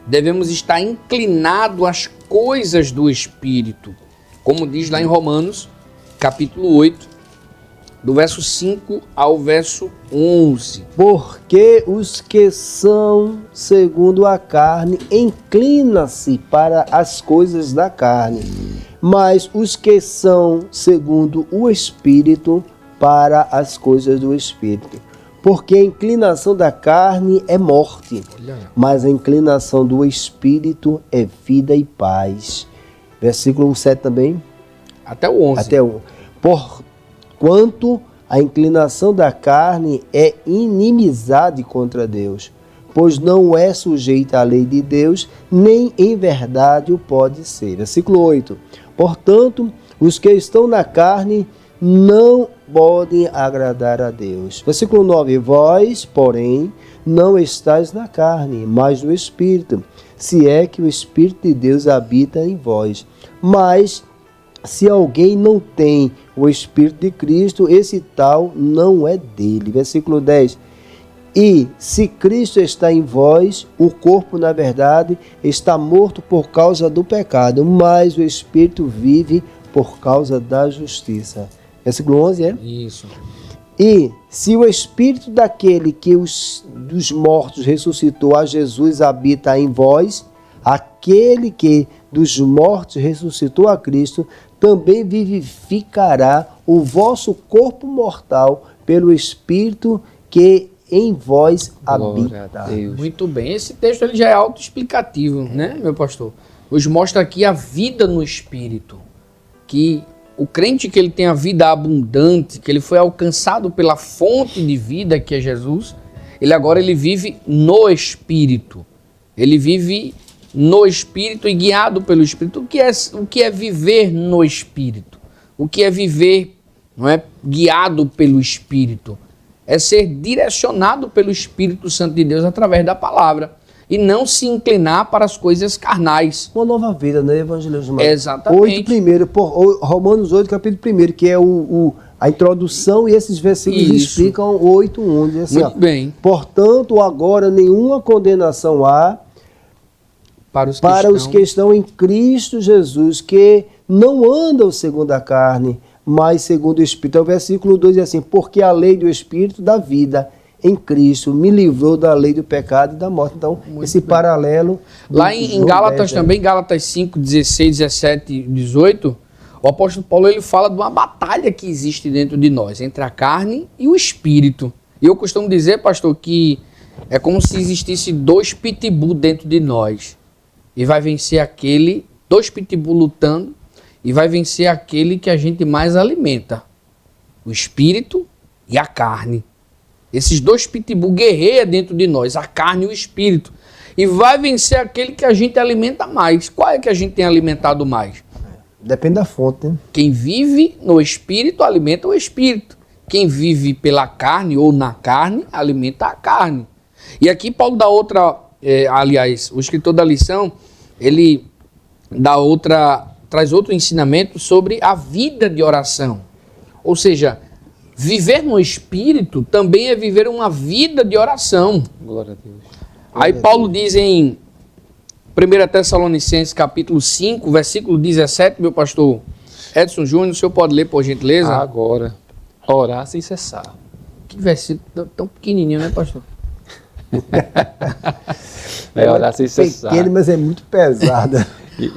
Speaker 3: devemos estar inclinados às coisas do Espírito, como diz lá em Romanos, capítulo 8, do verso 5 ao verso 11.
Speaker 2: Porque os que são segundo a carne inclinam-se para as coisas da carne, mas os que são segundo o Espírito para as coisas do Espírito. Porque a inclinação da carne é morte, mas a inclinação do Espírito é vida e paz. Versículo 7 também.
Speaker 3: Até o 11.
Speaker 2: Até o 11. Porquanto a inclinação da carne é inimizade contra Deus, pois não é sujeita à lei de Deus, nem em verdade o pode ser. Versículo 8. Portanto, os que estão na carne não podem agradar a Deus. Versículo 9. Vós, porém, não estáis na carne, mas no Espírito, se é que o Espírito de Deus habita em vós. Mas se alguém não tem o Espírito de Cristo, esse tal não é dele. Versículo 10. E se Cristo está em vós, o corpo, na verdade, está morto por causa do pecado, mas o Espírito vive por causa da justiça. Versículo 11, é?
Speaker 3: Isso.
Speaker 2: E se o Espírito daquele que dos mortos ressuscitou a Jesus habita em vós, aquele que dos mortos ressuscitou a Cristo também vivificará o vosso corpo mortal pelo Espírito que em vós habita.
Speaker 3: Muito bem. Esse texto ele já é autoexplicativo, né, meu pastor? Nos mostra aqui a vida no Espírito. Que o crente que ele tem a vida abundante, que ele foi alcançado pela fonte de vida que é Jesus, ele vive no Espírito. Ele vive no Espírito e guiado pelo Espírito. O que é viver no Espírito? O que é viver, não é, guiado pelo Espírito? É ser direcionado pelo Espírito Santo de Deus através da palavra e não se inclinar para as coisas carnais.
Speaker 2: Uma nova vida, né, evangelismo?
Speaker 3: Exatamente.
Speaker 2: 8, Romanos 8, capítulo 1, que é a introdução, e esses versículos explicam 8:1. Diz assim,
Speaker 3: muito bem.
Speaker 2: Portanto, agora nenhuma condenação há para os que estão em Cristo Jesus, que não andam segundo a carne, mas segundo o Espírito. O versículo 2 diz assim, porque a lei do Espírito da vida em Cristo me livrou da lei do pecado e da morte. Então, esse paralelo...
Speaker 3: Lá em Gálatas também, Gálatas 5, 16, 17 e 18, o apóstolo Paulo ele fala de uma batalha que existe dentro de nós, entre a carne e o Espírito. E eu costumo dizer, pastor, que é como se existisse dois pitbull dentro de nós. E vai vencer dois pitbull lutando, e vai vencer aquele que a gente mais alimenta, o Espírito e a carne. Esses dois pitbull guerreiam dentro de nós, a carne e o Espírito. E vai vencer aquele que a gente alimenta mais. Qual é que a gente tem alimentado mais?
Speaker 2: Depende da fonte, né?
Speaker 3: Quem vive no Espírito alimenta o Espírito. Quem vive pela carne ou na carne alimenta a carne. E aqui Paulo dá outra... o escritor da lição, ele traz outro ensinamento sobre a vida de oração. Ou seja, viver no Espírito também é viver uma vida de oração.
Speaker 4: Glória a Deus.
Speaker 3: Aí Paulo diz em 1 Tessalonicenses capítulo 5, versículo 17, meu pastor Edson Júnior, o senhor pode ler, por gentileza?
Speaker 4: Agora, orar sem cessar.
Speaker 3: Que versículo tão pequenininho, né, pastor?
Speaker 4: Orar sem cessar.
Speaker 2: Pequeno, mas é muito pesada.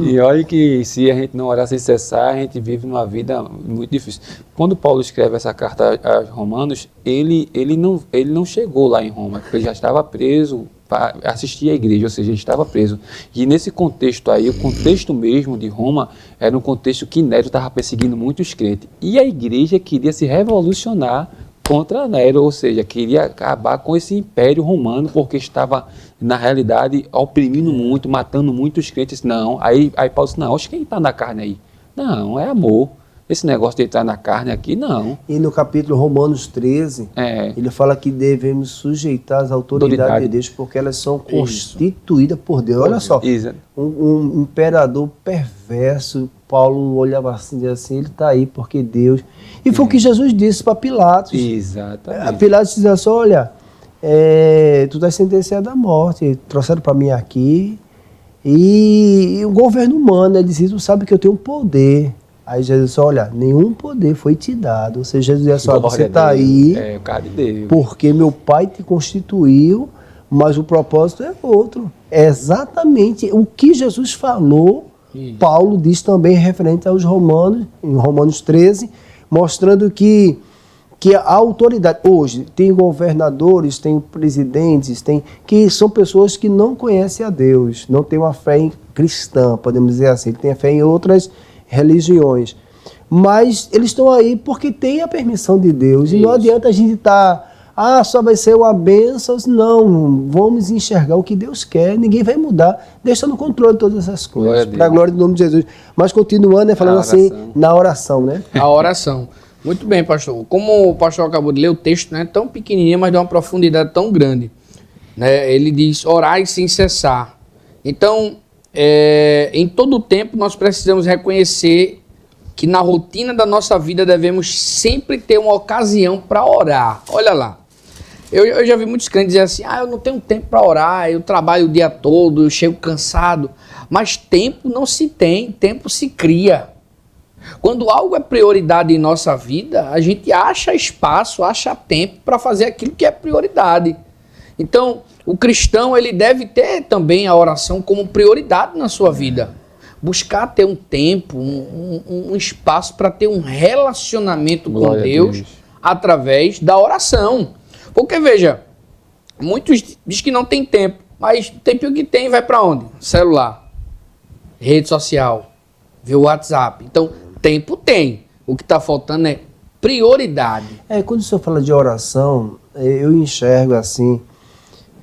Speaker 4: E olha que se a gente não orar sem cessar, a gente vive numa vida muito difícil. Quando Paulo escreve essa carta aos Romanos, ele não chegou lá em Roma, porque ele já estava preso para assistir à igreja, ou seja, ele estava preso. E nesse contexto aí, o contexto mesmo de Roma era um contexto que Nero estava perseguindo muitos crentes. E a igreja queria se revolucionar contra Nero, ou seja, queria acabar com esse império romano, porque estava, na realidade, oprimindo muito, matando muitos crentes. Não, aí Paulo disse, não, acho que quem está na carne aí? Não, é amor. Esse negócio de entrar na carne aqui, não.
Speaker 2: E no capítulo Romanos 13, ele fala que devemos sujeitar as autoridades de Deus, porque elas são constituídas por Deus. Olha só, um imperador perverso, Paulo olhava assim e dizia assim, ele está aí porque Deus... E foi o que Jesus disse para Pilatos.
Speaker 4: Exatamente.
Speaker 2: Pilatos dizia assim, olha, tu estás sentenciado à morte, trouxeram para mim aqui, e o governo humano, ele dizia, tu sabe que eu tenho poder. Aí Jesus disse, olha, nenhum poder foi te dado. Ou seja, Jesus disse, olha, você está aí
Speaker 4: o cara de Deus,
Speaker 2: porque meu Pai te constituiu, mas o propósito é outro. É exatamente o que Jesus falou, Paulo diz também referente aos romanos, em Romanos 13, mostrando que a autoridade, hoje, tem governadores, tem presidentes, que são pessoas que não conhecem a Deus, não têm uma fé cristã, podemos dizer assim, tem a fé em outras religiões, mas eles estão aí porque tem a permissão de Deus. E não adianta a gente estar, só vai ser uma bênção. Não, vamos enxergar o que Deus quer, ninguém vai mudar, Deus está no controle de todas essas coisas, para a glória do nome de Jesus. Mas continuando, falando assim, na oração, né?
Speaker 3: A oração. Muito bem, pastor. Como o pastor acabou de ler, o texto não é tão pequenininho, mas de uma profundidade tão grande, né? Ele diz, orai sem cessar. Então, em todo o tempo nós precisamos reconhecer que na rotina da nossa vida devemos sempre ter uma ocasião para orar. Olha lá, eu já vi muitos crentes dizer assim, eu não tenho tempo para orar, eu trabalho o dia todo, eu chego cansado. Mas tempo não se tem, tempo se cria. Quando algo é prioridade em nossa vida, a gente acha espaço, acha tempo para fazer aquilo que é prioridade. Então, o cristão, ele deve ter também a oração como prioridade na sua vida. Buscar ter um tempo, um espaço para ter um relacionamento com Deus através da oração. Porque, veja, muitos dizem que não tem tempo, mas o tempo que tem vai para onde? Celular, rede social, ver o WhatsApp. Então, tempo tem. O que está faltando é prioridade.
Speaker 2: Quando o senhor fala de oração, eu enxergo assim,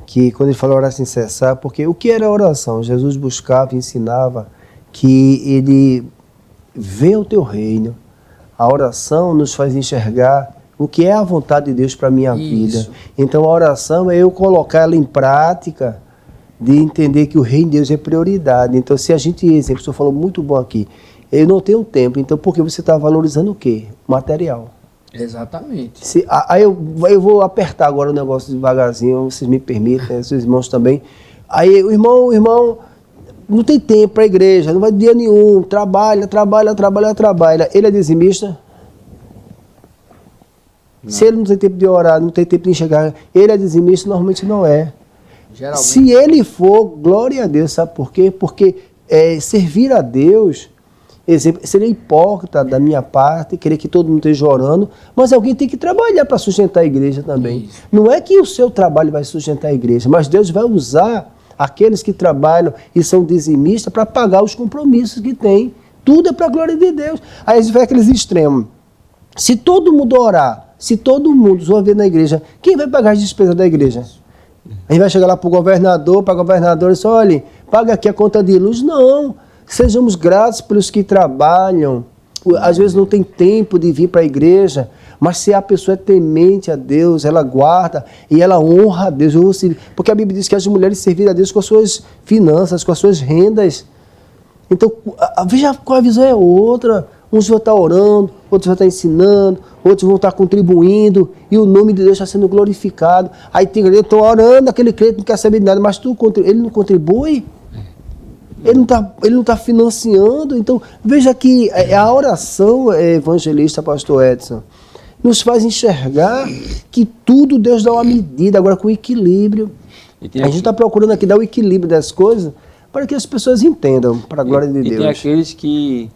Speaker 2: que quando ele fala orar sem cessar, porque o que era oração? Jesus buscava e ensinava que ele venha o teu reino. A oração nos faz enxergar o que é a vontade de Deus para a minha vida. Então a oração é eu colocar ela em prática, de entender que o reino de Deus é prioridade. Então se a gente, exemplo, o senhor falou muito bom aqui, eu não tenho tempo, então por que você está valorizando o quê? Material.
Speaker 3: Exatamente.
Speaker 2: Aí eu vou apertar agora o negócio devagarzinho, vocês me permitem, seus irmãos também. Aí o irmão não tem tempo para a igreja, não vai dia nenhum, trabalha. Ele é dizimista? Não. Se ele não tem tempo de orar, não tem tempo de enxergar, ele é dizimista? Normalmente não é.
Speaker 3: Geralmente.
Speaker 2: Se ele for, glória a Deus, sabe por quê? Porque servir a Deus, exemplo, seria hipócrita da minha parte, querer que todo mundo esteja orando, mas alguém tem que trabalhar para sustentar a igreja também. Isso. Não é que o seu trabalho vai sustentar a igreja, mas Deus vai usar aqueles que trabalham e são dizimistas para pagar os compromissos que tem. Tudo é para a glória de Deus. Aí a gente vai aqueles extremos. Se todo mundo orar, se todo mundo só ver na igreja, quem vai pagar as despesas da igreja? A gente vai chegar lá para o governador, para a governadora e dizer, olha, paga aqui a conta de luz. Não. Sejamos gratos pelos que trabalham. Às vezes não tem tempo de vir para a igreja, mas se a pessoa é temente a Deus, ela guarda e ela honra a Deus. Porque a Bíblia diz que as mulheres servirem a Deus com as suas finanças, com as suas rendas. Então, veja qual a visão é outra. Uns vão estar orando, outros vão estar ensinando, outros vão estar contribuindo e o nome de Deus está sendo glorificado. Aí tem eu estou orando, aquele crente não quer saber de nada, mas ele não contribui. Ele não tá financiando. Então, veja que a oração evangelista, pastor Edson, nos faz enxergar que tudo Deus dá uma medida, agora com equilíbrio. A gente está procurando aqui dar o equilíbrio das coisas para que as pessoas entendam, para a glória de Deus.
Speaker 4: E tem aqueles que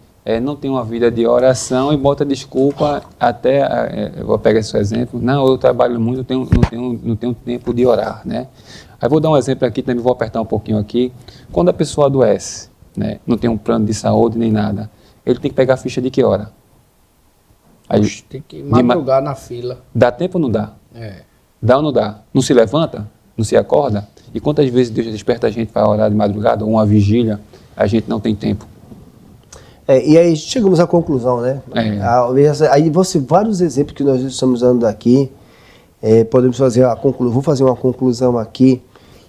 Speaker 4: não têm uma vida de oração e botam desculpa até, eu vou pegar esse exemplo, não, eu trabalho muito, não tenho tempo de orar, né? Aí vou dar um exemplo aqui, também vou apertar um pouquinho aqui. Quando a pessoa adoece, né, não tem um plano de saúde nem nada, ele tem que pegar a ficha de que hora? Aí,
Speaker 3: tem que madrugar na fila.
Speaker 4: Dá tempo ou não dá? Dá ou não dá? Não se levanta? Não se acorda? E quantas vezes Deus desperta a gente para orar de madrugada, ou uma vigília, a gente não tem tempo?
Speaker 2: E aí chegamos à conclusão, né? Aí vários exemplos que nós estamos dando aqui, podemos fazer vou fazer uma conclusão aqui,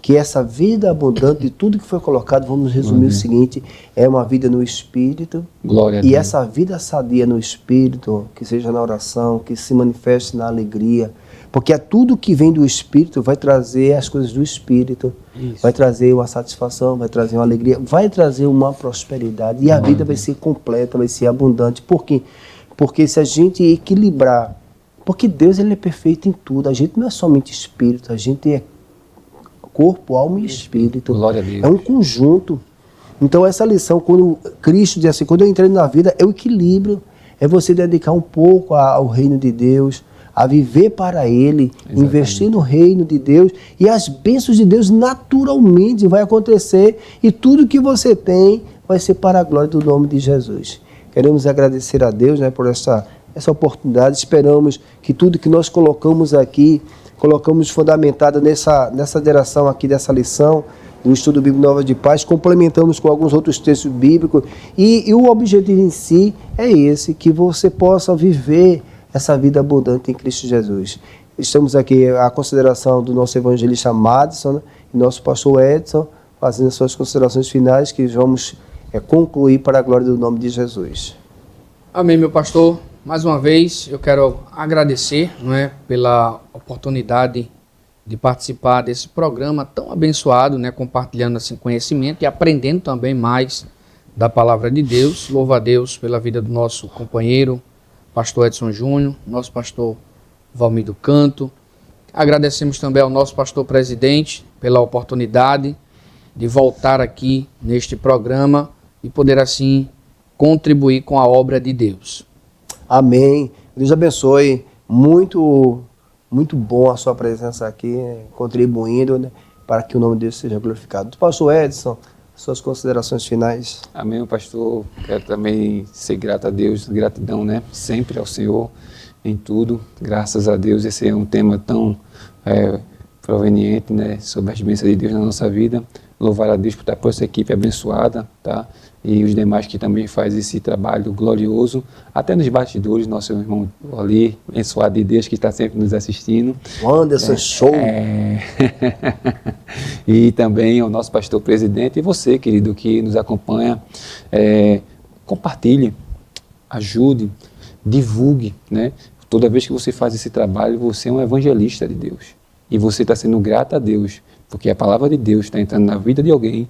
Speaker 2: que essa vida abundante de tudo que foi colocado, vamos resumir o seguinte, é uma vida no Espírito.
Speaker 4: Glória a Deus.
Speaker 2: E essa vida sadia no Espírito, que seja na oração, que se manifeste na alegria, porque tudo que vem do Espírito vai trazer as coisas do Espírito, vai trazer uma satisfação, vai trazer uma alegria, vai trazer uma prosperidade, e a vida vai ser completa, vai ser abundante. Por quê? Porque se a gente equilibrar, porque Deus ele é perfeito em tudo, a gente não é somente Espírito, a gente é corpo, alma e espírito.
Speaker 4: Glória a Deus.
Speaker 2: É um conjunto. Então essa lição, quando Cristo diz assim, quando eu entrei na vida, é o equilíbrio, é você dedicar um pouco ao reino de Deus, a viver para Ele, exatamente, investir no reino de Deus, e as bênçãos de Deus naturalmente vai acontecer, e tudo que você tem vai ser para a glória do nome de Jesus. Queremos agradecer a Deus, né, por essa oportunidade. Esperamos que tudo que nós colocamos aqui, colocamos fundamentada nessa direção aqui dessa lição do Estudo Bíblico Novas de Paz, complementamos com alguns outros textos bíblicos, e o objetivo em si é esse, que você possa viver essa vida abundante em Cristo Jesus. Estamos aqui à consideração do nosso evangelista Madison, né, e nosso pastor Edson, fazendo as suas considerações finais, que vamos concluir para a glória do nome de Jesus.
Speaker 3: Amém, meu pastor. Mais uma vez, eu quero agradecer, não é, pela oportunidade de participar desse programa tão abençoado, né, compartilhando assim conhecimento e aprendendo também mais da palavra de Deus. Louvo a Deus pela vida do nosso companheiro, pastor Edson Júnior, nosso pastor Valmir do Canto. Agradecemos também ao nosso pastor presidente pela oportunidade de voltar aqui neste programa e poder assim contribuir com a obra de Deus.
Speaker 2: Amém. Deus abençoe. Muito bom a sua presença aqui, contribuindo, né, para que o nome de Deus seja glorificado. Pastor Edson, suas considerações finais.
Speaker 4: Amém, pastor. Quero também ser grato a Deus, gratidão, né, sempre ao Senhor em tudo. Graças a Deus, esse é um tema tão proveniente, né, sobre as bênçãos de Deus na nossa vida. Louvar a Deus por essa equipe abençoada, tá? E os demais que também fazem esse trabalho glorioso, até nos bastidores, nosso irmão ali, abençoado de Deus, que está sempre nos assistindo.
Speaker 2: Anderson, show!
Speaker 4: E também o nosso pastor presidente e você, querido, que nos acompanha. Compartilhe, ajude, divulgue, né? Toda vez que você faz esse trabalho, você é um evangelista de Deus. E você está sendo grato a Deus, porque a palavra de Deus está entrando na vida de alguém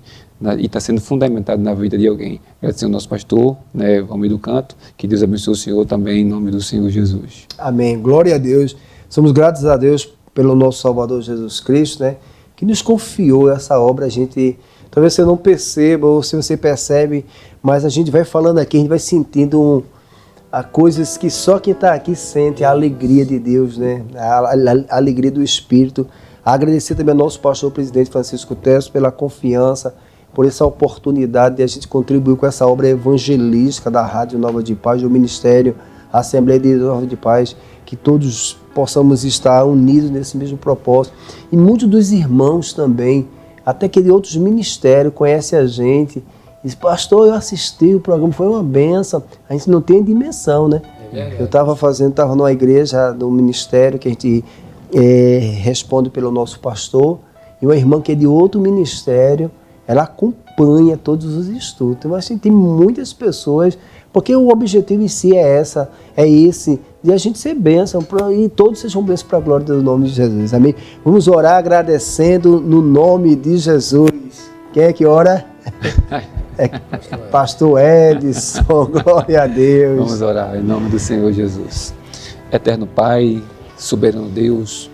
Speaker 4: e está sendo fundamentada na vida de alguém. Agradecer ao nosso pastor, né, Valmir do Canto, que Deus abençoe o Senhor também, em nome do Senhor Jesus.
Speaker 2: Amém. Glória a Deus. Somos gratos a Deus pelo nosso Salvador Jesus Cristo, né, que nos confiou essa obra. A gente, talvez você não perceba, ou se você percebe, mas a gente vai falando aqui, a gente vai sentindo coisas que só quem está aqui sente, a alegria de Deus, né, a alegria do Espírito. Agradecer também ao nosso pastor presidente Francisco Tesso pela confiança, por essa oportunidade de a gente contribuir com essa obra evangelística da Rádio Nova de Paz, do Ministério Assembleia de Nova de Paz, que todos possamos estar unidos nesse mesmo propósito. E muitos dos irmãos também, até que de outros ministérios, conhecem a gente. Diz, pastor, eu assisti o programa, foi uma benção. A gente não tem dimensão, né? Eu estava numa igreja do ministério que a gente responde pelo nosso pastor, e uma irmã que é de outro ministério, ela acompanha todos os estudos. Então, assim, tem muitas pessoas, porque o objetivo em si é esse, de a gente ser bênção, e todos sejam bênçãos para a glória do nome de Jesus. Amém? Vamos orar agradecendo no nome de Jesus. Quem é que ora? Pastor Edson, glória a Deus.
Speaker 4: Vamos orar em nome do Senhor Jesus. Eterno Pai, soberano Deus,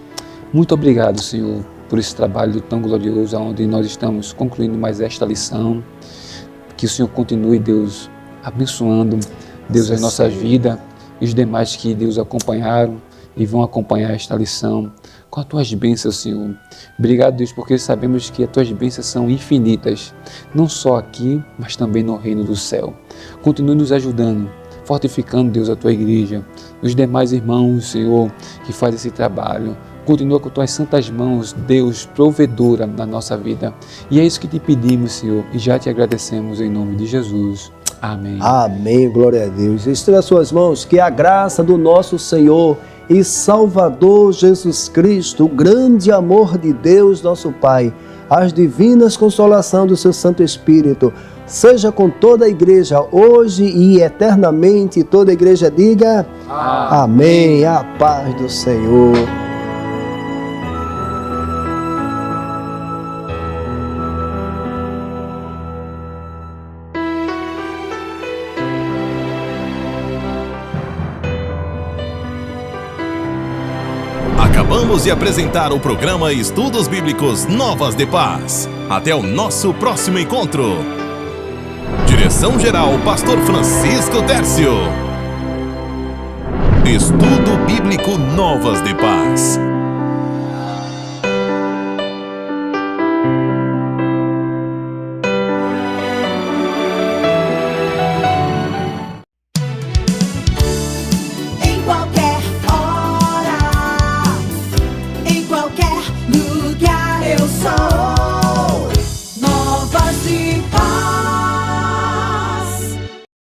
Speaker 4: muito obrigado, Senhor, por esse trabalho tão glorioso, onde nós estamos concluindo mais esta lição. Que o Senhor continue, Deus, abençoando, Deus, a nossa vida e os demais que, Deus, acompanharam e vão acompanhar esta lição com as Tuas bênçãos, Senhor. Obrigado, Deus, porque sabemos que as Tuas bênçãos são infinitas, não só aqui, mas também no reino do céu. Continue nos ajudando, fortificando, Deus, a Tua igreja, os demais irmãos, Senhor, que fazem esse trabalho. Continua com Tuas santas mãos, Deus, provedora na nossa vida. E é isso que te pedimos, Senhor, e já te agradecemos em nome de Jesus. Amém.
Speaker 2: Amém, glória a Deus. Estenda as suas mãos, que a graça do nosso Senhor e Salvador Jesus Cristo, o grande amor de Deus, nosso Pai, as divinas consolações do seu Santo Espírito, seja com toda a igreja, hoje e eternamente. Toda a igreja diga amém. A paz do Senhor.
Speaker 1: Acabamos de apresentar o programa Estudos Bíblicos Novas de Paz. Até o nosso próximo encontro. Direção-geral, Pastor Francisco Tércio. Estudo Bíblico Novas de Paz.